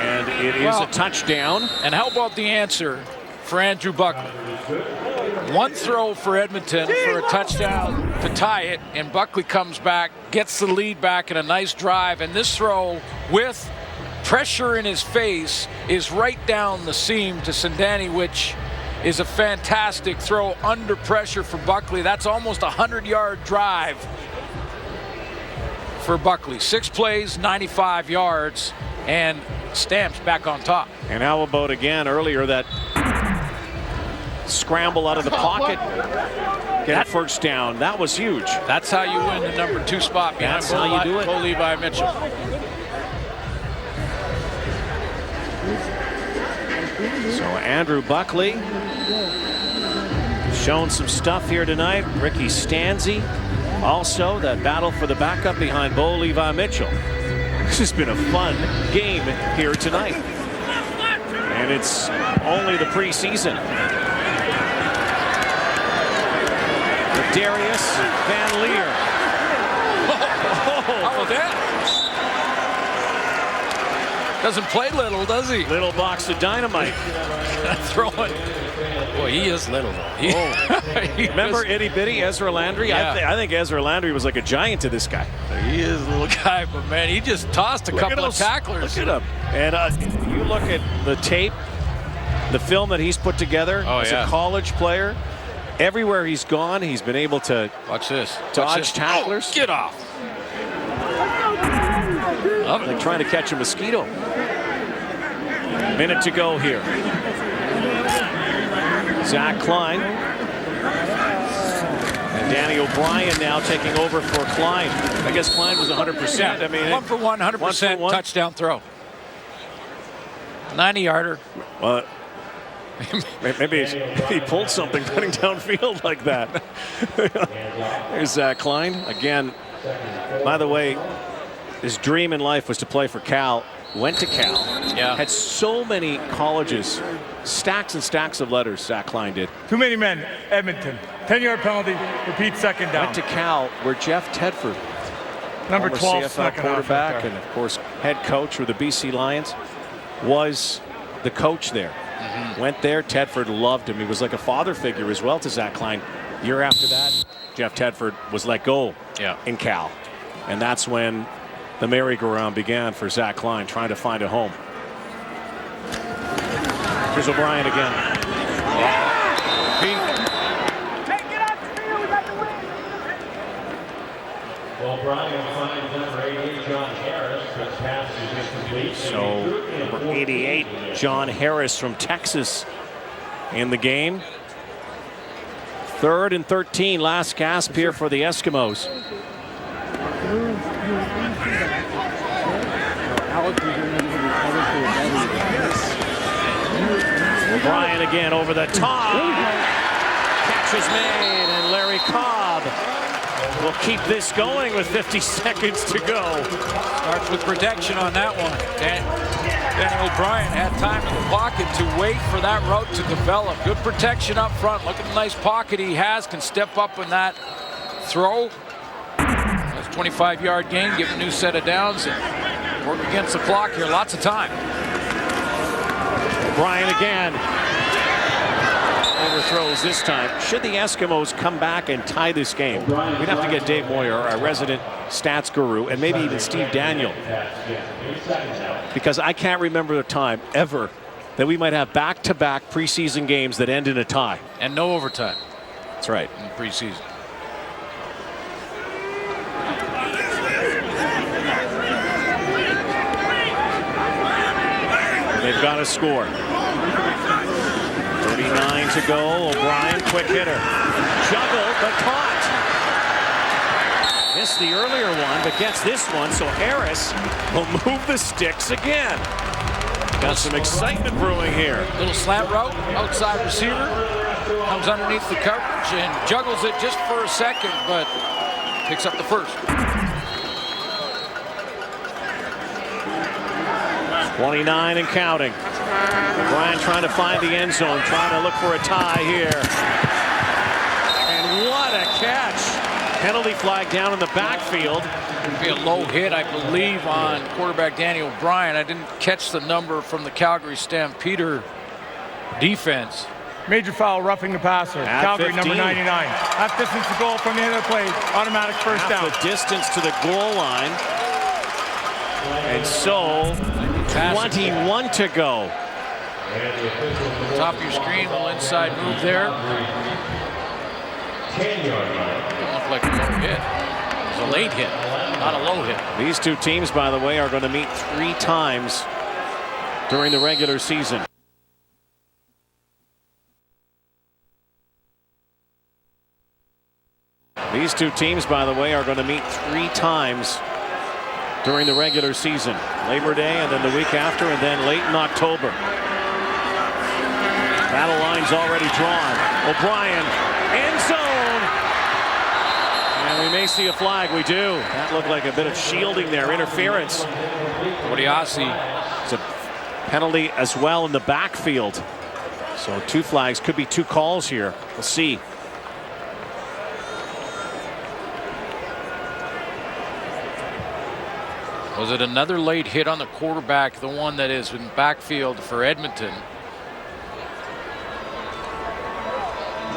And it is a touchdown. And how about the answer for Andrew Buckley? One throw for Edmonton for a touchdown to tie it, and Buckley comes back, gets the lead back in a nice drive, and this throw with pressure in his face is right down the seam to Sindani, which is a fantastic throw under pressure for Buckley. That's almost a 100-yard drive for Buckley. 6 plays, 95 yards, and Stamps back on top. And how about again earlier that scramble out of the pocket, get a first down. That was huge. That's how you win the number 2 spot behind That's how you do it. Bo Levi Mitchell. So Andrew Buckley shown some stuff here tonight. Ricky Stanzi also, the battle for the backup behind Bo Levi Mitchell. This has been a fun game here tonight. And it's only the preseason. Darius Van Leer. How about that? Doesn't play little, does he? Little box of dynamite. Throwing. Boy, he is little, though. Remember itty bitty Ezra Landry? Yeah. I think Ezra Landry was like a giant to this guy. He is a little guy, but man, he just tossed a couple of tacklers. Look at him. And you look at the tape, the film that he's put together as a college player. Everywhere he's gone, he's been able to watch this, dodge tacklers. Oh, get off. Like trying to catch a mosquito. Minute to go here. Zach Klein. And Danny O'Brien now taking over for Klein. I guess Klein was 100%. Yeah, I mean, 1 for 1, 100% touchdown throw. 90-yarder. Well, maybe he pulled something putting downfield like that. There's Zach Klein. Again, by the way, his dream in life was to play for Cal. Went to Cal. Yeah. Had so many colleges. Stacks and stacks of letters, Zach Klein did. Too many men, Edmonton. 10-yard penalty, repeat second down. Went to Cal, where Jeff Tedford, number 12 CFL quarterback and, of course, head coach for the BC Lions, was the coach there. Went there. Tedford loved him. He was like a father figure as well to Zach Klein. Year after that, Jeff Tedford was let go in Cal. And that's when the merry-go-round began for Zach Klein, trying to find a home. Here's O'Brien again. O'Brien finds number 88, John Harris, but pass is incomplete. So, number 88, John Harris from Texas in the game. 3rd and 13, last gasp here for the Eskimos. O'Brien again over the top. Catch is made, and Larry Cobb will keep this going with 50 seconds to go. Starts with protection on that one. Danny O'Brien had time in the pocket to wait for that route to develop. Good protection up front. Look at the nice pocket he has. Can step up in that throw. That's a 25-yard gain. Give a new set of downs and work against the clock here. Lots of time. O'Brien again. Overthrows this time. Should the Eskimos come back and tie this game, we'd have to get Dave Moyer, our resident stats guru, and maybe even Steve Daniel. Because I can't remember a time ever that we might have back-to-back preseason games that end in a tie. And no overtime. That's right. In preseason. They've got to score. 39 to go. O'Brien, quick hitter. Juggled, but caught. Missed the earlier one, but gets this one, so Harris will move the sticks again. Got some excitement brewing here. Little slant route, outside receiver. Comes underneath the coverage and juggles it just for a second, but picks up the first. 29 and counting. O'Brien trying to find the end zone, trying to look for a tie here. And what a catch. Penalty flag down in the backfield. It'd be a low hit, I believe, on quarterback Danny O'Brien. I didn't catch the number from the Calgary Stampeder defense. Major foul, roughing the passer. At Calgary 15. number 99. Half distance to goal from the end of the play. Automatic first down. The distance to the goal line. And so 21 to go. Top of your screen, a little inside move there. Didn't look like a low hit. It was a late hit. not a low hit. These two teams, by the way, are going to meet 3 times during the regular season. These two teams, by the way, are going to meet 3 times during the regular season. Labor Day and then the week after and then late in October. Battle line's already drawn. O'Brien, end zone. And we may see a flag. We do. That looked like a bit of shielding there, interference. Odiasi. It's a penalty as well in the backfield. So 2 flags, could be 2 calls here. We'll see. Was it another late hit on the quarterback, the one that is in backfield for Edmonton?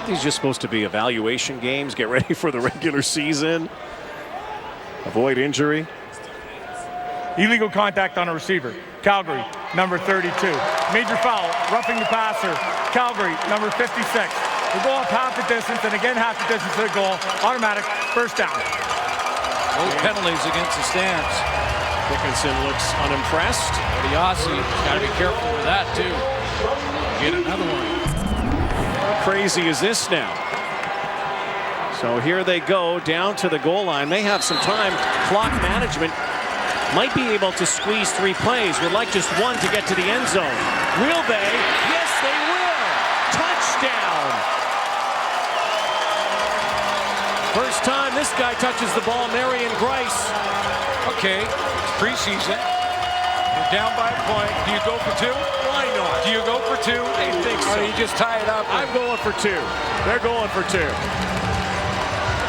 These are just supposed to be evaluation games. Get ready for the regular season. Avoid injury. Illegal contact on a receiver. Calgary, number 32. Major foul, roughing the passer. Calgary, number 56. The goal up half the distance and again half the distance to the goal. Automatic first down. Both penalties against the Stamps. Dickinson looks unimpressed. Odiasi's got to be careful with that too. Get another one. How crazy is this now? So here they go down to the goal line. They have some time. Clock management might be able to squeeze 3 plays. Would like just 1 to get to the end zone. Will they? Yes, they will. Touchdown. First time this guy touches the ball, Marion Grice. Okay, it's preseason. You're down by a point. Do you go for 2? Why not? Do you go for 2? I think so. Or you just tie it up? I'm going for 2. They're going for 2.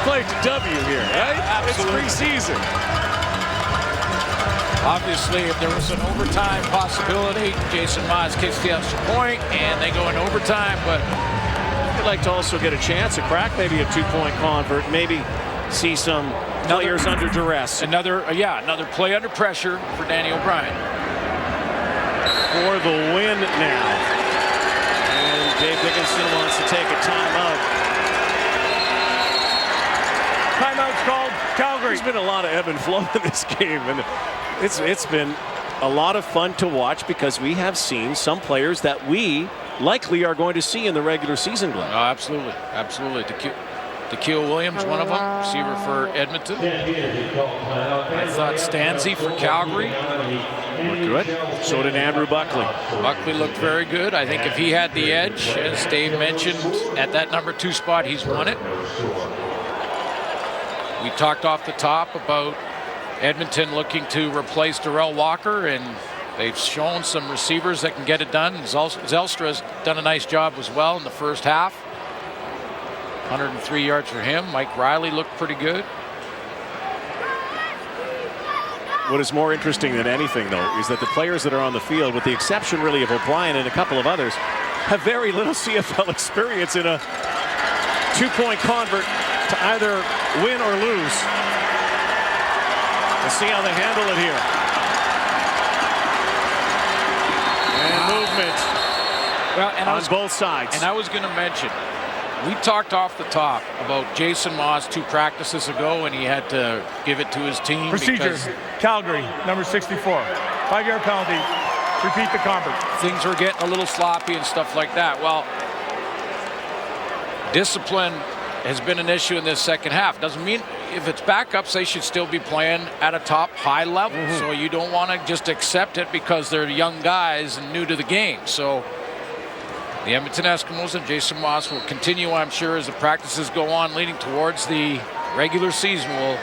Play to W here, right? Absolutely. It's preseason. Obviously, if there was an overtime possibility, Jason Maas kicks the extra point, and they go in overtime. But I'd like to also get a chance, a crack, maybe a 2-point convert, maybe see some players under duress. Another play under pressure for Danny O'Brien. For the win now. And Dave Dickinson wants to take a timeout. Timeout's called. Calgary. There's been a lot of ebb and flow in this game, and it's been a lot of fun to watch because we have seen some players that we likely are going to see in the regular season, Glenn. Oh, absolutely. Absolutely. Tequil Williams, one of them, receiver for Edmonton. I thought Stanzi for Calgary looked good. So did Andrew Buckley. Buckley looked very good. I think if he had the edge, as Dave mentioned, at that number 2 spot, he's won it. We talked off the top about Edmonton looking to replace Darrell Walker, and they've shown some receivers that can get it done. Zelstra's done a nice job as well in the first half. 103 yards for him. Mike Riley looked pretty good. What is more interesting than anything, though, is that the players that are on the field, with the exception really of O'Brien and a couple of others, have very little CFL experience in a 2-point convert to either win or lose. Let's see how they handle it here. And movement. Well, and on both sides. And I was going to mention, we talked off the top about Jason Maas 2 practices ago, and he had to give it to his team. Procedure, Calgary, number 64. 5-yard penalty. Repeat the convert. Things were getting a little sloppy and stuff like that. Well, discipline has been an issue in this second half. Doesn't mean if it's backups, they should still be playing at a top high level. So you don't want to just accept it because they're young guys and new to the game. So the Edmonton Eskimos and Jason Maas will continue, I'm sure, as the practices go on, leading towards the regular season, will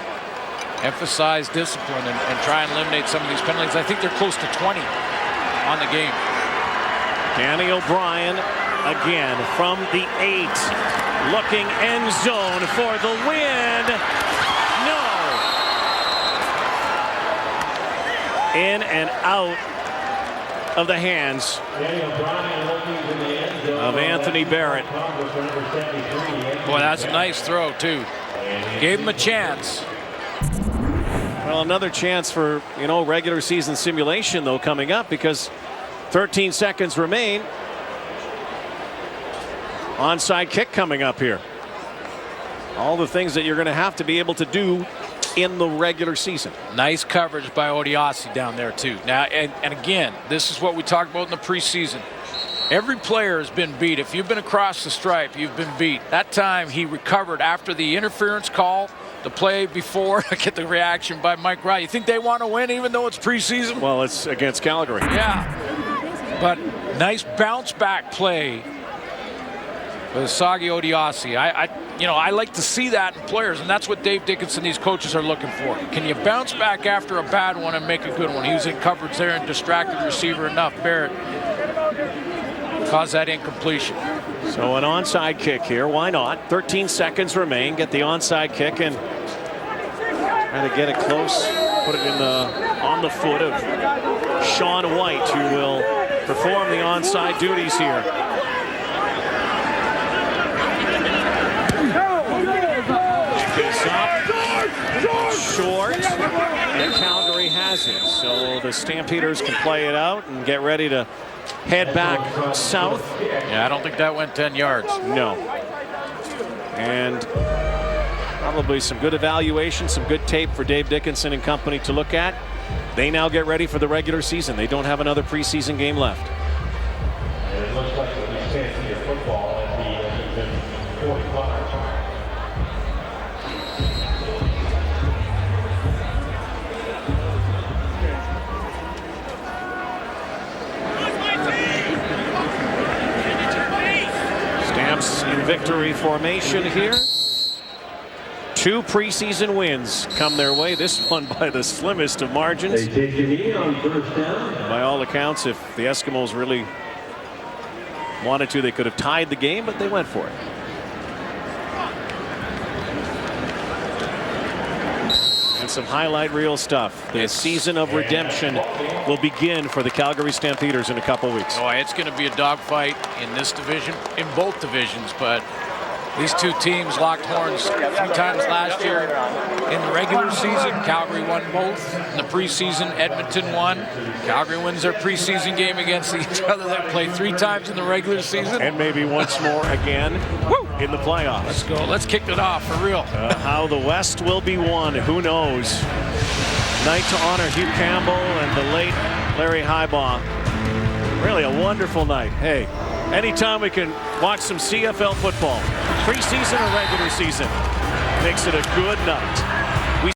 emphasize discipline and try and eliminate some of these penalties. I think they're close to 20 on the game. Danny O'Brien again from the 8, looking end zone for the win. No. In and out of the hands of Anthony Barrett. Boy, that's a nice throw, too. Gave him a chance. Well, another chance for, regular season simulation, though, coming up, because 13 seconds remain. Onside kick coming up here. All the things that you're going to have to be able to do in the regular season. Nice coverage by Odiasi down there too. Now, and again, this is what we talked about in the preseason. Every player has been beat. If you've been across the stripe, you've been beat. That time he recovered after the interference call, the play before. I get the reaction by Mike Wright. You think they want to win even though it's preseason? Well, it's against Calgary. Yeah. But nice bounce back play with Sagi Odiasi. I like to see that in players, and that's what Dave Dickinson, these coaches are looking for. Can you bounce back after a bad one and make a good one? He was in coverage there and distracted the receiver enough. Barrett caused that incompletion. So an onside kick here. Why not? 13 seconds remain. Get the onside kick and try to get it close. Put it on the foot of Sean White, who will perform the onside duties here. Short, and Calgary has it. So the Stampeders can play it out and get ready to head back south. Yeah, I don't think that went 10 yards. No. And probably some good evaluation, some good tape for Dave Dickinson and company to look at. They now get ready for the regular season. They don't have another preseason game left. And it looks like we stand here football at the Edmonton 45. Stamps in victory formation here. 2 preseason wins come their way. This one by the slimmest of margins. They take the knee on first down. By all accounts, if the Eskimos really wanted to, they could have tied the game, but they went for it. And some highlight reel stuff. The season of redemption will begin for the Calgary Stampeders in a couple weeks. Oh, it's going to be a dogfight in this division, in both divisions, but these two teams locked horns 3 times last year in the regular season. Calgary won both. In the preseason, Edmonton won. Calgary wins their preseason game against each other. They play 3 times in the regular season. And maybe once more again in the playoffs. Let's go. Let's kick it off for real. How the West will be won, who knows? Night to honor Hugh Campbell and the late Larry Highbaugh. Really a wonderful night. Hey, anytime we can watch some CFL football, preseason or regular season, makes it a good night.